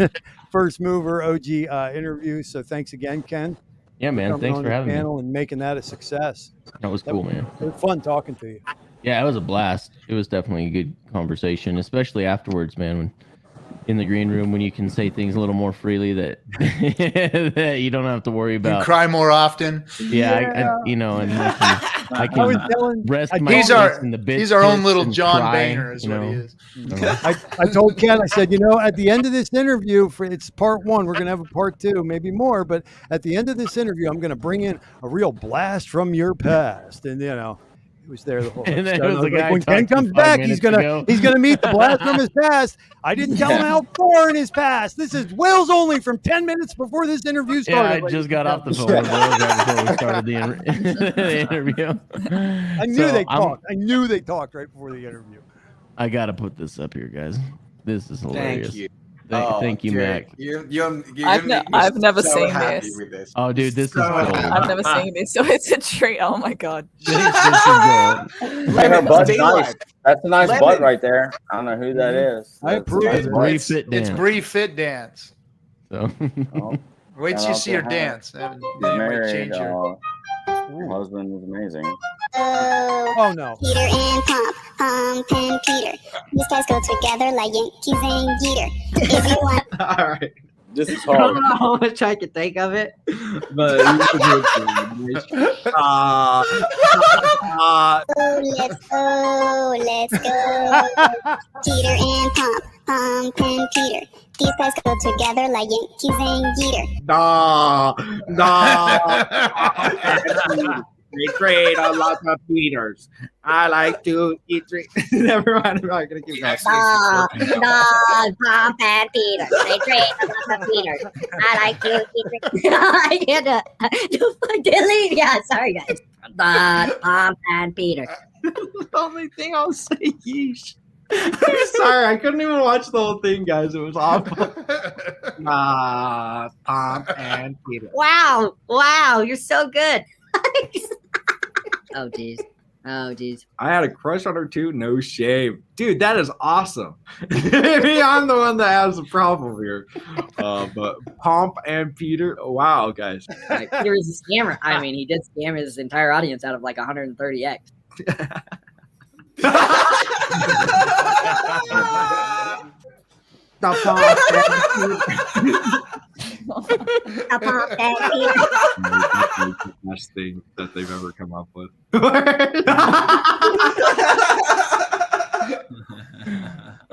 mover OG interview. So thanks again, Ken. Yeah, man. Thanks for having me. And making that a success. That was cool, man. It was fun talking to you. Yeah, it was a blast. It was definitely a good conversation, especially afterwards, man. When in the green room, when you can say things a little more freely that that you don't have to worry about. You cry more often. Yeah. and I can rest my he's face in the bed. He's our own little John cry, Boehner, is what he is. I told Ken, I said, at the end of this interview, it's part 1, we're going to have a part 2, maybe more, but at the end of this interview, I'm going to bring in a real blast from your past. And, it was there the whole time. When Ken comes back, he's gonna meet the blast from his past. I didn't tell him how far in his past. This is Wales only from 10 minutes before this interview started. Yeah, I just got off the phone with Wales right before we started the interview. I knew they talked. I knew they talked right before the interview. I gotta put this up here, guys. This is hilarious. Thank you. Thank you, Mac. I've never seen this. Oh, dude, this is gold. I've never seen this, so it's a treat. Oh my god. Hey, her butt's nice. That's a nice butt right there. I don't know who that is. I approve. It's Bree Fit Dance. So wait till you see her dance. She's married. Her husband was amazing. Oh no. Peter and Pump and Peter. These guys go together like Yankees and Jeter. If you want. All right. This is I don't hard. know how much I could think of it, but let's go. Peter and Pump and Peter. These guys go together like Yankees and Jeter. Great, I love the Peters. I like to eat drink. Never mind, I'm not gonna keep going. Pump and Peter. Great, I love the Peters. I like to eat drink. I can't delete. Yeah, sorry guys. Pump and Peter. The only thing I'll say, yeesh. I'm sorry, I couldn't even watch the whole thing, guys. It was awful. Pump and Peter. Wow, you're so good. Oh jeez. I had a crush on her too. No shame, dude. That is awesome. Maybe I'm the one that has a problem here. But Pomp and Peter. Wow, guys. Peter is a scammer. I mean, he did scam his entire audience out of like 130x. The best thing that they've ever come up with.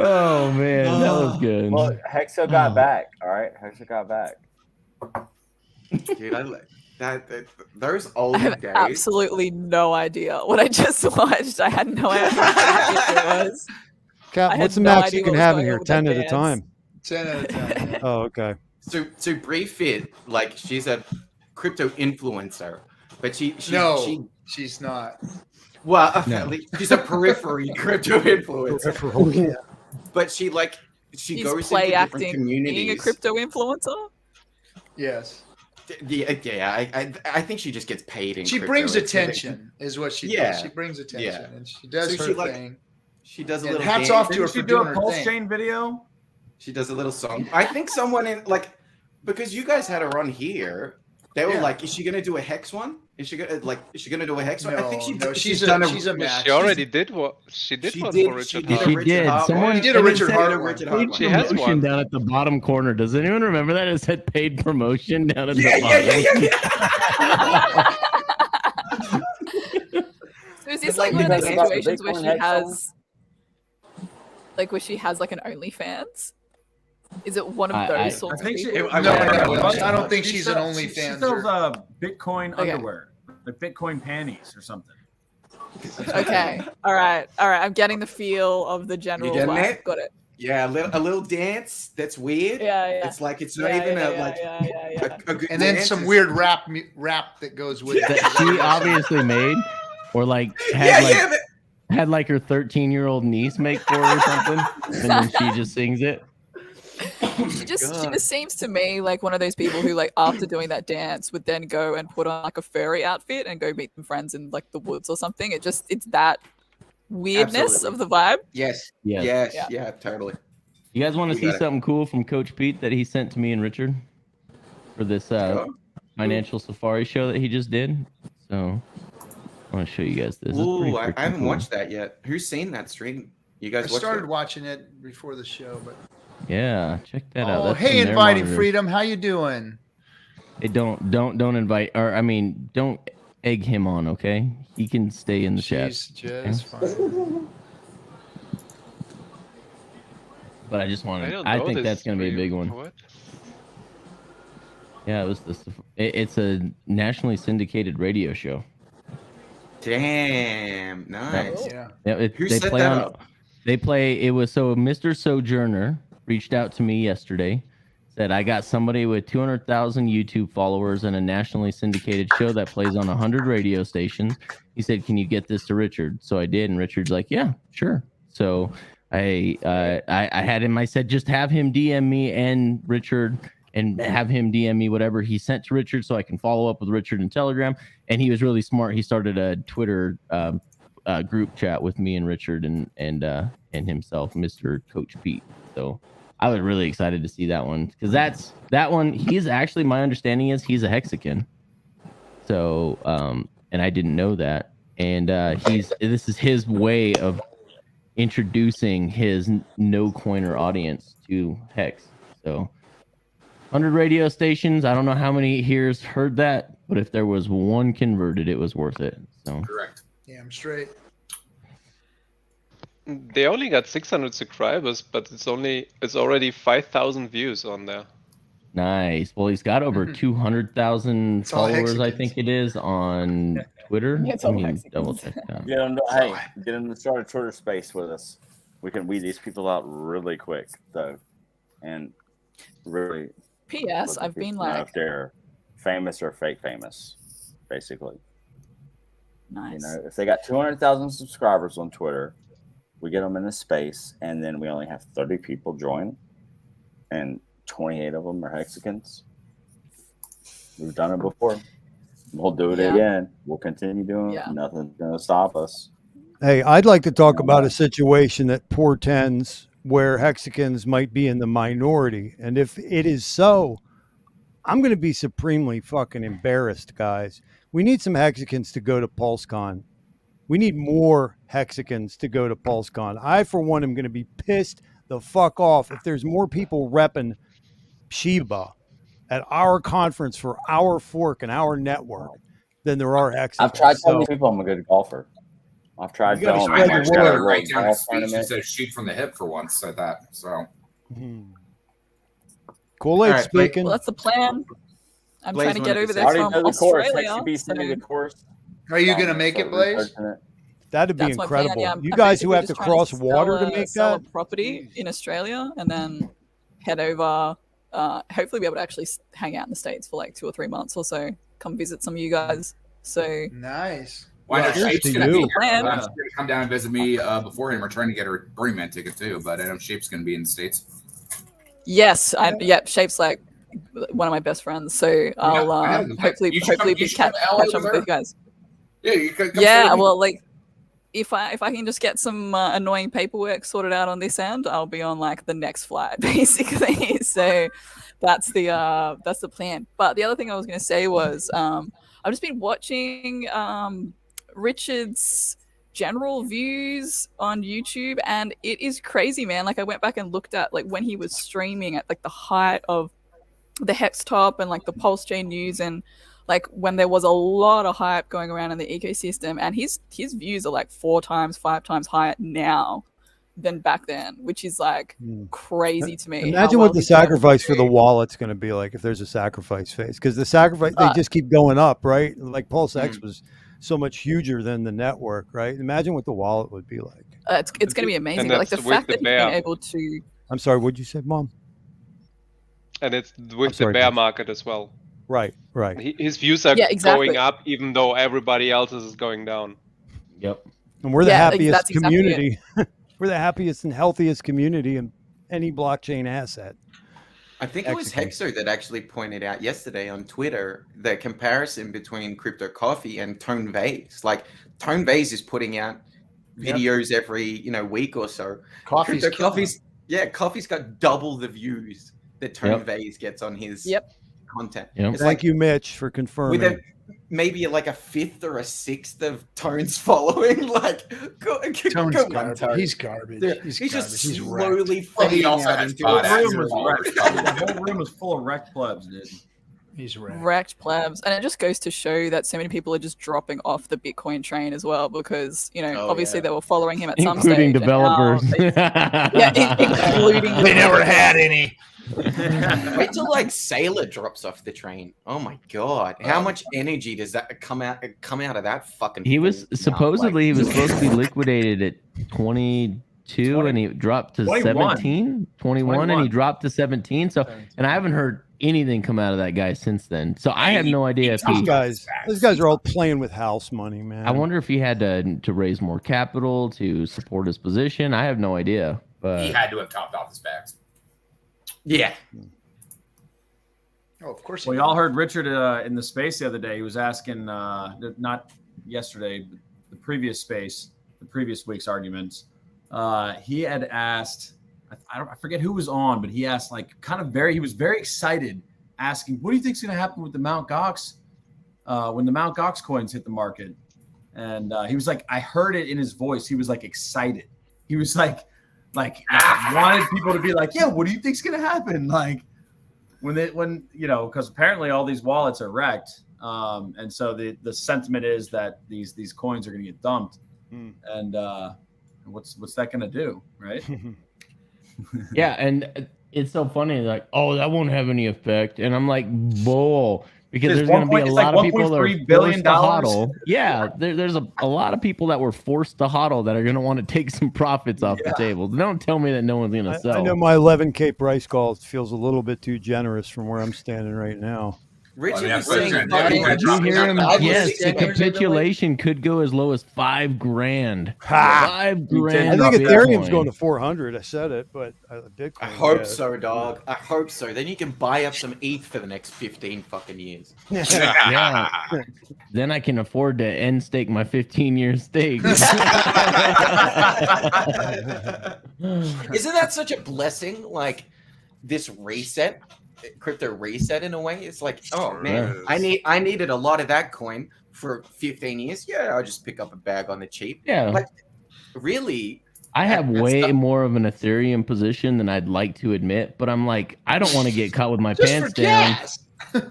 Oh man, that was good. Well, Hexo got back. All right, Hexo got back. Dude, I like that. Those old I have days. absolutely no idea what I just watched. I had no idea what it was. Cap, I what's the had no max idea you what can was have in going here? on with 10 that at a dance. time. 10 at a time. Oh, okay. So Bree Fit, like she's a crypto influencer, but she's not. Well, No. she's a periphery crypto influencer. Peripheral, yeah. But she He's goes play into acting, different communities. being a crypto influencer. Yes. Yeah. I think she just gets paid in. She crypto. brings It's attention, is what she does. She brings attention, and she does So her she, thing. She does a And little. hats game. off to her Didn't she for do doing a her pulse thing. chain video? She does a little song. I think someone in because you guys had her on here. They were like, "Is she gonna do a hex one? Is she gonna do a hex one?" I think she's a match. She already did what she did. She one did- for Richard she Hart. She did. Someone did a Richard Hart one. one. Paid She has promotion one. down at the bottom corner. Does anyone remember that? It said paid promotion down at the bottom. So is this It's like like one of those because about the situations where Bitcoin she hex has, like, where she has like an OnlyFans? Is it one of those sorts of people? I don't think she's an She OnlyFans. sells Bitcoin Okay. underwear, like Bitcoin panties or something. Okay. All right. I'm getting the feel of the general getting vibe. it? Got it. Yeah, a little dance that's weird. Yeah. It's like it's not even a good And then dance. some weird rap that goes with it. That she obviously made, or like had like her 13-year-old niece make for her or something, and then she just sings it. She just seems to me like one of those people who, like, after doing that dance would then go and put on like a furry outfit and go meet some friends in like the woods or something. It's that weirdness of the vibe. Yes. Yes. Yeah, totally. You guys want to see something cool from Coach Pete that he sent to me and Richard for this financial safari show that he just did? So I want to show you guys this. Ooh, I haven't watched that yet. Who's seen that stream? You guys I started watching it before the show, but yeah, check that out. oh, That's hey, from their Inviting monitor. Freedom, how you doing? Hey, don't invite, or I mean, don't egg him on, okay? He can stay in the chat. She's just fine. But I just wanted. I think that's gonna be a big one. What? Yeah, it was this. It's a nationally syndicated radio show. Damn, nice. Yeah. Who they set play that on. up? They play. It was so Mr. Sojourner reached out to me yesterday. Said I got somebody with 200,000 YouTube followers and a nationally syndicated show that plays on 100 radio stations. He said, "Can you get this to Richard?" So I did, and Richard's like, "Yeah, sure." So I had him. I said, "Just have him DM me and Richard, and have him DM me whatever he sent to Richard, so I can follow up with Richard in Telegram." And he was really smart. He started a Twitter group chat with me and Richard and himself, Mr. Coach Pete. So I was really excited to see that one, because that one. He's actually, my understanding is he's a Hexican. So and I didn't know that. And this is his way of introducing his no coiner audience to Hex. So 100 radio stations. I don't know how many here's heard that, but if there was one converted, it was worth it. So correct. Damn straight. They only got 600 subscribers, but it's already 5,000 views on there. nice. Well, he's got over 200,000 all followers, I Hexicans. think it is, on Twitter. Yeah, it's Let all me Hexicans. double check that. Get him to start a Twitter space with us. We can weed these people out really quick, though, and really. P.S. let the I've been people know like, if they're famous or fake famous, basically. nice. You know, if they got 200,000 subscribers on Twitter, we get them in a space, and then we only have 30 people join, and 28 of them are Hexicans. We've done it before. We'll do it Yeah. again. We'll continue doing it. Nothing's going to stop us. Hey, I'd like to talk about a situation that portends where Hexicans might be in the minority. And if it is so, I'm going to be supremely fucking embarrassed, guys. We need some Hexicans to go to PulseCon. We need more Hexicans to go to PulseCon. I, for one, am going to be pissed the fuck off if there's more people repping Sheba at our conference for our fork and our network than there are Hexicans. I've tried telling So- people I'm a good golfer. I've tried You gotta telling spread them the I've got a word. little Write down a golf speech tournament. instead of shoot from the hip for once at that. So Kool-Aid speaking. Well, that's the plan. I'm Blaze trying to get wanted over to there say- from Already know the course. Australia. Actually, send me the course. Are you gonna make it, Blaze? That'd be That's my plan, incredible. yeah. You I'm guys who basically have to just trying cross sell water to a- make sell that. a property in Australia and then head over. Hopefully, be able to actually hang out in the States for like 2 or 3 months or so. Come visit some of you guys. So nice. why not? Well, Shape's here's gonna to be you. here. Plan. I'm gonna come down and visit me beforehand. We're trying to get her Burning Man ticket too, but I know Shape's gonna be in the States. yes, Shape's like one of my best friends. So I'll I know. hopefully You should come- be you should come catch to LA up with with her. you guys. Yeah, you could come stay Yeah, with me. well, like if I can just get some annoying paperwork sorted out on this end, I'll be on like the next flight basically. So that's the plan. But the other thing I was going to say was I've just been watching Richard's general views on YouTube, and it is crazy, man. Like I went back and looked at like when he was streaming at like the height of the Hex Top and like the Pulse Chain News, and like when there was a lot of hype going around in the ecosystem, and his views are like 4 times, 5 times higher now than back then, which is like crazy to me. how Imagine well what the he's done. sacrifice for the wallet's going to be like if there's a sacrifice phase, because the sacrifice they just keep going up, right? Like Pulse X was so much huger than the network, right? Imagine what the wallet would be like. It's going to be amazing. And But, like the that's with fact the that he's bear. been able to. I'm sorry, what'd you say, Mom? And it's with sorry, the bear Coach. market as well. Right. His views are Yeah, exactly. going up, even though everybody else's is going down. Yep. And we're the Yeah, happiest that's exactly it. community. We're the happiest and healthiest community in any blockchain asset. I think it was Hexicans. Hexo that actually pointed out yesterday on Twitter the comparison between Crypto Coffee and Tone Vase. Like Tone Vase is putting out videos every week or so. Coffee's Coffee's got double the views that Tone Vase gets on his content. Yep. It's Thank you, Mitch, for confirming. with maybe like a fifth or a sixth of Tone's following. Like, Tone's come on, garbage. Tone. He's garbage. Dude, He's he's garbage. just He's slowly wrecked. Well, he fading also out has into pod a- ads. The whole room was full of wrecked plebs, dude. He's wrecked. Wrecked plebs, and it just goes to show that so many people are just dropping off the Bitcoin train as well, because obviously they were following him at some Including stage, and now developers. including They never had any. Wait till like Sailor drops off the train. Oh my god! How much energy does that come out of that fucking? He was fool? supposedly he was supposed to be liquidated at 22 and he dropped to 21. 17, 21 and he dropped to 17. So, and I haven't heard anything come out of that guy since then. So I have no idea if These he. guys are all playing with house money, man. I wonder if he had to raise more capital to support his position. I have no idea, but He had to have topped off his bags. Yeah. Oh, of course. Well, y'all heard Richard in the space the other day. He was asking, not yesterday, but the previous space, the previous week's arguments. He had asked, I forget who was on, but he asked he was very excited, asking, "What do you think's going to happen with the Mt. Gox when the Mt. Gox coins hit the market?" And he was like, I heard it in his voice. He was like excited. He was like wanted people to be like, "Yeah, what do you think's going to happen?" Like. Because apparently all these wallets are wrecked, and so the sentiment is that these coins are going to get dumped, and what's that going to do, right? yeah, and it's so funny. Like, oh, that won't have any effect, and I'm like, bull. Because there's going to be a lot of people that are $1.3 billion. forced to hodl. Yeah, there's a lot of people that were forced to hodl that are going to want to take some profits off the table. Don't tell me that no one's going to sell. I know my 11K price call feels a little bit too generous from where I'm standing right now. Richard was saying, did you hear him? Yes, the capitulation could go as low as $5,000. $5,000. I think Ethereum's going to 400. I said it, but Bitcoin. I hope so, dog. I hope so. Then you can buy up some ETH for the next 15 fucking years. Yeah. Then I can afford to end stake my 15-year stake. Isn't that such a blessing? Like this reset, crypto reset in a way. It's like, oh man, I needed a lot of that coin for 15 years. Yeah, I'll just pick up a bag on the cheap. Yeah. Like, really. I have way more of an Ethereum position than I'd like to admit, but I'm like, I don't want to get caught with my pants down.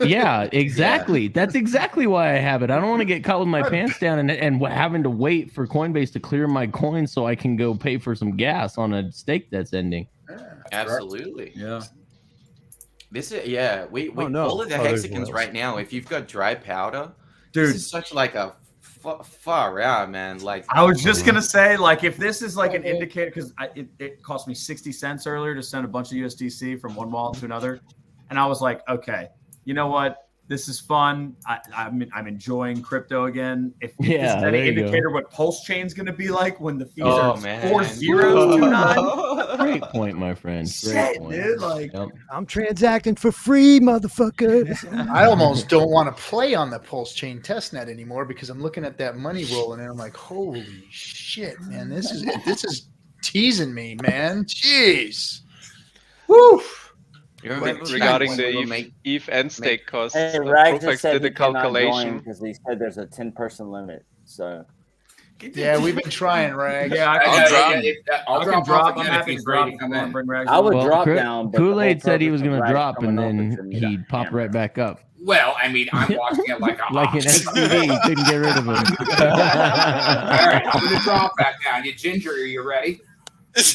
Yeah, exactly. Yeah. That's exactly why I have it. I don't want to get caught with my pants down and having to wait for Coinbase to clear my coins so I can go pay for some gas on a stake that's ending. Absolutely. Yeah. This is all of the Hexicans right now. If you've got dry powder, dude, this is such like a far out, man. Like I was just gonna say, like if this is like an indicator, because it cost me 60 cents earlier to send a bunch of USDC from one wallet to another, and I was like, okay, you know what? This is fun. I'm enjoying crypto again. If this is any indicator what Pulse Chain's going to be like when the fees are 4029. Great point, my friend. Great point. Dude, like, I'm transacting for free, motherfuckers. I almost don't want to play on the Pulse Chain testnet anymore because I'm looking at that money rolling and I'm like, holy shit, man, this is teasing me, man. Jeez. Woo. Regarding the ETH end stake costs, Rag just said did the calculation because he said there's a 10-person limit. So yeah, we've been trying, Rag. Yeah, I'll drop. I'm happy to drop. I would drop down. Kool-Aid said he was going to drop, and then he popped right back up. Well, I mean, I'm watching it like a like an STD. Couldn't get rid of him. All right, I'm going to drop back down. Ginger, are you ready? You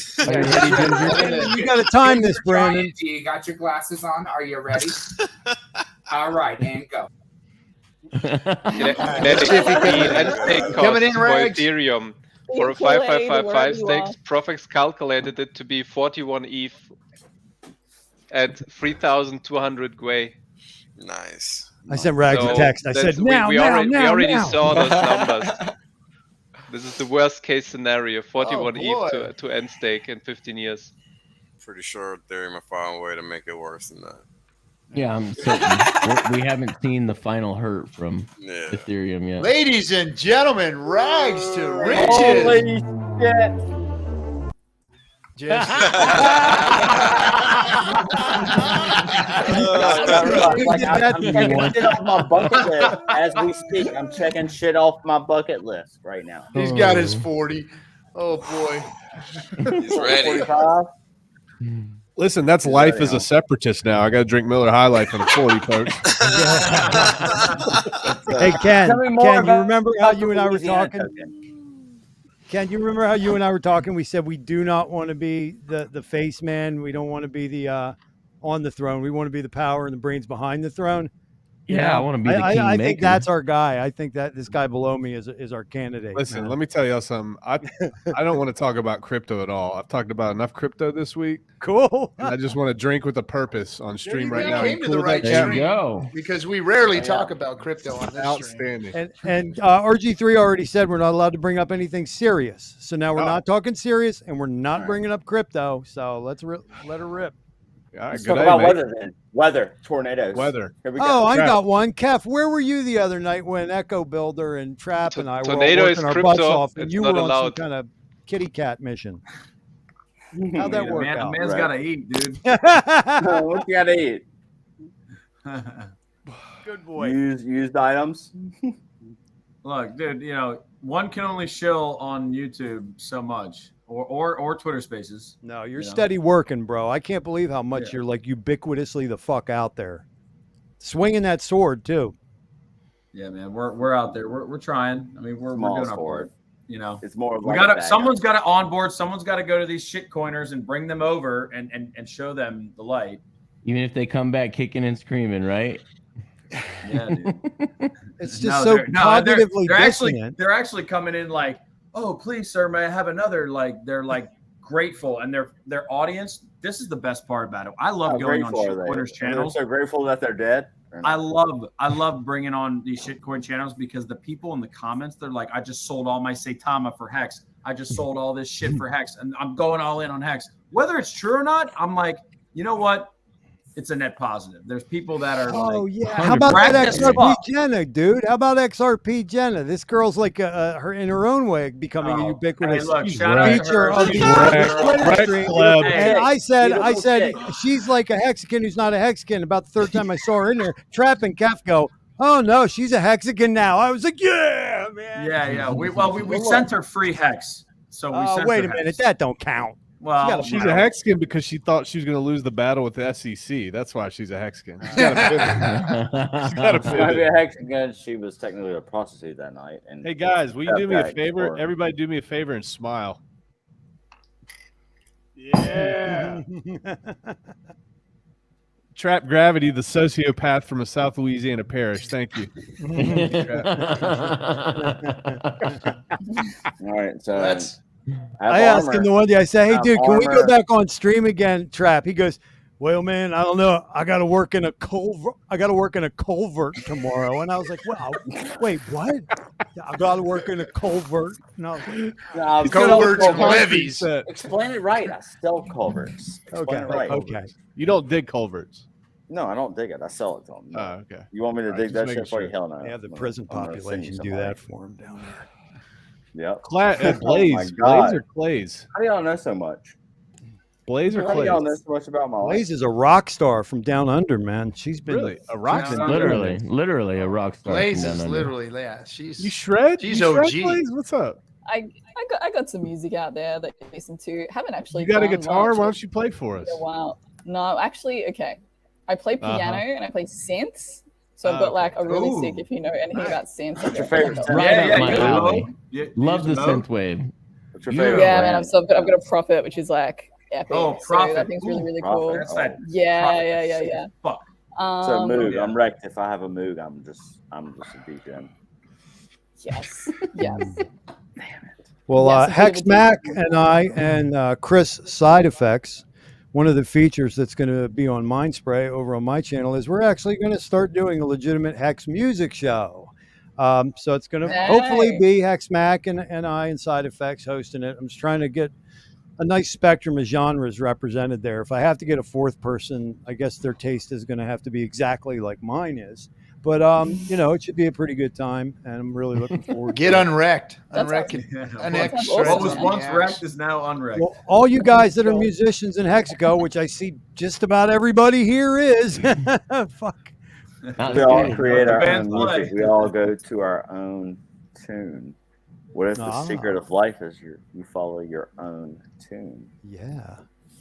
got to time this, Brandon. You got your glasses on. Are you ready? All right, and go. Kinetic speed and stake cost for Ethereum for a 5555 stakes. Profex calculated it to be 41 ETH at 3,200 Gwei. Nice. I sent Rags a text. I said, we already now. saw those numbers. This is the worst case scenario: 41 ETH to end stake in 15 years. Pretty sure Ethereum will find a way to make it worse than that. Yeah, I'm certain. We haven't seen the final hurt from Ethereum yet. Ladies and gentlemen, Rags to riches. Holy shit. Just I'm checking shit off my bucket list as we speak. I'm checking shit off my bucket list right now. He's got his 40. Oh boy. He's ready. 45. Listen, that's life as a separatist now. I got to drink Miller High Life on a 40, folks. Hey, Ken, Tell me more you about remember how you and I were Louisiana talking? token. Ken, you remember how you and I were talking? We said we do not want to be the face man. We don't want to be the on the throne. We want to be the power and the brains behind the throne. You Yeah, know? I want to be the king I maker. think that's our guy. I think that this guy below me is our candidate. Listen, let me tell y'all something. I don't want to talk about crypto at all. I've talked about enough crypto this week. Cool. And I just want to drink with a purpose on stream right now. Came to the right There stream you go. because we rarely talk about crypto on this stream. Outstanding. And RG3 already said we're not allowed to bring up anything serious. So now we're Oh. not talking serious, and we're not bringing up crypto. So let's let her rip. All right, Let's good talk day, about mate. weather then. Weather, tornadoes. Weather. Here we go. Oh, I Trap. got one. Kef, where were you the other night when Echo Builder and Trap and I were all Tornado is working our butts crypto. off, and It's you not were on some allowed. kind of kitty cat mission? How'd that work The out? man's Right. got to eat, dude. What you gotta eat? Good boy. Used items. Look, dude, you know, one can only shill on YouTube so much, or Twitter Spaces. No, you're You know? steady working, bro. I can't believe how much you're like ubiquitously the fuck out there, swinging that sword too. Yeah, man, we're out there. We're trying. I mean, we're Small doing our sword. part. You know, It's more of we like gotta. a bag. Someone's got to onboard. Someone's got to go to these shit coiners and bring them over and show them the light. Even if they come back kicking and screaming, right? Yeah, dude. It's just so cognitively dissonant. They're actually coming in like, oh, please, sir, may I have another? Like they're like grateful, and their audience. This is the best part about it. I love How going on grateful are they? shitcoiners They're channels. so grateful that they're dead. Or I not? love bringing on these shitcoin channels because the people in the comments, they're like, I just sold all my Saitama for Hex. I just sold all this shit for Hex, and I'm going all in on Hex. Whether it's true or not, I'm like, you know what? It's a net positive. There's people that are Oh like, yeah, how about that practice XRP fuck. Jenna, dude? How about XRP Jenna? This girl's like her in her own way becoming a ubiquitous hey, look, shout out to feature her. of the She's Twitter stream. And I said, Beautiful she's like a Hexican who's not a Hexican. About the third time I saw her in there, Trap and Kef go, oh no, she's a Hexican now. I was like, yeah, man. Yeah. We sent her free Hex. So we sent wait her a minute, Hex. that don't count. Well, She's a Hexagon because she thought she was going to lose the battle with the SEC. That's why she's a Hexagon. She's got to pivot. She's got to She might be a pivot. Hexagon. She was technically a prostitute that night. And Hey guys, will you do me a Okay, favor? or- Everybody, do me a favor and smile. Yeah. Trap Gravity, the sociopath from a South Louisiana parish. Thank you. All right, so That's I asked him the one day, I said, hey, dude, can we go armor. back on stream again, Trap? He goes, well, man, I don't know. I got to work in a culvert tomorrow. And I was like, wow, wait, what? I got to work in a culvert. No, Culverts and levees. Explain it right. I sell culverts. Explain it right. Okay. You don't dig culverts. No, I don't dig it. I sell it to them. Oh, okay. You want me to All dig right, that just shit for you? making Hell no. Yeah, the prison I'm gonna send you population do somebody. that for him down there. Yep. Blaze, Oh my Blaze God. or Clays? How do y'all know so much? Blaze or How do y'all know Clays? so much about my life? Blaze is a rock star from down under, man. She's been Really? A rock she's star? been Literally a rock star. Blaze from is down under. literally, yeah. She's You shred? She's You shred, OG. Blaze? What's up? I got some music out there that you listen to. Haven't actually. You got a done guitar? much Why don't you play for us? in a while. No, actually, okay. I play piano and I play synths. So I've Oh, got like a really Ooh. sick. If you know anything about synths, What's your favorite synth? Right up my you alley. know. You Love the use a synth wave. What's your Yeah. favorite Yeah, brand? man. I've got a Prophet, which is like epic. Oh, So Prophet. that thing's really, Ooh, really Prophet. cool. That's that Yeah, Prophet yeah. shit. Fuck. So Moog, I'm wrecked. If I have a Moog, I'm just a degen. Yes. Yes. Well, Yes, a bit of a Hex Mac deep- and I and Chris Side Effects, one of the features that's going to be on Mindspray over on my channel is we're actually going to start doing a legitimate Hex music show. So it's going to hopefully Hey. be Hex Mac and I and Side Effects hosting it. I'm just trying to get a nice spectrum of genres represented there. If I have to get a fourth person, I guess their taste is going to have to be exactly like mine is. But you know, it should be a pretty good time, and I'm really looking forward. Get to it. unwrecked. That's Unwrecked. awesome. Unwrecked. What was once wrecked is now unwrecked. Well, all you guys that are musicians in Hexico, which I see just about everybody here is, fuck. We all create our Bands own music. play. We all go to our own tune. What if the Ah. secret of life is you follow your own tune? Yeah.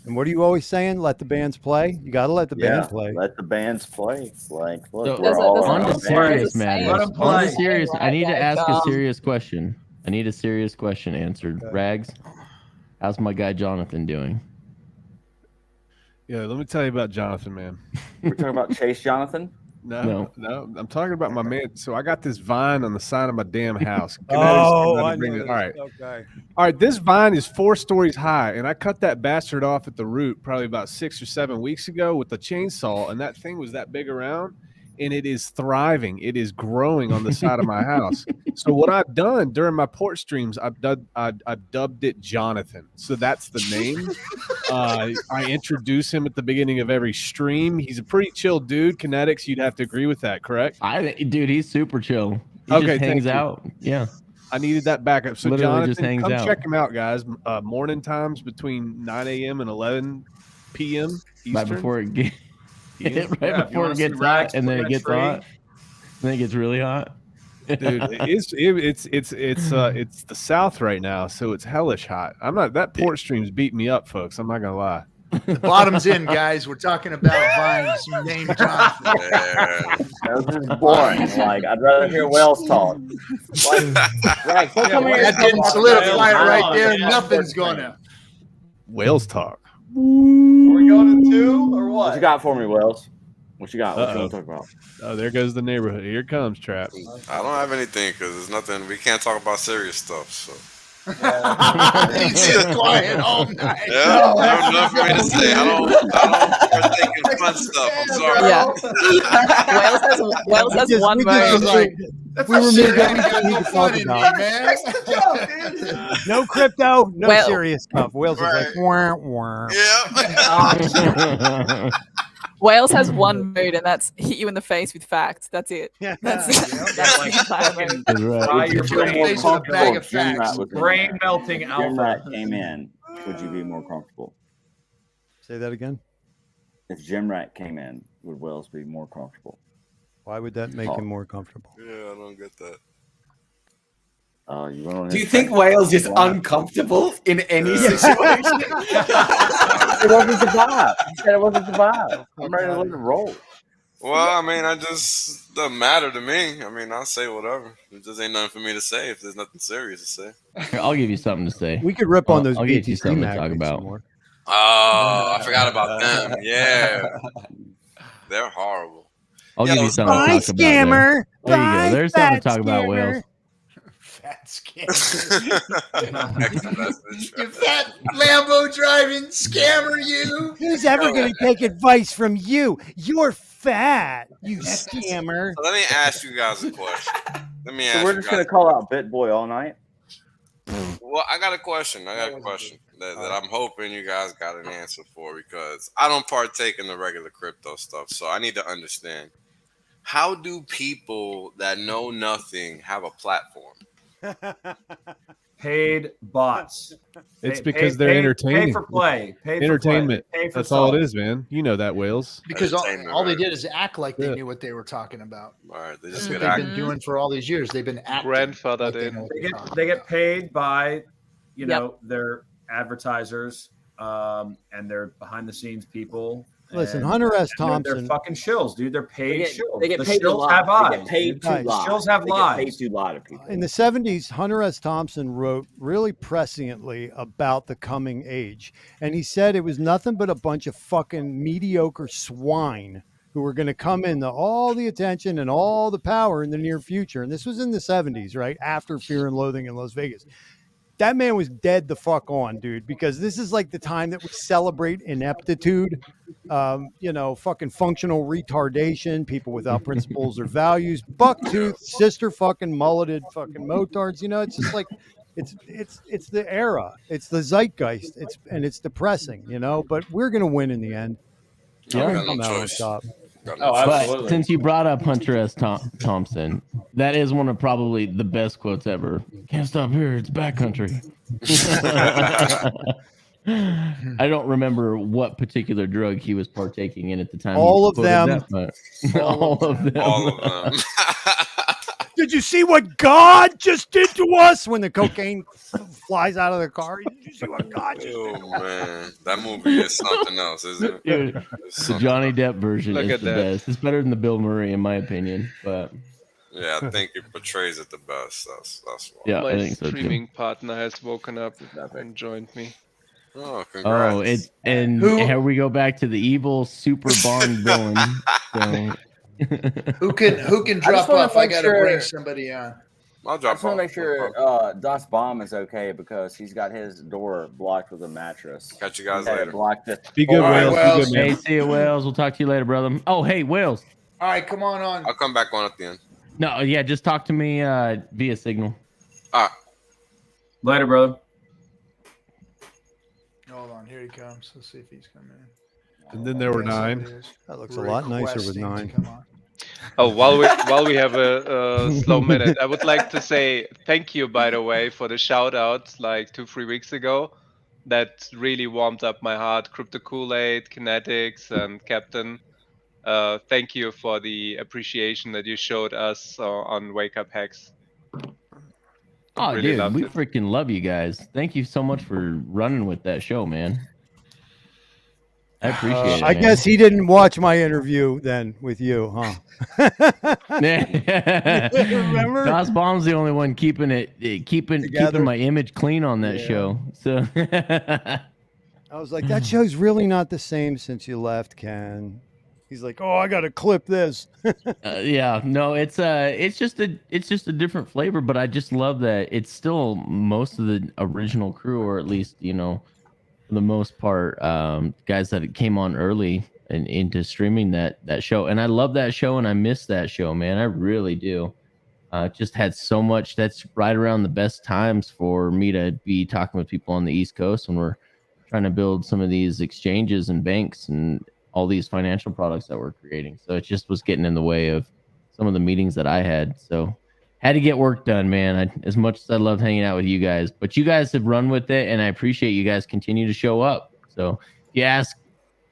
And what are you always saying? Let the bands play. You got to let the bands play. Let the bands play. Like, look, So, we're all on our to own serious bands. matters. On to serious, I need to ask a serious question. I need a serious question answered. Rags, how's my guy Jonathan doing? Yeah, let me tell you about Jonathan, man. We're talking about Chase Jonathan. No, I'm talking about my man. So I got this vine on the side of my damn house. Oh, All I know right. this. Okay. All right, this vine is 4 stories high, and I cut that bastard off at the root probably about 6 or 7 weeks ago with the chainsaw, and that thing was that big around, and it is thriving. It is growing on the side of my house. So what I've done during my port streams, I've dubbed it Jonathan. So that's the name. I introduce him at the beginning of every stream. He's a pretty chill dude. Kinetics, you'd have to agree with that, correct? Dude, he's super chill. He Okay, just hangs thank you. out. Yeah. I needed that backup. So Literally just Jonathan, hangs come out. check him out, guys. Morning times between 9 a.m. and 11 p.m. Eastern. Right before it gets Yeah, right before it gets hot, and then it gets hot, and then it gets really hot. Dude, it's the South right now, so it's hellish hot. I'm not that port stream's beating me up, folks. I'm not gonna lie. The bottom's in, guys. We're talking about vines named Jonathan. This is boring. Like, I'd rather hear Wells talk. Like, That didn't solidify it right there. Nothing's gonna. Whales talk. Are we going to 2 or What what? you got for me, Wells? What you got? What you Uh-oh. want to talk about? Oh, there goes the neighborhood. Here it comes, Trap. I don't have anything because there's nothing. We can't talk about serious stuff. So He's just quiet all night. yeah, I have nothing for me to say. I don't partake in fun stuff. I'm sorry. Yeah. Wales has one mode. We were Shit, moving I got on no to fun talk in about. me, man. No crypto, no Well- serious stuff. Wales is like, wah, wah. Yeah. Wales has one mode, and that's hit you in the face with facts. That's it. Yeah. That's that's the entire mode. That's right. Fry your Put your brain. face with a bag of Jim facts. Rat was in Brain there. melting Jim alpha. Rat came in. Would you be more comfortable? Say that again. If Jim Rat came in, would Wells be more comfortable? Why would that make him more comfortable? Yeah, I don't get that. You went on Do his you think track. Wales is Why? uncomfortable in any Yeah. situation? It wasn't the vibe. He said it wasn't the vibe. I'm ready to let it roll. Well, I mean, I just doesn't matter to me. I mean, I'll say whatever. It just ain't nothing for me to say if there's nothing serious to say. Here, I'll give you something to say. We could rip on those I'll get you BTC something to talk magnets about. some more. Oh, I forgot about them. Yeah, they're horrible. I'll Yeah, give you those- something to Bye, talk about. There, scammer. there you Bye, go. There's something to fat talk about, scammer. Wales. Fat scammer. Excellent message. You fat Lambo driving scammer, you. Who's ever going to take advice from you? You're fat, you scammer. So let me ask you guys a question. Let me ask So we're you just guys. gonna call out Bit Boy all night. Well, I got a question. that I'm hoping you guys got an answer for because I don't partake in the regular crypto stuff, so I need to understand. How do people that know nothing have a platform? Paid bots. It's Pay- because pay- they're pay- entertaining. Pay for play. Pay for Entertainment. Play. Pay for That's all it song. is, man. You know that, Wales. Because all Entertainment, they right. did is act like they Yeah. knew what they were talking about. All right, they That's just what get they've been doing for all these years. They've been acting. Grandfathered like they in. know what They they're get talking they get about. paid by Yep. their advertisers and their behind the scenes people. Listen, and- Hunter S. and they're Thompson. fucking shills, dude. They're paid They shills. get The paid to shills lie. have They eyes. get paid to Guys, lie. Shills have They get lies. paid to lie to people. In the 70s, Hunter S. Thompson wrote really presciently about the coming age. And he said it was nothing but a bunch of fucking mediocre swine who were going to come into all the attention and all the power in the near future. And this was in the 70s, right? After Fear and Loathing in Las Vegas. That man was dead the fuck on, dude, because this is like the time that we celebrate ineptitude, fucking functional retardation, people without principles or values, bucktooth, sister fucking mulleted fucking motards. It's just like, it's the era, it's the zeitgeist, it's depressing, but we're going to win in the end. Yeah. We're gonna come out on top. But since you brought up Hunter S. Thompson, that is one of probably the best quotes ever. Can't stop here, it's backcountry. I don't remember what particular drug he was partaking in at the time. All of them. All of them. All of them. Did you see what God just did to us when the cocaine flies out of the car? Did you see what God just did to us? Man, that movie is something else, isn't it? Dude, the Johnny Depp version is the best. It's better than the Bill Murray, in my opinion. But yeah, I think it portrays it the best. That's why. Yeah, I My think so, too. streaming partner has woken up and joined me. Oh, congrats. Here we go back to the evil super Bond villain. So. Who can drop off? I gotta bring somebody on. I'll I drop just want off. to make sure Das Bomb is okay because he's got his door blocked with a mattress. Catch you guys He had it later. blocked it. Be good, All right, Wales. Wales. Be good, hey, see you, Wales. We'll talk to you later, brother. Oh, hey, Wales. All right, come on. I'll come back on at the end. No, yeah, just talk to me via Signal. Later, brother. Hold on, here he comes. Let's see if he's coming in. And then there were 9. That looks a lot nicer with 9. Come on. Oh, while we have a slow minute, I would like to say thank you, by the way, for the shout out like 2-3 weeks ago. That really warmed up my heart. Crypto Kool-Aid, Kinetics, and Captain. Thank you for the appreciation that you showed us on Wake Up Hex. Oh, Really dude, loved we it. freaking love you guys. Thank you so much for running with that show, man. I appreciate it. I guess he didn't watch my interview then with you, huh? Remember? Das Bomb's the only one keeping my image clean on that show. So I was like, that show's really not the same since you left, Ken. He's like, oh, I gotta clip this. yeah, no, it's just a different flavor, but I just love that it's still most of the original crew, or at least for the most part, guys that came on early and into streaming that show. And I love that show, and I miss that show, man. I really do. Just had so much. That's right around the best times for me to be talking with people on the East Coast when we're trying to build some of these exchanges and banks and all these financial products that we're creating. So it just was getting in the way of some of the meetings that I had. So had to get work done, man. As much as I love hanging out with you guys, but you guys have run with it, and I appreciate you guys continue to show up. So if you ask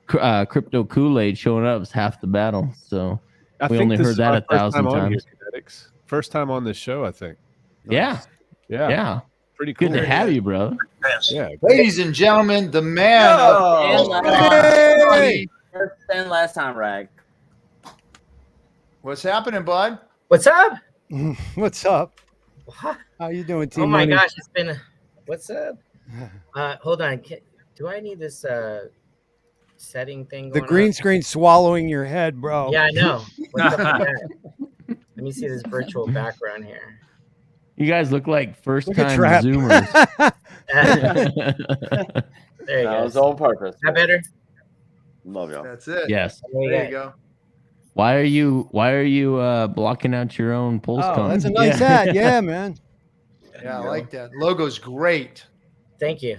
Crypto Kool-Aid, showing up is half the battle. So we only heard that 1,000 times. First time on this show, I think. Yeah. Pretty cool. Good to have you, bro. Yeah. Ladies and gentlemen, the man. First and last time, Rag. What's happening, bud? What's up? What's up? How you doing, Team Oh my Money? gosh, it's been. What's up? Hold on. Do I need this setting thing? The Going green on? screen swallowing your head, bro. Yeah, I know. What's up with that? Let me see this virtual background here. You guys look like first Look at time Trap. Zoomers. There you That go. was on purpose. That better? Love y'all. That's it. Yes. There you go. Why are you blocking out your own pulse Oh, con? that's a nice hat. Yeah, man. Yeah, I like that. Logo's great. Thank you.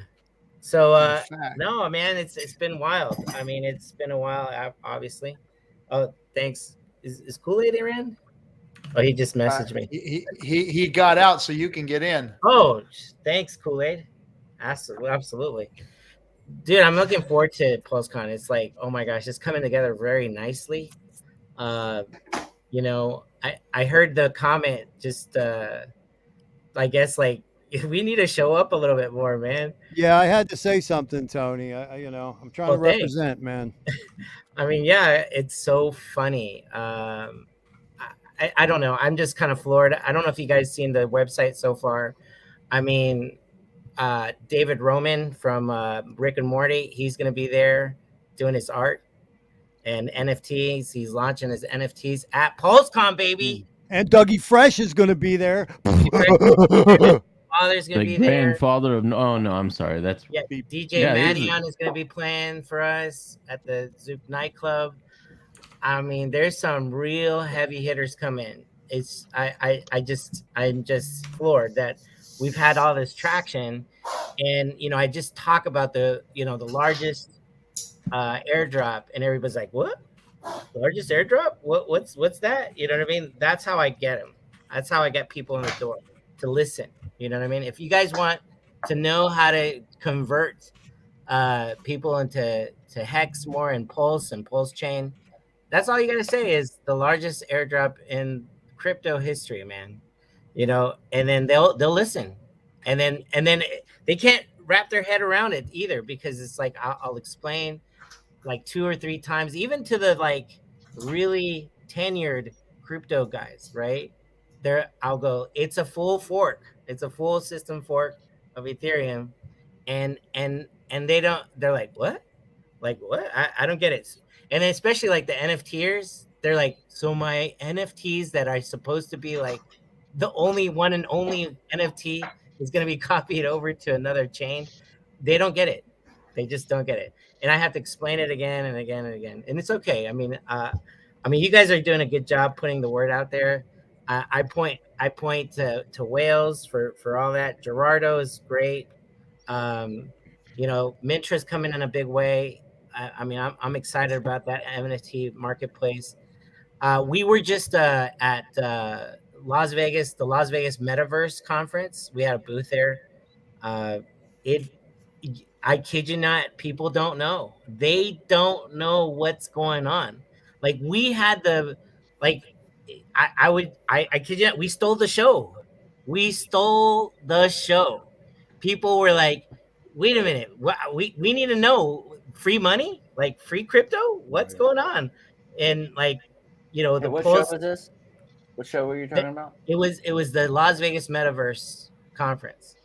So In fact. no, man, it's been wild. I mean, it's been a while, obviously. Oh, thanks. Is Kool-Aid in? Oh, he just messaged me. He got out so you can get in. Oh, thanks, Kool-Aid. Absolutely. Dude, I'm looking forward to PulseCon. It's like, oh my gosh, it's coming together very nicely. I heard the comment just I guess like we need to show up a little bit more, man. Yeah, I had to say something, Tony. I'm trying to Well, thanks. represent, man. I mean, yeah, it's so funny. I don't know. I'm just kind of floored. I don't know if you guys seen the website so far. I mean, David Roman from Rick and Morty, he's going to be there doing his art. and NFTs. He's launching his NFTs at PulseCon, baby. And Dougie Fresh is going to be there. Father's going to The be there. grandfather of oh no, I'm sorry. That's DJ yeah, Madion is going to be playing for us at the Zook nightclub. I mean, there's some real heavy hitters coming. It's I'm just floored that we've had all this traction, and I just talk about the the largest airdrop, and everybody's like, "What? Largest airdrop? What's that?" You know what I mean? That's how I get them. That's how I get people in the door to listen. You know what I mean? If you guys want to know how to convert people into Hex more and Pulse Chain, that's all you gotta say is the largest airdrop in crypto history, man. And then they'll listen, and then they can't wrap their head around it either, because it's like I'll explain like 2 or 3 times, even to the like really tenured crypto guys, right? I'll go, it's a full fork, it's a full system fork of Ethereum, and they're like, what? Like what? I don't get it. And then especially like the NFTers, they're like, so my NFTs that are supposed to be like the only one and only NFT is going to be copied over to another chain. They don't get it. They just don't get it. And I have to explain it again and again and again. And it's okay. I mean, you guys are doing a good job putting the word out there. I point to Wales for all that. Gerardo is great. Mintra's coming in a big way. I'm excited about that NFT marketplace. We were just at Las Vegas, the Las Vegas Metaverse Conference. We had a booth there. I kid you not, people don't know. They don't know what's going on. Like we had I kid you not, we stole the show. We stole the show. People were like, wait a minute, we need to know, free money, like free crypto, what's going on? And like, the what Pulse, show was this? What show were you talking about? It was the Las Vegas Metaverse Conference.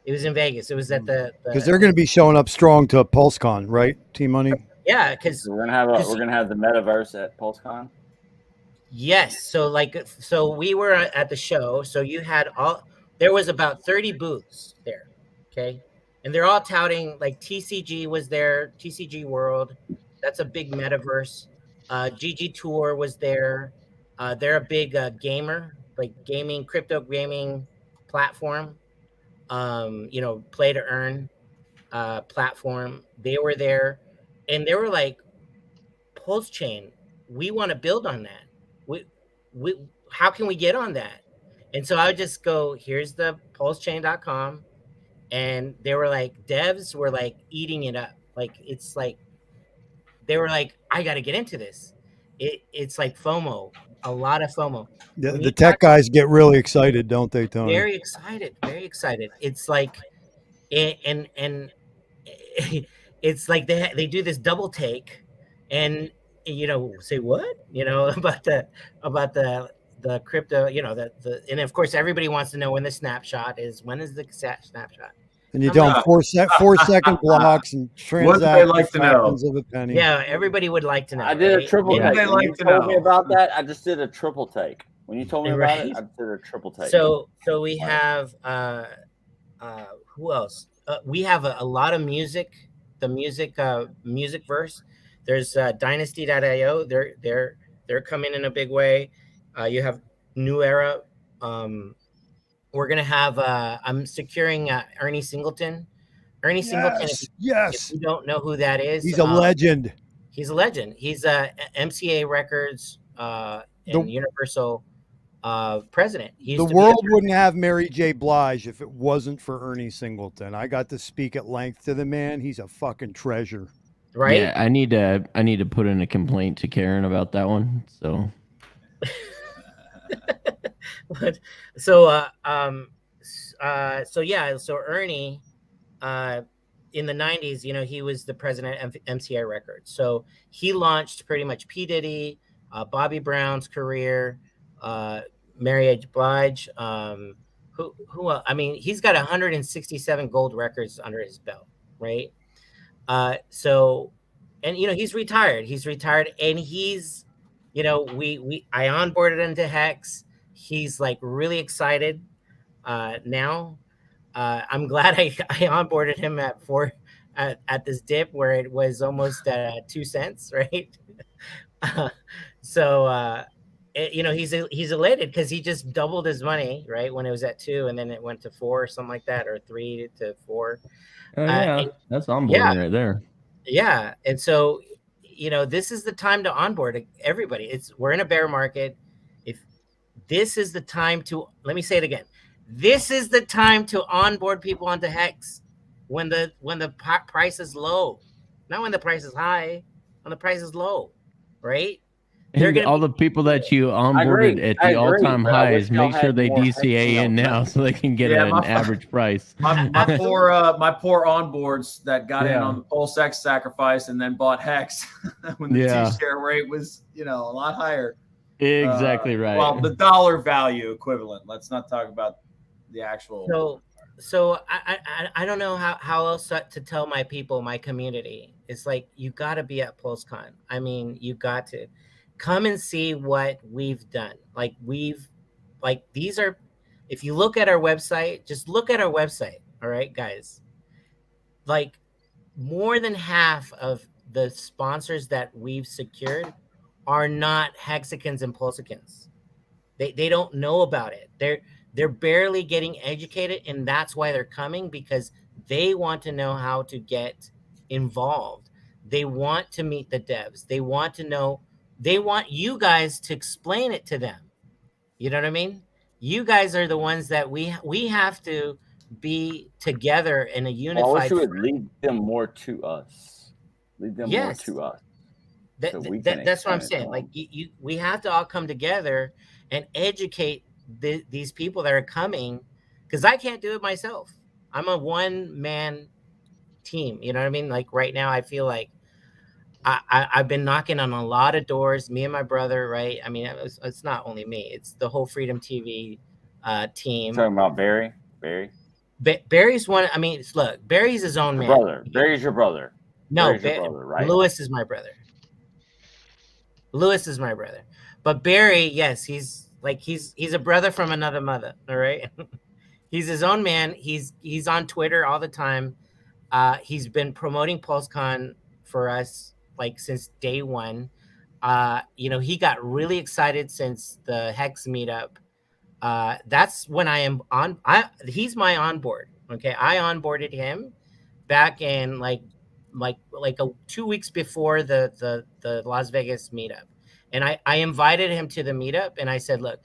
It was in Vegas. It was at because they're going to be showing up strong to PulseCon, right? T Money. Yeah, because we're gonna have the metaverse at PulseCon. Yes. So we were at the show. So you had there was about 30 booths there. Okay. And they're all touting, like TCG was there, TCG World. That's a big metaverse. GG Tour was there. They're a big gamer, like crypto gaming platform. Play to earn platform. They were there, and they were like, Pulse Chain, we want to build on that. We how can we get on that? And so I would just go, here's the pulsechain.com. And they were like, devs were like eating it up. Like, it's like, they were like, I got to get into this. It's like FOMO, a lot of FOMO. The tech guys get really excited, don't they, Tony? Very excited, very excited. It's like, and it's like they do this double take, and say what about the crypto, and of course everybody wants to know when the snapshot is. When is the snapshot? And you tell them 4-second blocks and What they like to know. Of a penny. Yeah, everybody would like to know. I did a triple take. They When like you to told know. me about that, I just did a triple take. When you told me about it, I did a triple take. So we have who else? We have a lot of music. The music verse. There's Dynasty.io. They're coming in a big way. You have New Era. We're gonna have. I'm securing Ernie Singleton. Ernie Singleton. If you don't know who that is, he's a legend. He's a legend. He's MCA Records and Universal president. The world wouldn't have Mary J. Blige if it wasn't for Ernie Singleton. I got to speak at length to the man. He's a fucking treasure. Right? Yeah, I need to put in a complaint to Karen about that one. So so Ernie in the 90s, he was the president of MCA Records. So he launched pretty much P. Diddy, Bobby Brown's career, Mary J. Blige, who else? I mean, he's got 167 gold records under his belt, right? So and he's retired. And he's, I onboarded him to Hex. He's like really excited now. I'm glad I onboarded him at this dip where it was almost 2 cents, right? So he's elated because he just doubled his money, right, when it was at 2, and then it went to 4 or something like that, or 3 to 4. Oh yeah, that's onboarding right there. Yeah, and so this is the time to onboard everybody. We're in a bear market. If this is the time to, let me say it again, this is the time to onboard people onto Hex when the price is low, not when the price is high. When the price is low, right? And all the people that you onboarded at the all-time highs, make sure they DCA in now so they can get an average price. My poor onboards that got in on the Pulse X sacrifice and then bought Hex when the T-share rate was a lot higher. Exactly right. Well, the dollar value equivalent. Let's not talk about the actual. So I don't know how else to tell my people, my community. It's like, you got to be at PulseCon. I mean, you got to come and see what we've done. These are, if you look at our website, just look at our website. All right, guys. Like, more than half of the sponsors that we've secured are not Hexicans and Pulsicans. They don't know about it. They're barely getting educated, and that's why they're coming, because they want to know how to get involved. They want to meet the devs. They want to know. They want you guys to explain it to them. You know what I mean? You guys are the ones that we have to be together in a unified. I wish you would lead them more to us. Lead them more to us. That's what I'm saying. Like, we have to all come together and educate these people that are coming, because I can't do it myself. I'm a one-man team. You know what I mean? Like, right now, I feel like I've been knocking on a lot of doors, me and my brother, right? I mean, it's not only me, it's the whole Freedom TV team. Talking about Barry? Barry's one. I mean, look, Barry's his own man. Brother. Barry's your brother. No, Barry's your brother, right? Lewis is my brother. Lewis is my brother. But Barry, yes, he's a brother from another mother. All right. He's his own man. He's on Twitter all the time. He's been promoting PulseCon for us like since day one. He got really excited since the Hex meetup. That's when I am on. He's my onboard. Okay, I onboarded him back in like 2 weeks before the Las Vegas meetup, and I invited him to the meetup, and I said, look,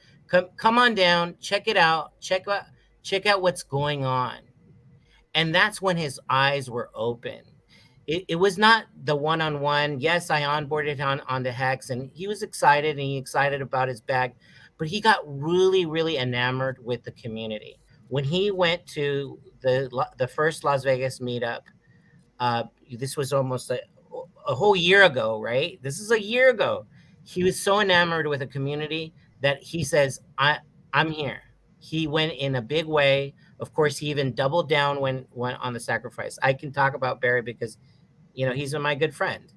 come on down, check it out, check out what's going on. And that's when his eyes were open. It was not the one-on-one. Yes, I onboarded on the Hex, and he was excited, and he excited about his bag, but he got really, really enamored with the community. When he went to the first Las Vegas meetup, this was almost a whole year ago, right? This is a year ago. He was so enamored with the community that he says, I'm here. He went in a big way. Of course, he even doubled down when on the sacrifice. I can talk about Barry because, he's my good friend.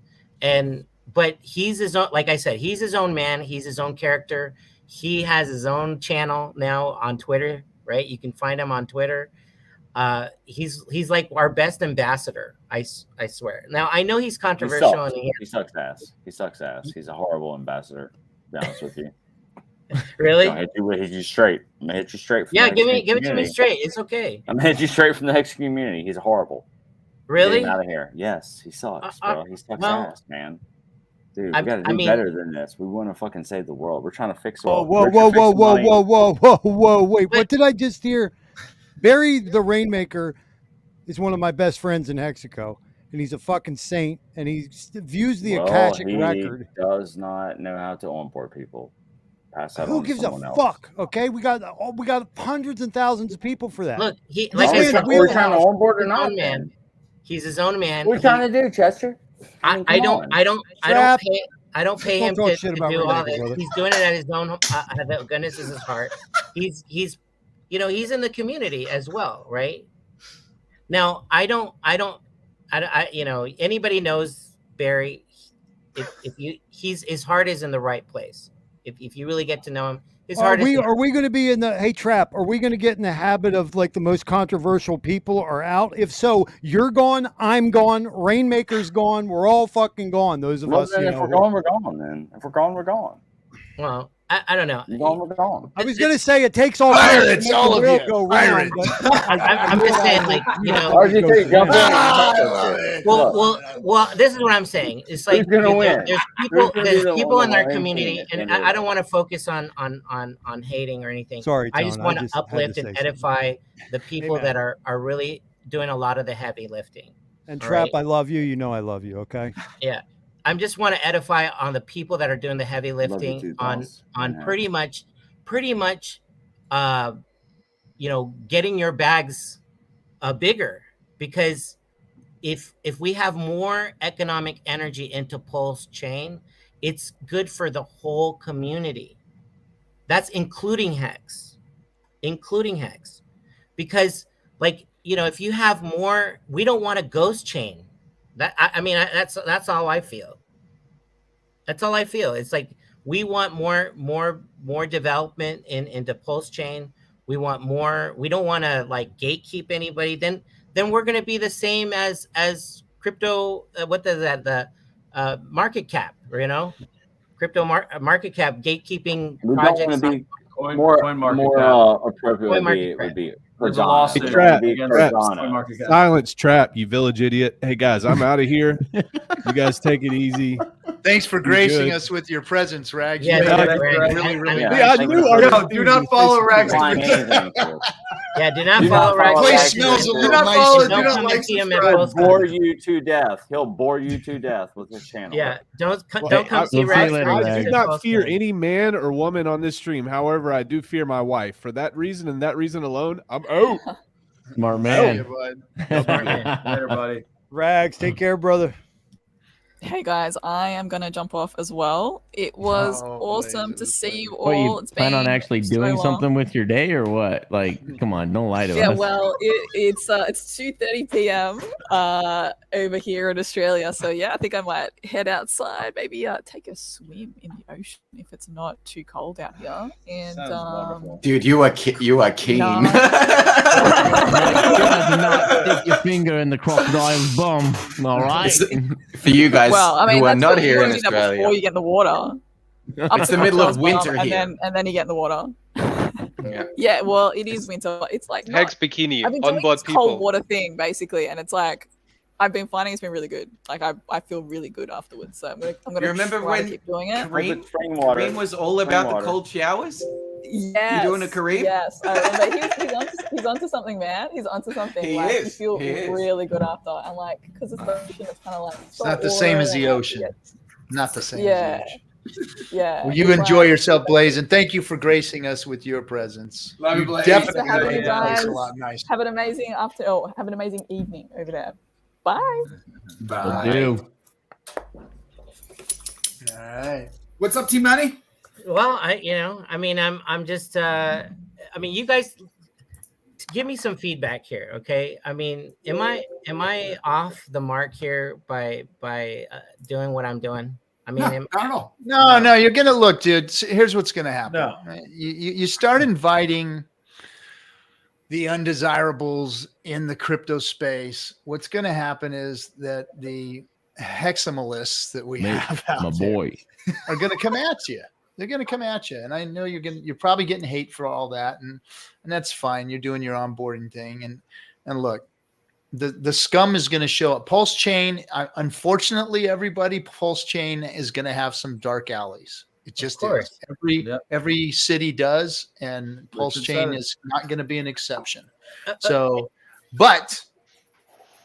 But he's his own, like I said, he's his own man. He's his own character. He has his own channel now on Twitter, right? You can find him on Twitter. He's like our best ambassador. I swear. Now I know he's controversial. He sucks ass. He sucks ass. He's a horrible ambassador. To be honest with you. Really? I'm gonna hit you straight. I'm gonna hit you straight. Yeah, give it to me straight. It's okay. I'm gonna hit you straight from the Hex community. He's horrible. Really? Get him out of here. Yes, he sucks, bro. He sucks ass, man. Dude, we gotta do better than this. We want to fucking save the world. We're trying to fix it all. Whoa! Wait, what did I just hear? Barry the Rainmaker is one of my best friends in Hexico, and he's a fucking saint, and he views the Akashic record. He does not know how to onboard people. Pass that Who on to gives a someone else. fuck? Okay, we got hundreds and thousands of people for that. Look, we're trying to onboard or not, man. He's his own man. What are you trying to do, Chester? I don't pay him to do all this. He's doing it at his own. The goodness is his heart. He's he's in the community as well, right? Now I anybody knows Barry, his heart is in the right place. If you really get to know him, his heart is. Are we going to be in the Trap? Are we going to get in the habit of like the most controversial people are out? If so, you're gone, I'm gone, Rainmaker's gone, we're all fucking gone. Those of us. Then if we're gone, we're gone. Then if we're gone, we're gone. Well, I don't know. We're gone. I was going to say it takes all Pirates, all of you. go round, I'm just saying, like, you know. RGT, jump in. Well, this is what I'm saying. It's like Who's gonna win? There's people in our win? community, and I don't want to focus on hating or anything. Sorry, I just John, want I to just had to uplift say and something. edify the people that are really doing a lot of the heavy lifting. And All Trap, right? I love you. You know I love you. Okay. Yeah. I just want to edify on the people that are doing the heavy lifting too, on boss. pretty much, you know, getting your bags bigger, because if we have more economic energy into Pulse Chain, it's good for the whole community. That's including Hex, because, like, you know, if you have more, we don't want a ghost chain. That's all I feel. That's all I feel. It's like we want more development into Pulse Chain. We want more. We don't want to like gatekeep anybody. Then we're gonna be the same as crypto. What is that? The market cap. You know, crypto market cap gatekeeping We don't projects. want to be Coin more appropriate would be There's a lawsuit Silence, Trap, you village idiot. Hey guys, I'm out of here. You guys take it easy. Thanks for Be gracing good. us with your presence, Rags. Yeah, You made it Rags. really Yeah, I knew. Yo, do not follow Rags. Yeah, do not follow Rags. Place smells a little nice. Don't Do come and see him at He'll Post. bore you to death. He'll bore you to death with his channel. Yeah, don't Hey, come see Rags. I do not fear any man or woman on this stream. However, I do fear my wife. For that reason and that reason alone, I'm out. Smart man. Later, buddy. Rags, take care, brother. Hey guys, I am gonna jump off as well. It was awesome to see you all. What, you It's plan on been actually so doing long. something with your day or what? Like, come on, don't lie to Yeah, us. well, it's 2:30 p.m. Over here in Australia. So yeah, I think I might head outside, maybe take a swim in the ocean if it's not too cold out here. And Dude, you are keen. No. Do not stick your finger in the crocodile's bum. All right. For you guys well, I mean, who are that's not what here in you do that Australia, before you get in the water. it's the middle of winter and here. then you get in the water. Yeah, well, it is winter. But it's like Hex bikini I've been doing onboard this people. cold water thing basically, and it's like I've been finding it's been really good. Like I feel really good afterwards. So I'm gonna You remember try to when keep doing it. Kareem was all about the cold showers? Yes, You doing a Kareem? Yes, I remember. He's onto something, man. He's onto something. He like, is. You feel He is. really good after, and like because it's the ocean, it's kind of like It's not the same as the ocean. Not the same Yeah, as the ocean. yeah. Well, you it's enjoy like- yourself, Blaze, and thank you for gracing us with your presence. Love you, You Blaze. Thanks for definitely having made me, the place guys. a lot nicer. Have an amazing have an amazing evening over there. Bye. Bye. Do. All right. What's up, Team Manny? Well, I'm just you guys give me some feedback here, okay? I mean, am I off the mark here by doing what I'm doing? I mean, I don't know. No, you're gonna look, dude. Here's what's gonna happen. No. Right? You start inviting the undesirables in the crypto space. What's gonna happen is that the hexamalists that we Mate, have out my there boy. are gonna come at you. They're gonna come at you, and I know you're probably getting hate for all that, and that's fine. You're doing your onboarding thing, and look. The scum is going to show up. Pulse Chain, unfortunately, everybody, Pulse Chain is going to have some dark alleys. It just is. Every city does, and Pulse Richard Chain said it. is not going to be an exception. So, but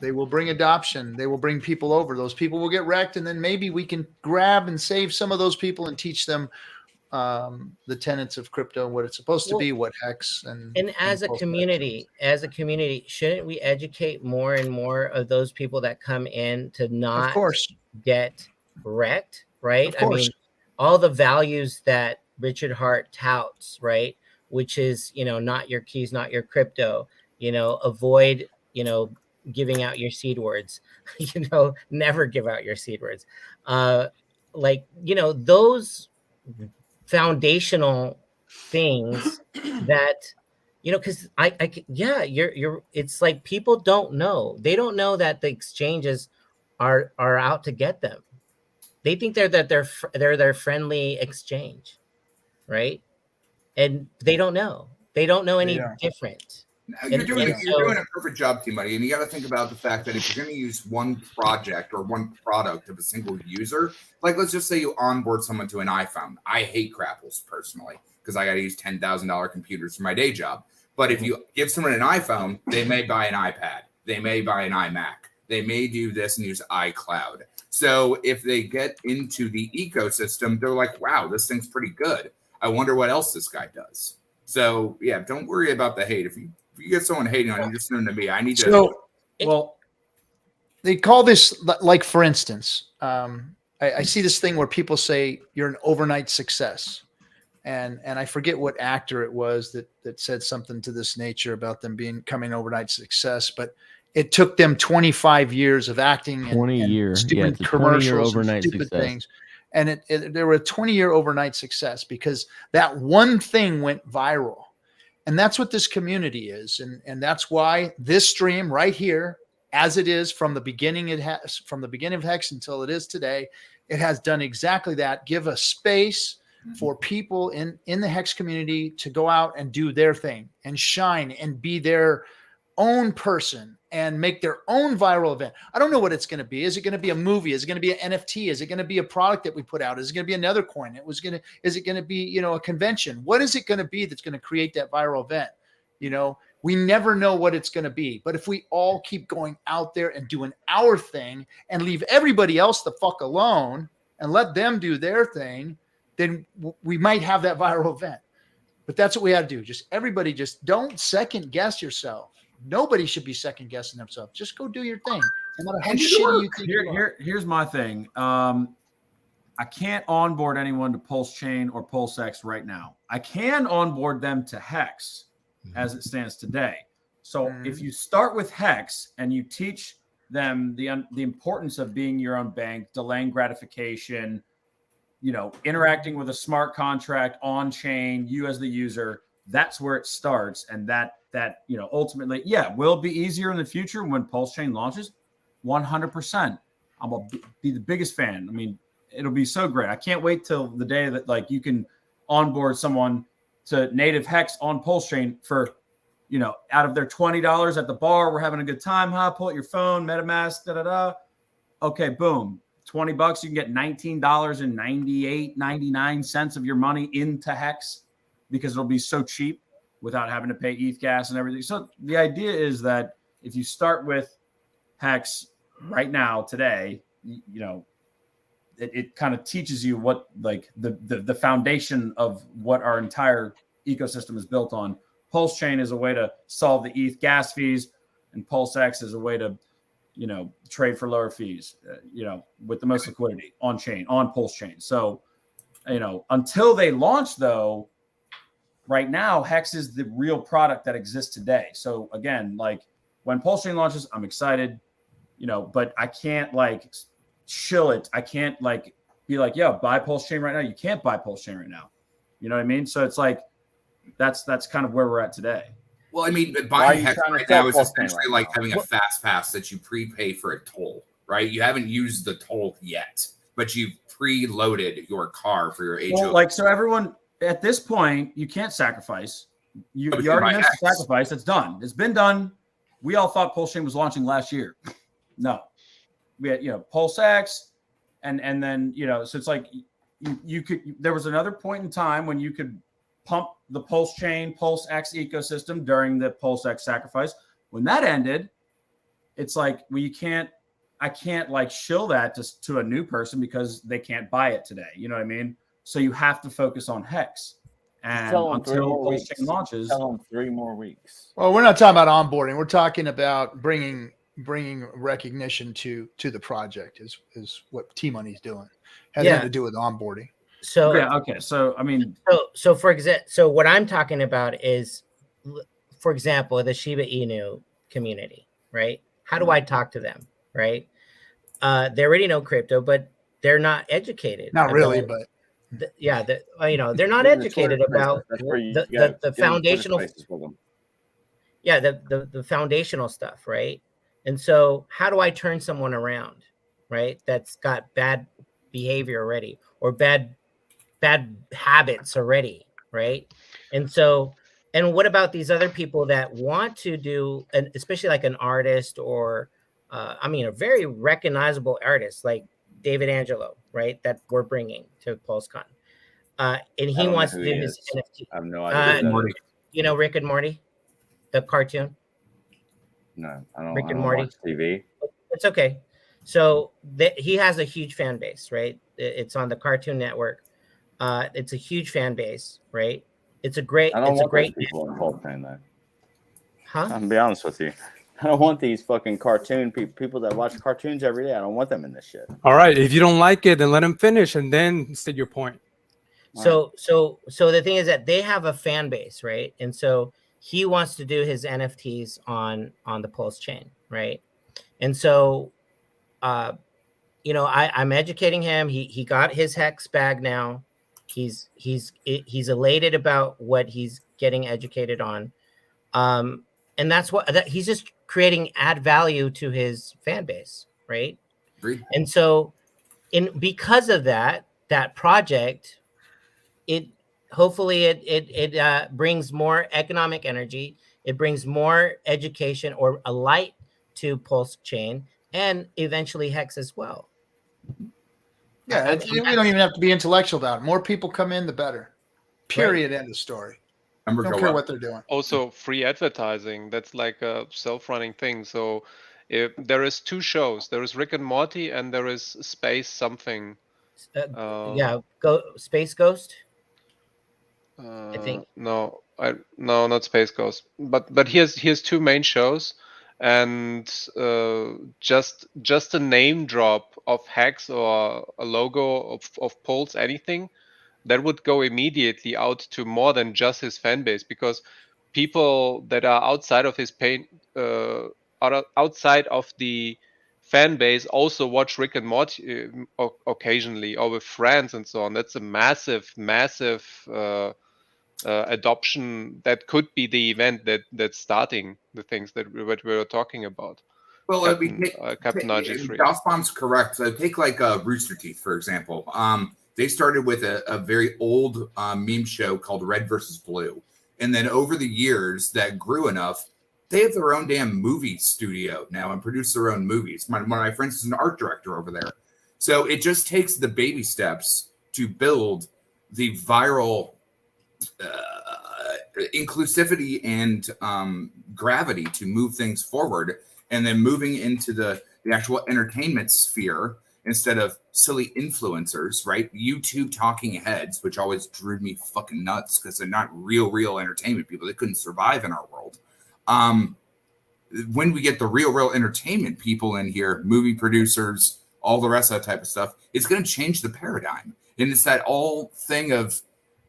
they will bring adoption. They will bring people over. Those people will get wrecked, and then maybe we can grab and save some of those people and teach them the tenets of crypto and what it's supposed to be, what Hex and as a Pulse community, shouldn't we educate more and more of those people that come in to not get wrecked, right? Of course. I mean, all the values that Richard Hart touts, right? Which is, not your keys, not your crypto, avoid, giving out your seed words. Never give out your seed words. Those foundational things that, because it's like people don't know. They don't know that the exchanges are out to get them. They think they're their friendly exchange, right? And they don't know. They don't know any different. You're doing a perfect job, T-Money, and you got to think about the fact that if you're going to use one project or one product of a single user, like let's just say you onboard someone to an iPhone. I hate Crapples personally because I got to use $10,000 computers for my day job. But if you give someone an iPhone, they may buy an iPad, they may buy an iMac, they may do this and use iCloud. So if they get into the ecosystem, they're like, wow, this thing's pretty good. I wonder what else this guy does. So yeah, don't worry about the hate. If you get someone hating on you, just send them to me. I need to. So, well, they call this, like, for instance, I see this thing where people say you're an overnight success. And I forget what actor it was that said something to this nature about them becoming overnight success, but it took them 25 years of acting and 20 years, stupid commercials, and stupid things. And there were a 20-year overnight success because that one thing went viral. And that's what this community is. And that's why this stream right here, as it is from the beginning, from the beginning of Hex until it is today, it has done exactly that. Give a space for people in the Hex community to go out and do their thing and shine and be their own person and make their own viral event. I don't know what it's going to be. Is it going to be a movie? Is it going to be an NFT? Is it going to be a product that we put out? Is it going to be another coin? Is it going to be, a convention? What is it going to be that's going to create that viral event? We never know what it's going to be, but if we all keep going out there and doing our thing and leave everybody else the fuck alone and let them do their thing, then we might have that viral event. But that's what we have to do. Everybody don't second guess yourself. Nobody should be second guessing themselves. Just go do your thing. No matter how shitty you think Here's my thing. I can't onboard anyone to Pulse Chain or PulseX right now. I can onboard them to Hex as it stands today. So if you start with Hex and you teach them the importance of being your own bank, delaying gratification, interacting with a smart contract on chain, you as the user, that's where it starts. And that ultimately, will be easier in the future when Pulse Chain launches. 100%. I'm gonna be the biggest fan. I mean, it'll be so great. I can't wait till the day that you can onboard someone to native Hex on Pulse Chain for, out of their $20 at the bar, we're having a good time. Pull out your phone, MetaMask, Okay, boom. $20, you can get $19.99 of your money into Hex because it'll be so cheap without having to pay ETH gas and everything. So the idea is that if you start with Hex right now, today, it kind of teaches you what the foundation of what our entire ecosystem is built on. Pulse Chain is a way to solve the ETH gas fees, and PulseX is a way to trade for lower fees, with the most liquidity on chain, on Pulse Chain. So, until they launch though, right now, Hex is the real product that exists today. So again, when Pulse Chain launches, I'm excited, but I can't shill it. I can't be buy Pulse Chain right now. You can't buy Pulse Chain right now. You know what I mean? So it's that's kind of where we're at today. Well, I mean, buying Hex right now is essentially like having a fast pass that you prepay for a toll, right? You haven't used the toll yet, but you've preloaded your car for your HO. Well, so everyone at this point, you can't sacrifice. You already missed the sacrifice. It's done. It's been done. We all thought Pulse Chain was launching last year. No, we had PulseX, and then so it's you could. There was another point in time when you could pump the Pulse Chain, PulseX ecosystem during the PulseX sacrifice. When that ended, it's you can't. I can't shill that to a new person because they can't buy it today. You know what I mean? So you have to focus on Hex. And until Pulse Chain launches, tell them 3 more weeks. Well, we're not talking about onboarding. We're talking about bringing recognition to the project is what T-Money's doing. Has nothing to do with onboarding. So okay. So I mean, so for example, so what I'm talking about is, for example, the Shiba Inu community, right? How do I talk to them? Right? They already know crypto, but they're not educated. Not really, but they're not educated about the foundational. Yeah, the foundational stuff, right? And so, how do I turn someone around, right? That's got bad behavior already or bad habits already, right? And so, and what about these other people that want to do, and especially like an artist or, a very recognizable artist like David Angelo, right? That we're bringing to PulseCon, and he wants to do his NFT. I have no idea. You know Rick and Morty, the cartoon. No, I don't. Rick and I don't Morty. watch TV. It's okay. So he has a huge fan base, right? It's on the Cartoon Network. It's a huge fan base, right? It's a great. I don't It's a want great. those people in Pulse Chain, though. Huh? I'm gonna be honest with you. I don't want these fucking cartoon people that watch cartoons every day. I don't want them in this shit. All right, if you don't like it, then let him finish and then state your point. So the thing is that they have a fan base, right? And so he wants to do his NFTs on the Pulse chain, right? And so, I'm educating him. He got his Hex bag now. He's elated about what he's getting educated on, and that's what he's just creating add value to his fan base, right? Agreed. And so, because of that project, it brings more economic energy. It brings more education or a light to Pulse Chain and eventually Hex as well. Yeah, we don't even have to be intellectual about it. More people come in, the better. Period. End of story. Don't care what they're doing. Also, free advertising. That's like a self-running thing. So if there is 2 shows. There is Rick and Morty, and there is Space something. Space Ghost. I think no, not Space Ghost. But he has 2 main shows, and just a name drop of Hex or a logo of Pulse, anything that would go immediately out to more than just his fan base, because people that are outside of his outside of the fan base also watch Rick and Morty occasionally, or with friends and so on. That's a massive adoption that could be the event that's starting the things that we were talking about. Well, Captain RG3. Bomb's correct. So take like Rooster Teeth, for example. They started with a very old meme show called Red versus Blue. And then over the years that grew enough, they have their own damn movie studio now and produce their own movies. One of my friends is an art director over there. So it just takes the baby steps to build the viral inclusivity and gravity to move things forward, and then moving into the actual entertainment sphere instead of silly influencers, right? YouTube talking heads, which always drew me fucking nuts because they're not real entertainment people. They couldn't survive in our world. When we get the real entertainment people in here, movie producers, all the rest of that type of stuff, it's going to change the paradigm. And it's that all thing of,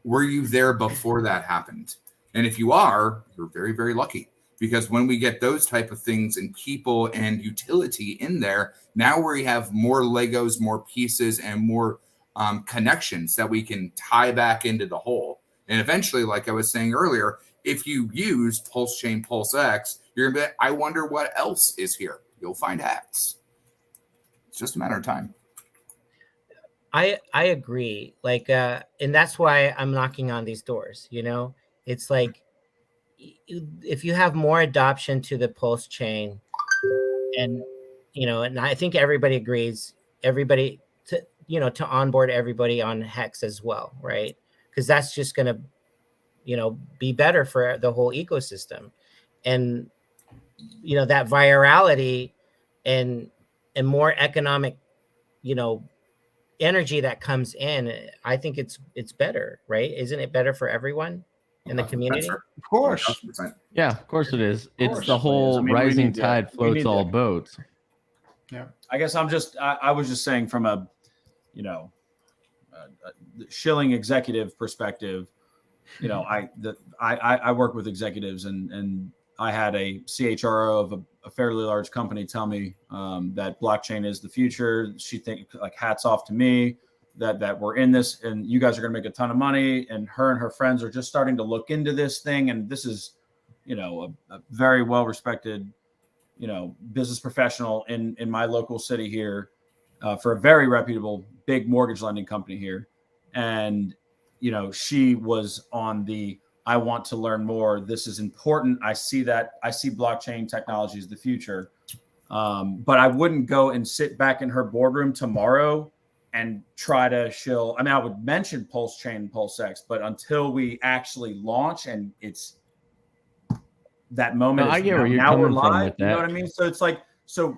were you there before that happened? And if you are, you're very, very lucky, because when we get those type of things and people and utility in there, now we have more Legos, more pieces, and more connections that we can tie back into the whole. And eventually, like I was saying earlier, if you use Pulse Chain, Pulse X, you're going to be, I wonder what else is here. You'll find hacks. It's just a matter of time. I agree. Like, and that's why I'm knocking on these doors. It's like, if you have more adoption to the Pulse chain, and and I think everybody agrees, everybody to onboard everybody on Hex as well, right? Because that's just gonna be better for the whole ecosystem, and that virality and more economic energy that comes in. I think it's better, right? Isn't it better for everyone in the community? Of course. Yeah, of course it is. It's the whole rising tide floats all boats. Yeah, I guess I was just saying from a shilling executive perspective. I work with executives, and I had a CHRO of a fairly large company tell me that blockchain is the future. She think like hats off to me that we're in this and you guys are going to make a ton of money. And her friends are just starting to look into this thing. And this is, you know, a very well respected, you know, business professional in my local city here for a very reputable big mortgage lending company here. And, you know, she was on the, I want to learn more. This is important. I see blockchain technology as the future. But I wouldn't go and sit back in her boardroom tomorrow and try to shill. I mean, I would mention Pulse Chain and PulseX, but until we actually launch and it's that moment, I get where you're coming we're from live, with you know that. what I mean? So it's like,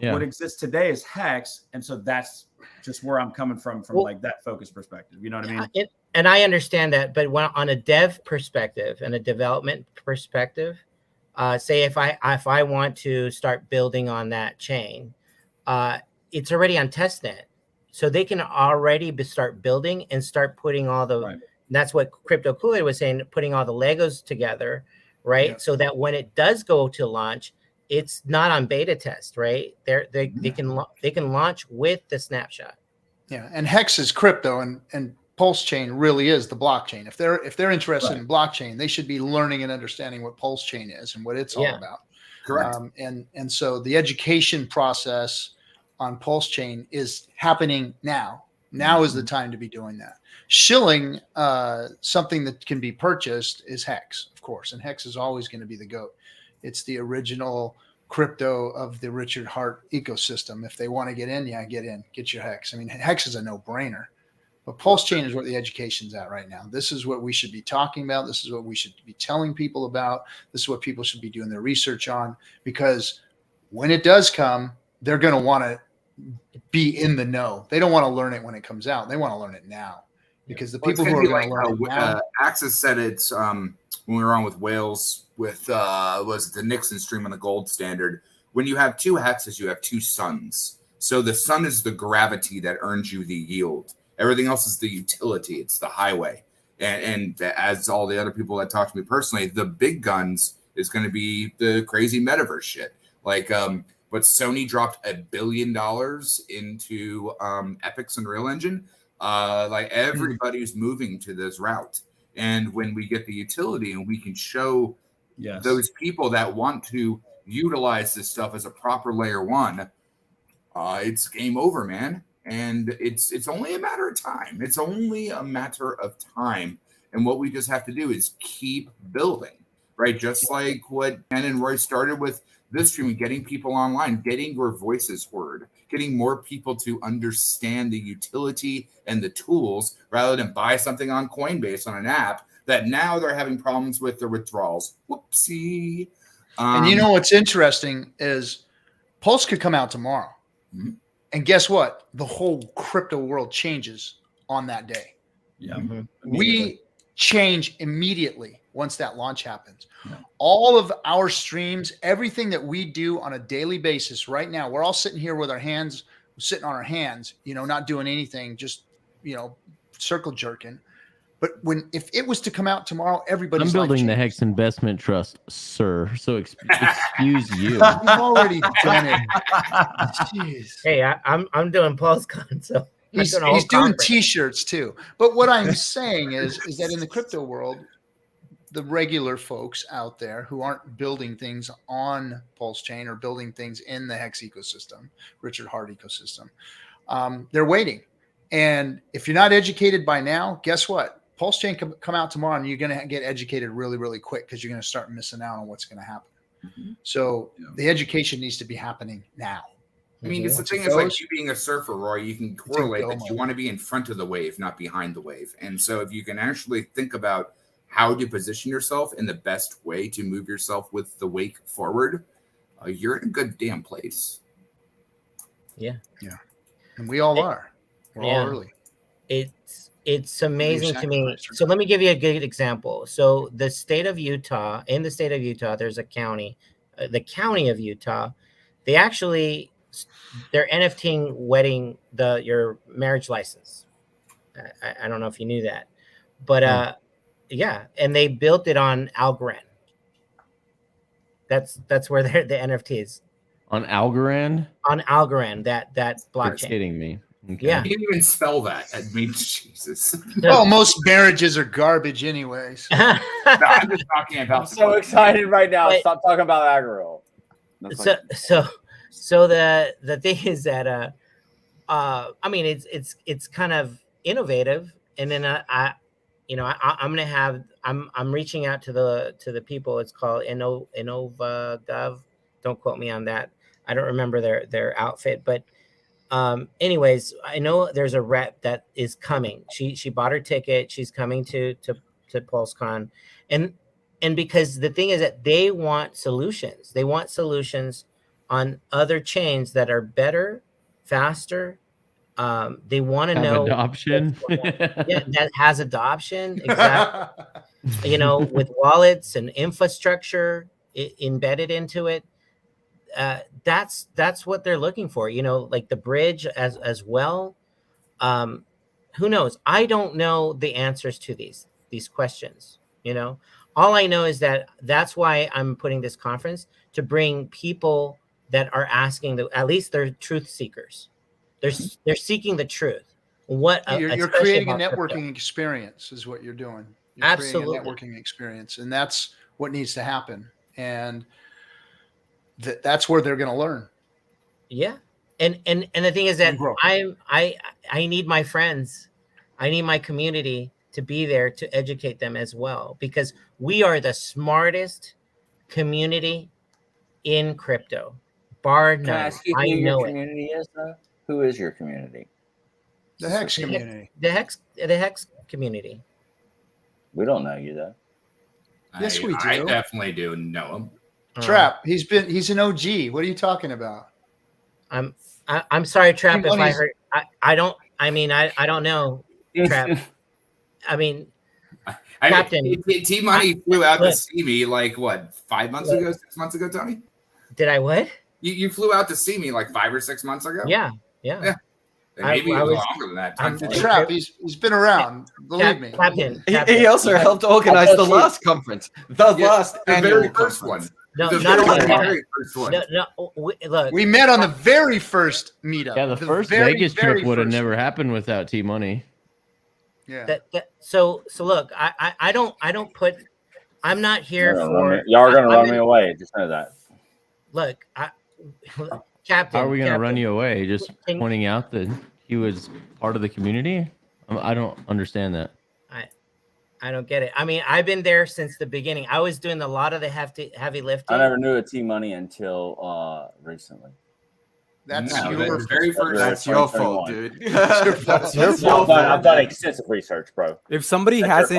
what exists today is Hex. And so that's just where I'm coming from like that focus perspective. You know what I mean? And I understand that, but when on a dev perspective and a development perspective, say if I want to start building on that chain, it's already on testnet, so they can already start building and start putting all the. That's what Crypto Kool-Aid was saying, putting all the Legos together, right? Yeah. So that when it does go to launch, it's not on beta test, right? They can launch with the snapshot. Yeah, and Hex is crypto, and Pulse Chain really is the blockchain. If they're interested in blockchain, they should be learning and understanding what Pulse Chain is and what it's all about. Correct. And so the education process on Pulse Chain is happening now. Now is the time to be doing that. Shilling something that can be purchased is Hex, of course, and Hex is always going to be the GOAT. It's the original crypto of the Richard Hart ecosystem. If they want to get in, get in, get your Hex. I mean, Hex is a no-brainer. But Pulse Chain is where the education's at right now. This is what we should be talking about. This is what we should be telling people about. This is what people should be doing their research on, because when it does come, they're going to want to be in the know. They don't want to learn it when it comes out. They want to learn it now, because the people who are going to learn it now. Axis said it's when we were on with Wales with was the Nixon stream on the gold standard. When you have two hexes, you have two suns. So the sun is the gravity that earns you the yield. Everything else is the utility. It's the highway. And as all the other people that talk to me personally, the big guns is going to be the crazy metaverse shit. Like, but Sony dropped $1 billion into Epic's Unreal Engine. Like everybody's moving to this route. And when we get the utility and we can show those people that want to utilize this stuff as a proper layer one, it's game over, man. And it's only a matter of time. It's only a matter of time. And what we just have to do is keep building, right? Just like what Ken and Roy started with this stream, getting people online, getting your voices heard, getting more people to understand the utility and the tools rather than buy something on Coinbase on an app that now they're having problems with their withdrawals. Whoopsie. And you know what's interesting is Pulse could come out tomorrow. Mm-hmm. And guess what? The whole crypto world changes on that day. Yeah. Mm-hmm. We change immediately once that launch happens. Yeah. All of our streams, everything that we do on a daily basis right now, we're all sitting here with our hands, sitting on our hands, not doing anything, just, circle jerking. But if it was to come out tomorrow, everybody's I'm building the Hex Investment Trust, sir. So excuse you. You've already done it. Jeez. Hey, I'm doing PulseCon, so he's doing T-shirts too. But what I'm saying is that in the crypto world, the regular folks out there who aren't building things on Pulse Chain or building things in the Hex ecosystem, Richard Hart ecosystem, they're waiting. And if you're not educated by now, guess what? Pulse Chain can come out tomorrow and you're going to get educated really, really quick because you're going to start missing out on what's going to happen. Mm-hmm. So the education needs to be happening now. I mean, it's the thing is like you being a surfer, Roy, you can correlate that you want to be in front of the wave, not behind the wave. And so if you can actually think about how to position yourself in the best way to move yourself with the wake forward, you're in a good damn place. Yeah. Yeah. And we all are. We're all early. It's amazing to me. So let me give you a good example. So in the state of Utah, there's a county, the county of Utah. They're NFTing wedding your marriage license. I don't know if you knew that, but and they built it on Algorand. That's where the NFT is. On Algorand? On Algorand, that You're blockchain. kidding me. Okay. Yeah. You didn't even spell that. That means Jesus. Well, most marriages are garbage anyway. So. No, I'm just talking about. I'm so excited right now. Stop talking about aggro. So the thing is that I mean it's kind of innovative, and then I'm gonna have I'm reaching out to the people. It's called InnovaGov. Don't quote me on that. I don't remember their outfit, but anyways, I know there's a rep that is coming. She bought her ticket. She's coming to PulseCon, and because the thing is that they want solutions. They want solutions on other chains that are better, faster. They want to know adoption. that has adoption, exactly. With wallets and infrastructure embedded into it. That's what they're looking for. Like the bridge as well. Who knows? I don't know the answers to these questions. All I know is that's why I'm putting this conference, to bring people that are asking at least they're truth seekers. They're seeking the truth. You're creating a networking experience is what you're doing. You're Absolutely. creating a networking experience, and that's what needs to happen. And that's where they're going to learn. Yeah. And the thing is that I need my friends. I need my community to be there to educate them as well, because we are the smartest community in crypto. Bar none. Can I ask you who your community is, though? Who is your community? The Hex community. The Hex community. We don't know you, though. Yes, we do. I definitely do know him. Trap. He's an OG. What are you talking about? I'm sorry, Trap. If I heard, I don't know, Trap. I mean, Captain. T Money flew out to see me like what, 5 months ago, 6 months ago, Tony? Did I what? You flew out to see me like 5 or 6 months ago? Yeah. Maybe it was longer than that. Time Trap. He's been around. Believe me. Captain. He also helped organize the last conference, the very first one. No, the not only very that. first one. Look, we met on the very first meetup. Yeah, the first Vegas trip would have never happened without T Money. Yeah. So look, I don't put. I'm not here for. Y'all are gonna run me away. Just know that. Look, Captain. How are we going to run you away? Just pointing out that he was part of the community? I don't understand that. I don't get it. I mean, I've been there since the beginning. I was doing a lot of the heavy lifting. I never knew a T Money until recently. That's your fault, dude. That's your fault. I've done extensive research, bro. If somebody has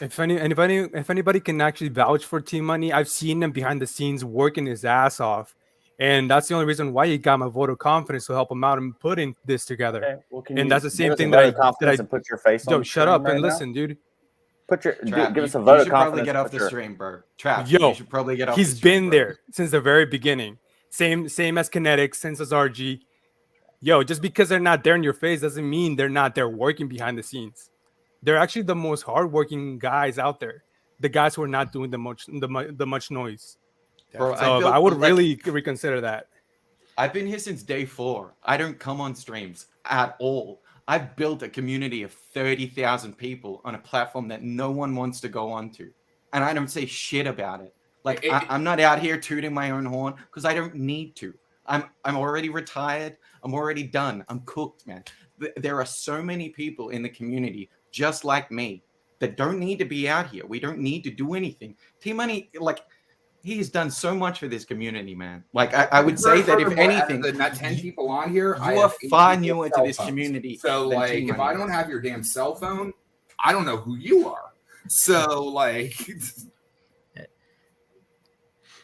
if anybody can actually vouch for T Money, I've seen him behind the scenes working his ass off. And that's the only reason why he got my vote of confidence to help him out in putting this together. Okay, well, and that's the same thing that I put your face on. Yo, shut up and listen, dude. Give us a vote of confidence. You should probably get off the stream, bro. Trap. Yo, you should probably get off. He's been there since the very beginning. Same as Kinetic, since as RG. Yo, just because they're not there in your face doesn't mean they're not there working behind the scenes. They're actually the most hardworking guys out there. The guys who are not doing the much noise. Bro, so I would really reconsider that. I've been here since day 4. I don't come on streams at all. I've built a community of 30,000 people on a platform that no one wants to go onto, and I don't say shit about it. Like I'm not out here tooting my own horn because I don't need to. I'm already retired. I'm already done. I'm cooked, man. There are so many people in the community just like me that don't need to be out here. We don't need to do anything. T Money, like, he's done so much for this community, man. Like I would say that if anything, the not 10 people on here, you are far newer to this community. So like, if I don't have your damn cell phone, I don't know who you are. So like,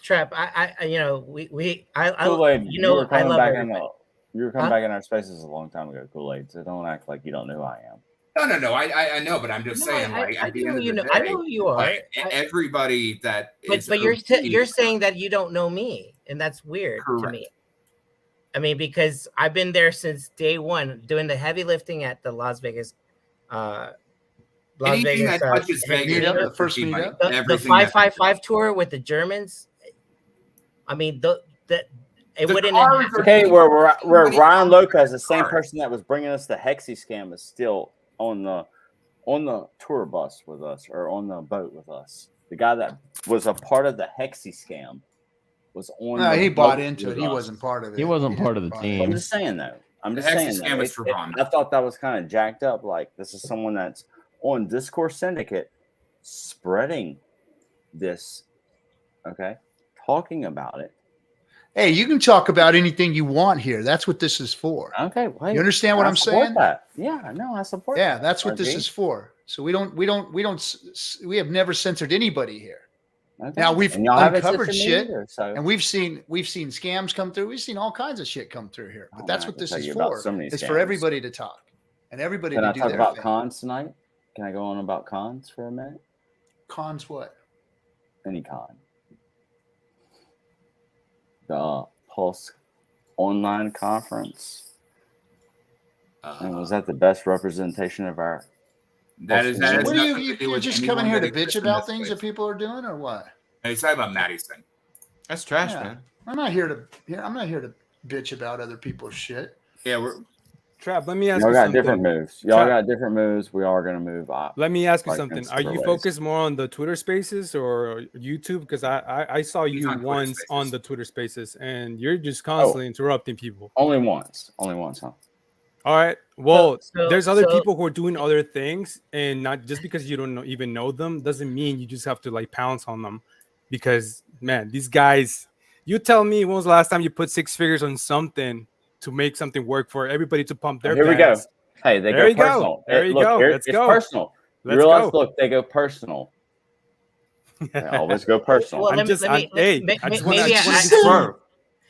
Trap, I Kool-Aid, you know, I love everybody. You were coming back in our spaces a long time ago, Kool-Aid. So don't act like you don't know who I am. No. I know, but I'm just saying, like, at the end of the day, I know who you are. Like, everybody that is, but you're saying that you don't know me, and that's weird to me. I mean, because I've been there since day 1, doing the heavy lifting at the Las Vegas. Anything that touches Vegas, the first meetup, the 555 tour with the Germans. I mean, it wouldn't. Okay, where Ryan Lopez, the same person that was bringing us the Hexi scam, is still on the tour bus with us, or on the boat with us. The guy that was a part of the Hexi scam was on. No, the he boat bought into with it. He us. wasn't part of it. He wasn't part of the team. I'm just saying though. I'm The just Hexi saying scam that. is for fun. I thought that was kind of jacked up. Like, this is someone that's on Discourse Syndicate spreading this, okay, talking about it. Hey, you can talk about anything you want here. That's what this is for. Okay, well, you understand what I I'm support saying? That. Yeah, no, I support. Yeah, that, that's what this RG. is for. So we have never censored anybody here. Okay. Now we've And y'all haven't uncovered censored me shit, either, so. and we've seen scams come through. We've seen all kinds of shit come through here. But that's man, I what can this tell is you about for. so many It's for scams. everybody to talk and everybody Can to I do talk their about thing. cons tonight? Can I go on about cons for a minute? Cons what? Any con. The Pulse online conference. And was that the best representation of our? That is that. What are you just coming here to bitch about things that people are doing, or what? And he's talking about Maddie's thing. That's trash, Yeah. man. I'm not here to bitch about other people's shit. Yeah, we're Trap. Let me ask Y'all you got something. different moves. Y'all Trap, got different moves. We are gonna move up. let me ask you like something. in Are you separate ways. focused more on the Twitter Spaces or YouTube? Because I saw you on Twitter once Spaces. on the Twitter Spaces, and you're just constantly interrupting people. Only once, huh? All right. Well, So- there's other so- people who are doing other things, and not just because you don't even know them doesn't mean you just have to like pounce on them. Because man, these guys, you tell me when was the last time you put 6 figures on something to make something work for everybody to pump their Here we go. bags? Hey, they There go you go. personal. There you Look, go. here- Let's it's go. personal. You Let's realize, go. look, they go personal. They always go personal. Well, I'm let me- just, let me- I'm, hey, ma- I just ma- want maybe to.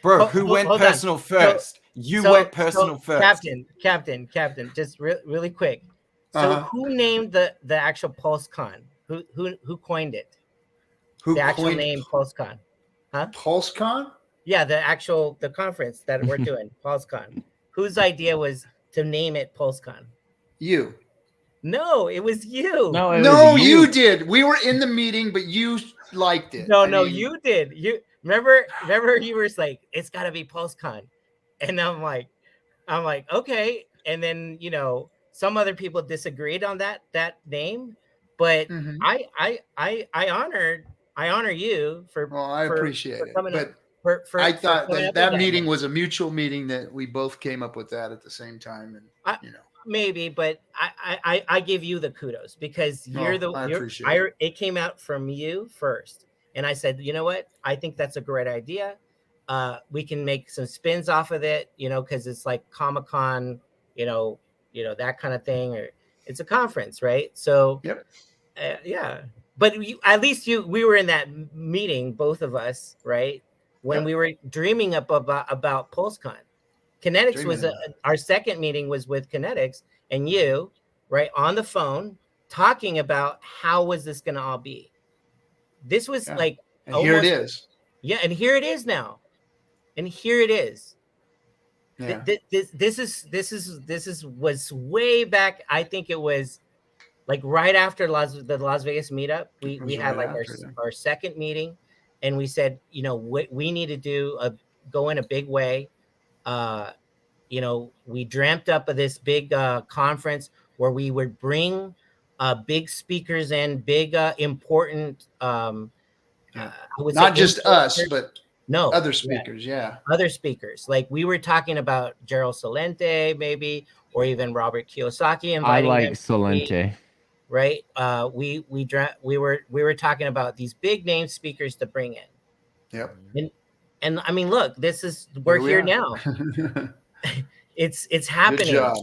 Bro, who went hold on. personal first? You went personal first. Captain, just really quick. So Uh-huh. who named the actual PulseCon? Who coined it? Who The actual coined name PulseCon? Huh? PulseCon? Yeah, the conference that we're doing, PulseCon. Whose idea was to name it PulseCon? You. No, it was you. No, you did. We were in the meeting, but you liked it. No, I mean, you did. You remember you were like, it's got to be PulseCon, and I'm like, okay. And then some other people disagreed on that name, but Mhm. I honor you for. Well, I appreciate it, coming but up- for I thought coming that up that with meeting name. was a mutual meeting that we both came up with that at the same time, and Maybe, but I give you the kudos because you're I appreciate it came out from you first, and I said, you know what, I think that's a great idea. We can make some spins off of it, because it's like Comic-Con, that kind of thing, or it's a conference, right? So yep, yeah. But at least we were in that meeting, both of us, right? When Yep. we were dreaming about PulseCon. Kinetics was our second meeting was with Kinetics and you, right, on the phone talking about how was this going to all be. This was like, and here it is. Yeah, and here it is now, and here it is. Yeah. This was way back. I think it was like right after the Las Vegas meetup. We had like our second meeting, and we said, we need to go in a big way. We dreamt up of this big conference where we would bring big speakers in, big important Not just us, but other speakers. Yeah. Other speakers. Like we were talking about Gerald Salente, maybe, or even Robert Kiyosaki. I like them to Salente. speak, right? We were talking about these big name speakers to bring in. Yep. And I mean, look, we're here now. It's happening. Good job.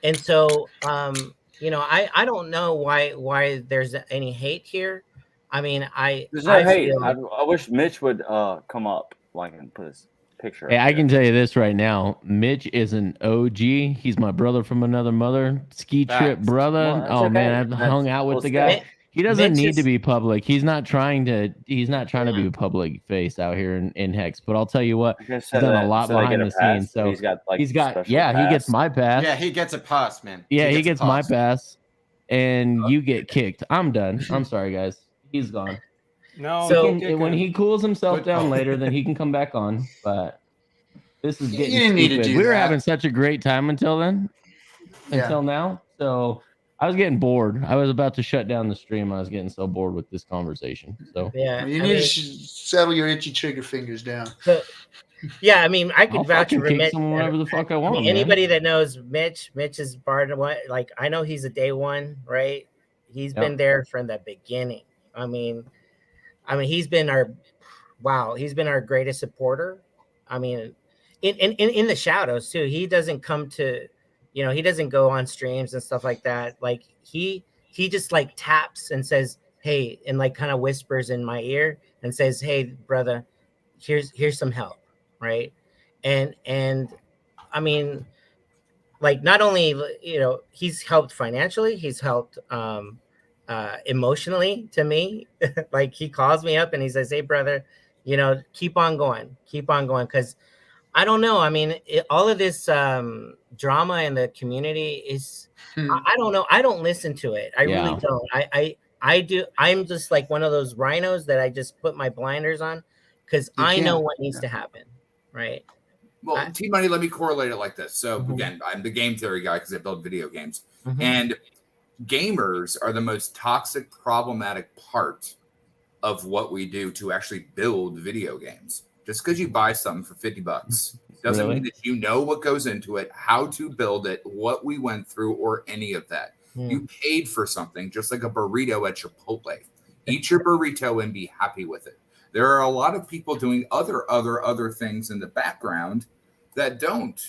And so I don't know why there's any hate here. I mean, There's no hate. I wish Mitch would come up and put his picture. Hey, up I there. can tell you this right now. Mitch is an OG. He's my brother from another mother. Ski trip Facts. brother. Well, that's Oh man, okay. I've That's hung out with cool the guy. stuff. He doesn't Mitch need to is- be public. He's not trying to be a public face out here in Hex. But I'll tell you what, Like I he's said, done a that- lot so they behind get the a pass, scenes. but So he's got, like, he special gets pass. my pass. Yeah, he gets a pass, man. Yeah, he gets a gets my pass. pass, and you get kicked. I'm done. I'm sorry, guys. He's gone. No. So when he cools himself down later, then he can come back on. But this is getting didn't need to stupid. do We were that. having such a great time until then, until now. So I was getting bored. I was about to shut down the stream. I was getting so bored with this conversation. So yeah, You need to settle your itchy trigger fingers down. So, yeah, I mean, I could I'll vouch fucking for kick Mitch. someone whenever the fuck I want, man. Anybody that knows Mitch is part of what, like, I know he's a day one, right? He's been there from the beginning. I mean, he's been our greatest supporter. I mean, in the shadows too. He doesn't come to, he doesn't go on streams and stuff like that. Like he just like taps and says, hey, and like kind of whispers in my ear and says, hey, brother, here's some help. Right. And I mean, like, not only, he's helped financially, he's helped emotionally to me. Like, he calls me up and he says, hey, brother, keep on going. Because I don't know. I mean, all of this drama in the community is, I don't know. I don't listen to it. I really don't. I do. I'm just like one of those rhinos that I just put my blinders on because I know what needs to happen. Right. Well, T-Money, let me correlate it like this. So again, I'm the game theory guy because I build video games. And gamers are the most toxic, problematic part of what we do to actually build video games. Just because you buy something for $50 doesn't mean that you know what goes into it, how to build it, what we went through, or any of that. You paid for something, just like a burrito at Chipotle. Eat your burrito and be happy with it. There are a lot of people doing other things in the background that don't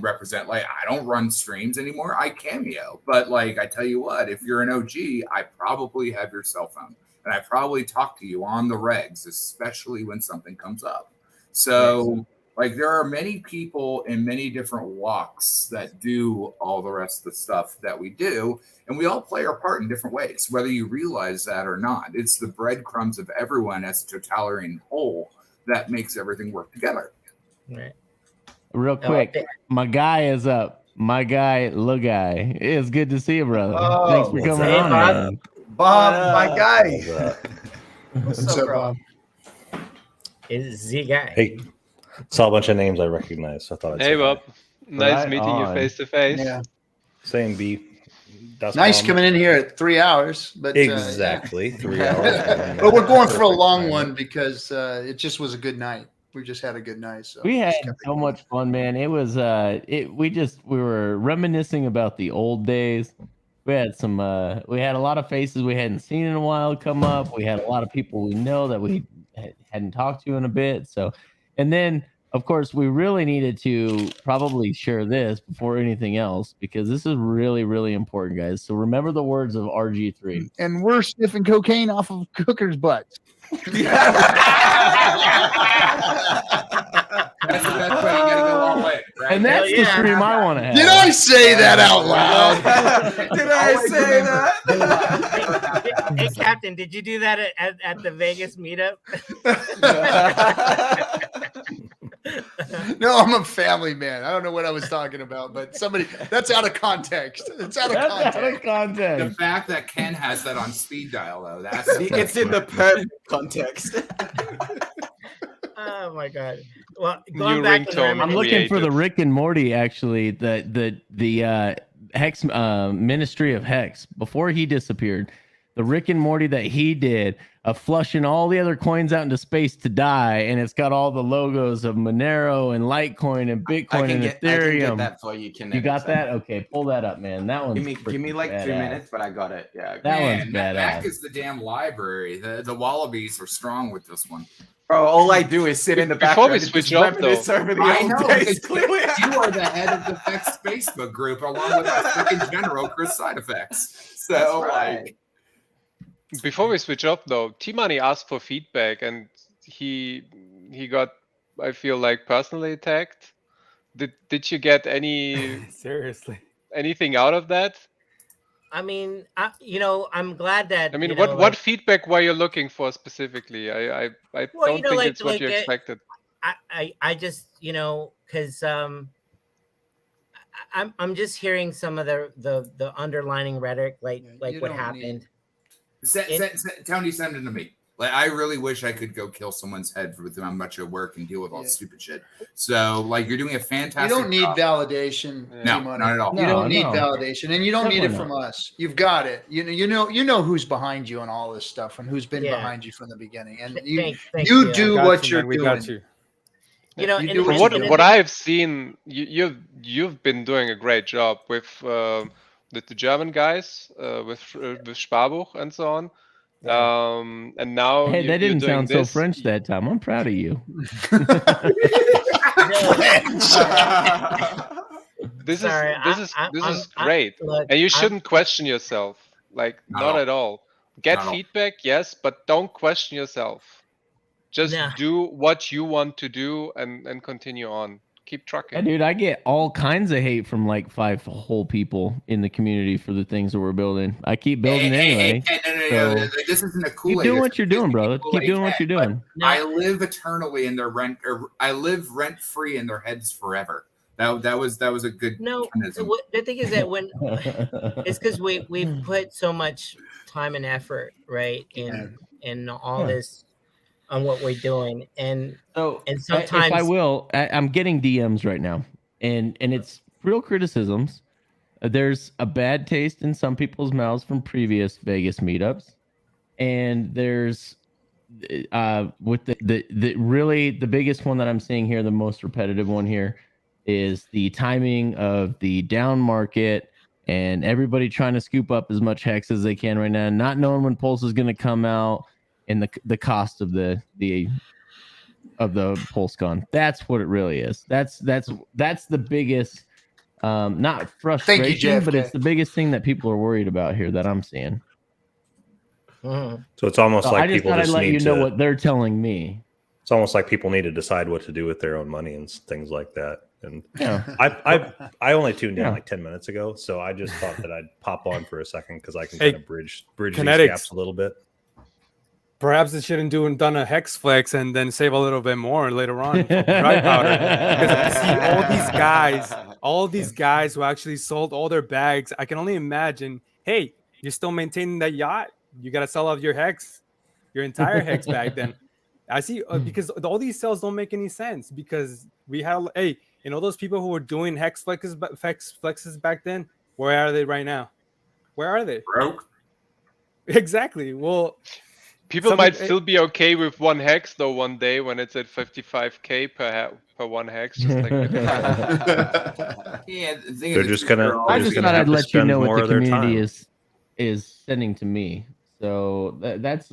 represent. Like, I don't run streams anymore. I cameo. But like, I tell you what, if you're an OG, I probably have your cell phone. And I probably talk to you on the regs, especially when something comes up. So like, there are many people in many different walks that do all the rest of the stuff that we do. And we all play our part in different ways, whether you realize that or not. It's the breadcrumbs of everyone as a totalitarian whole that makes everything work together. Right. Real quick, my guy is up. My guy, Lugai. It's good to see you, brother. Thanks for coming on, man. Bob, my guy. What's up, bro? Is Z guy. Hey, saw a bunch of names I recognize. So I thought I'd Hey, say Bob. hi. Nice meeting you face to face. Yeah. Same B. Nice coming in here at 3 hours, but exactly 3 hours. But we're going for a long one because it just was a good night. We just had a good night. So we had so much fun, man. It was we were reminiscing about the old days. We had we had a lot of faces we hadn't seen in a while come up. We had a lot of people we know that we hadn't talked to in a bit. So, and then of course we really needed to probably share this before anything else because this is really, really important, guys. So remember the words of RG3. And we're sniffing cocaine off of cookers' butts. And that's the stream I want to have. Did I say that out loud? Did I say that? Hey, Captain, did you do that at the Vegas meetup? No, I'm a family man. I don't know what I was talking about, but that's out of context. It's out of context. The fact that Ken has that on speed dial, though, it's in the perfect context. Oh my god! Well, going back to I'm looking for the Rick and Morty, actually, the Hex Ministry of Hex before he disappeared. The Rick and Morty that he did of flushing all the other coins out into space to die, and it's got all the logos of Monero and Litecoin and Bitcoin and Ethereum. I can get that for you. You got that? Okay, pull that up, man. That one's give me like 2 minutes, but I got it. Yeah, that one's badass. Back is the damn library. The Wallabies are strong with this one. Bro, all I do is sit in the background. Before we switch up, though, I know you are the head of the Hex Facebook group, along with our freaking general Chris Side Effects. So, Before we switch up, though, T-Money asked for feedback, and he got, I feel like, personally attacked. Did you get any seriously anything out of that? I mean, I'm glad that. I mean, what feedback were you looking for specifically? I don't think it's what you expected. I just, because I'm just hearing some of the underlining rhetoric, like what happened. Tony, send it to me. Like, I really wish I could go kill someone's head with how much I work and deal with all the stupid shit. So, like, you're doing a fantastic You don't need job. validation. No, T-Money. not at all. You don't need No. validation, and you don't need it from us. You've got it. You know who's behind you and all this stuff, and who's been behind you from the beginning. And you do what you're doing. Got you. You know, From what I've seen, you've been doing a great job with the German guys, with Sparbuch and so on. And now Hey, that didn't sound so this. French that time. I'm proud of you. This Sorry, is great, and you shouldn't question yourself. Like, not at all. Get feedback, yes, but don't question yourself. Just do what you want to do and continue on. Keep trucking. Yeah, dude, I get all kinds of hate from like 5 whole people in the community for the things that we're building. I keep building anyway. No. This isn't a Kool-Aid. Keep doing what you're doing, brother. Keep doing what you're doing. I live eternally in their rent, or I live rent free in their heads forever. That was a good. The thing is that when it's because we put so much time and effort, right, in all this on what we're doing, and sometimes I'm getting DMs right now, and it's real criticisms. There's a bad taste in some people's mouths from previous Vegas meetups, and there's with the really the biggest one that I'm seeing here, the most repetitive one here, is the timing of the down market and everybody trying to scoop up as much hex as they can right now, not knowing when Pulse is going to come out, and the cost of the PulseCon. That's what it really is. That's the biggest not frustration, but it's the biggest thing that people are worried about here that I'm seeing. So it's almost like I just people thought I'd just let need you know to, what they're telling me. It's almost like people need to decide what to do with their own money and things like that. And yeah. I only tuned in like 10 minutes ago, so I just thought that I'd pop on for a second because I can kind of bridge these gaps a little bit. Perhaps they shouldn't done a hex flex and then save a little bit more later on for dry powder. Because I see all these guys who actually sold all their bags. I can only imagine, hey, you're still maintaining that yacht. You got to sell off your hex, your entire hex bag then. I see, because all these sales don't make any sense, because we had, those people who were doing hex flexes back then, where are they right now? Where are they? Broke. Exactly. Well, people might still be okay with one hex though one day when it's at 55K per one hex. Just like yeah, they're just gonna. I just thought I'd let you know what the community is sending to me. So that's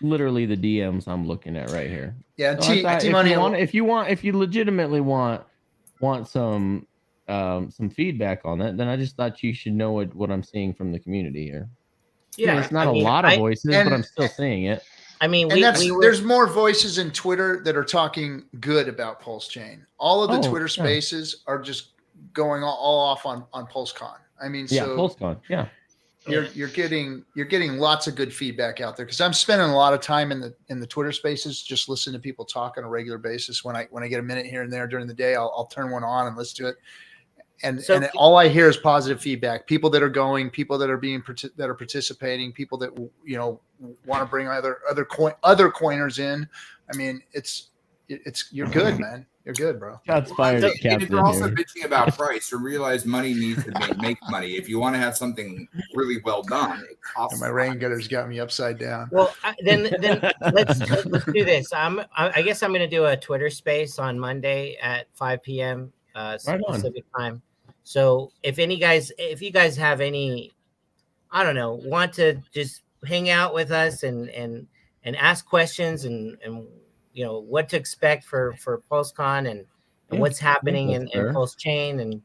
literally the DMs I'm looking at right here. Yeah, so if you legitimately want some feedback on that, then I just thought you should know what I'm seeing from the community here. Yeah, it's not a lot of voices, but I'm still seeing it. I mean, there's more voices in Twitter that are talking good about Pulse Chain. All of the Twitter spaces are just going all off on PulseCon. I mean, PulseCon, yeah. You're getting lots of good feedback out there, because I'm spending a lot of time in the Twitter spaces just listening to people talk on a regular basis. When I get a minute here and there during the day, I'll turn one on and listen to it. And all I hear is positive feedback. People that are going, people that are that are participating, people that want to bring other coiners in. I mean, you're good, man. You're good, bro. Shots fired. And if you're also bitching about price, you realize money needs to make money. If you want to have something really well done, it costs. My rain gutters got me upside down. Well, then let's do this. I guess I'm going to do a Twitter space on Monday at 5 p.m. Pacific time. So if you guys have any, I don't know, want to just hang out with us and ask questions and what to expect for PulseCon and what's happening in Pulse Chain, and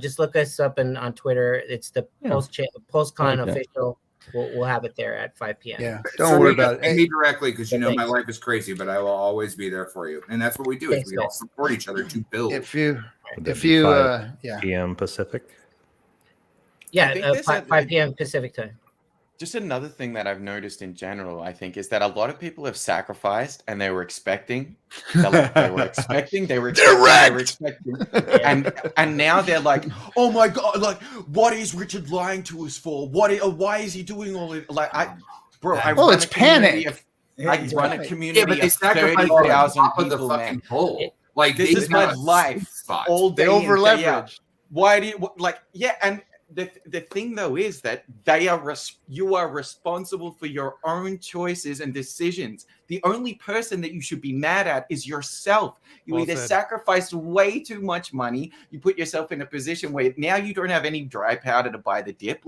just look us up on Twitter. It's the PulseCon official. We'll have it there at 5 p.m. Yeah, don't worry about it. Me directly, because my life is crazy, but I will always be there for you, and that's what we do. Is we all support each other to build. If you 5 p.m. Pacific. Yeah, 5 p.m. Pacific time. Just another thing that I've noticed in general, I think, is that a lot of people have sacrificed and they were expecting. And now they're like, oh my God, like, what is Richard lying to us for? Why is he doing all this? Like, Bro, it's panic. I run a community Yeah, but they of sacrifice 30,000 top of the people, fucking man. pole. Like This is my life all day. They in, day over-leveraged. out. Why do you like? Yeah, and the thing though is that you are responsible for your own choices and decisions. The only person that you should be mad at is yourself. You either sacrificed way too much money, you put yourself in a position where now you don't have any dry powder to buy the dip,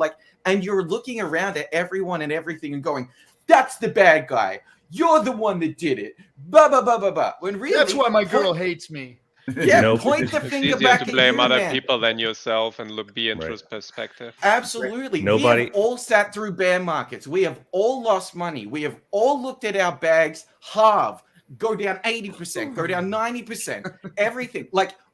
and you're looking around at everyone and everything and going, "That's the bad guy. You're the one that did it." Blah blah blah blah blah. When really, that's why my girl hates me. Yeah, point the It's finger easier back to at blame you, other man. people than yourself and be in perspective. Absolutely. We Nobody- have all sat through bear markets. We have all lost money. We have all looked at our bags halve, go down 80%, go down 90%, everything.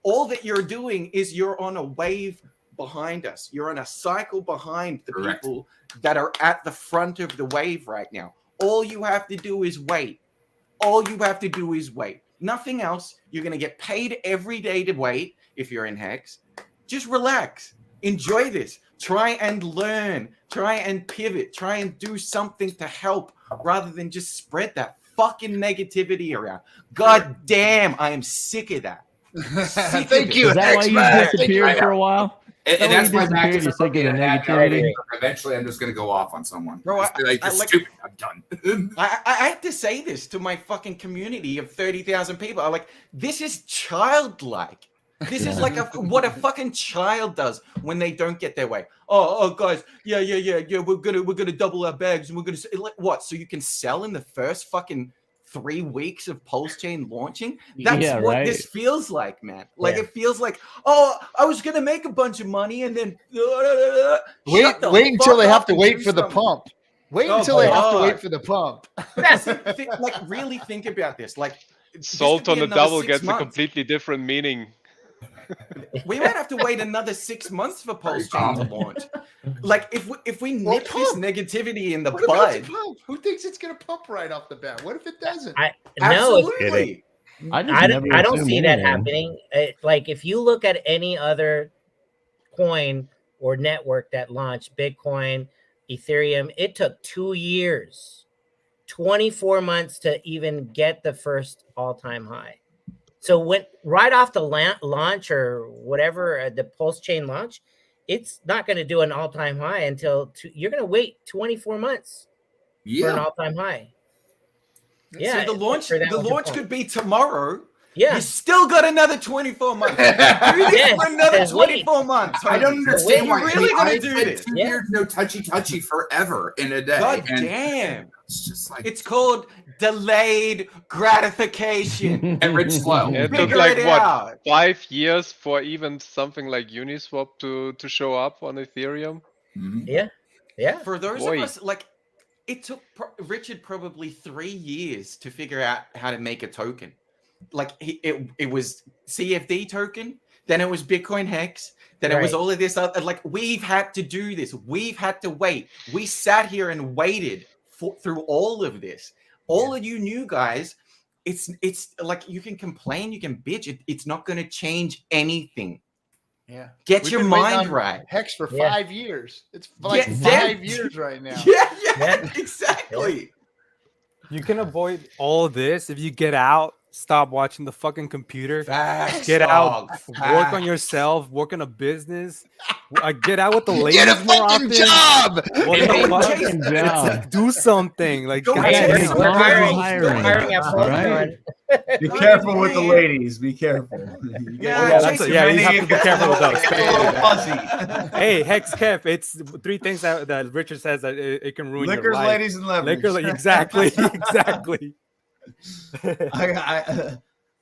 All that you're doing is you're on a wave behind us. You're on a cycle behind the people that are at the front of the wave right now. All you have to do is wait. All you have to do is wait. Nothing else. You're going to get paid every day to wait if you're in Hex. Just relax. Enjoy this. Try and learn. Try and pivot. Try and do something to help rather than just spread that fucking negativity around. God damn, I am sick of that. Thank you. Is that why you disappeared for a while? And that's my back You're to sick of the negativity. negativity. Eventually, I'm just going to go off on someone. Bro, stupid. I'm done. I have to say this to my fucking community of 30,000 people. I'm like, this is childlike. This is like what a fucking child does when they don't get their way. Oh, guys, yeah. We're gonna double our bags and we're gonna what? So you can sell in the first fucking 3 weeks of Pulse Chain launching? That's what this feels like, man. It feels like, oh, I was gonna make a bunch of money and then wait until they have to wait for the pump. Wait until they have to wait for the pump. Really think about this. Salt on the double gets a completely different meaning. We might have to wait another 6 months for Pulse Chain to launch. If we nip this negativity in the bud. Who thinks it's going to pump right off the bat? What if it doesn't? Absolutely. I don't see that happening. If you look at any other coin or network that launched, Bitcoin, Ethereum, it took 2 years, 24 months to even get the first all-time high. So when right off the launch or whatever, the Pulse Chain launch, it's not going to do an all-time high until you're going to wait 24 months for an all-time high. Yeah, so the launch could be tomorrow. Yeah, you still got another 24 months. Do this for another 24 months. I don't understand why you're really going to do this. 2 years, no touchy forever in a day. God damn. It's just it's called delayed gratification. And rich slow. It took what, 5 years for even something like Uniswap to show up on Ethereum? Yeah. For those of us, it took Richard probably 3 years to figure out how to make a token. It was CFD token, then it was Bitcoin Hex, then it was all of this other, we've had to do this. We've had to wait. We sat here and waited through all of this. All of you new guys, it's you can complain, you can bitch. It's not going to change anything. Yeah. Get We've your been waiting mind on right. Hex for 5 years. It's 5 years right now. Yeah, exactly. You can avoid all this if you get out, stop watching the fucking computer, get out, work on yourself, work on a business, get out with the ladies Get a more fucking often. job. Do something. We're hiring right? Be careful with the ladies. Be careful. You have to be careful with those. Hey, Hex Kev, it's 3 things that Richard says that it can ruin Liquors, your life. ladies, and leverage. Exactly.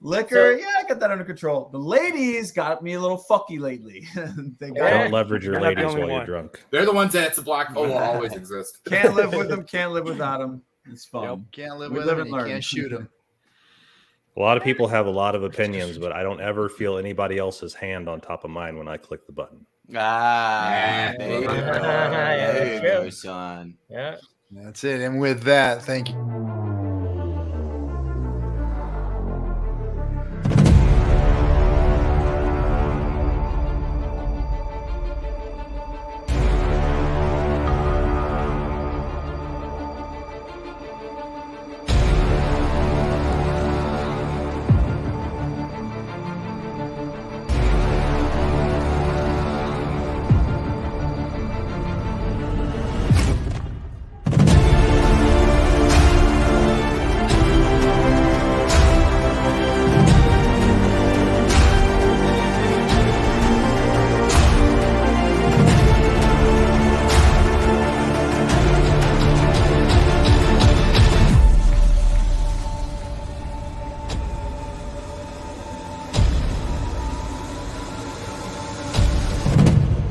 Liquor, I got that under control. The ladies got me a little fucky lately. Don't leverage your ladies while you're drunk. They're the ones that's a black hole will always exist. Can't live with them, can't live without them. It's fun. Can't live with them, and you can't shoot them. A lot of people have a lot of opinions, but I don't ever feel anybody else's hand on top of mine when I click the button. There you go. There you go, son. Yeah. That's it. And with that, thank you.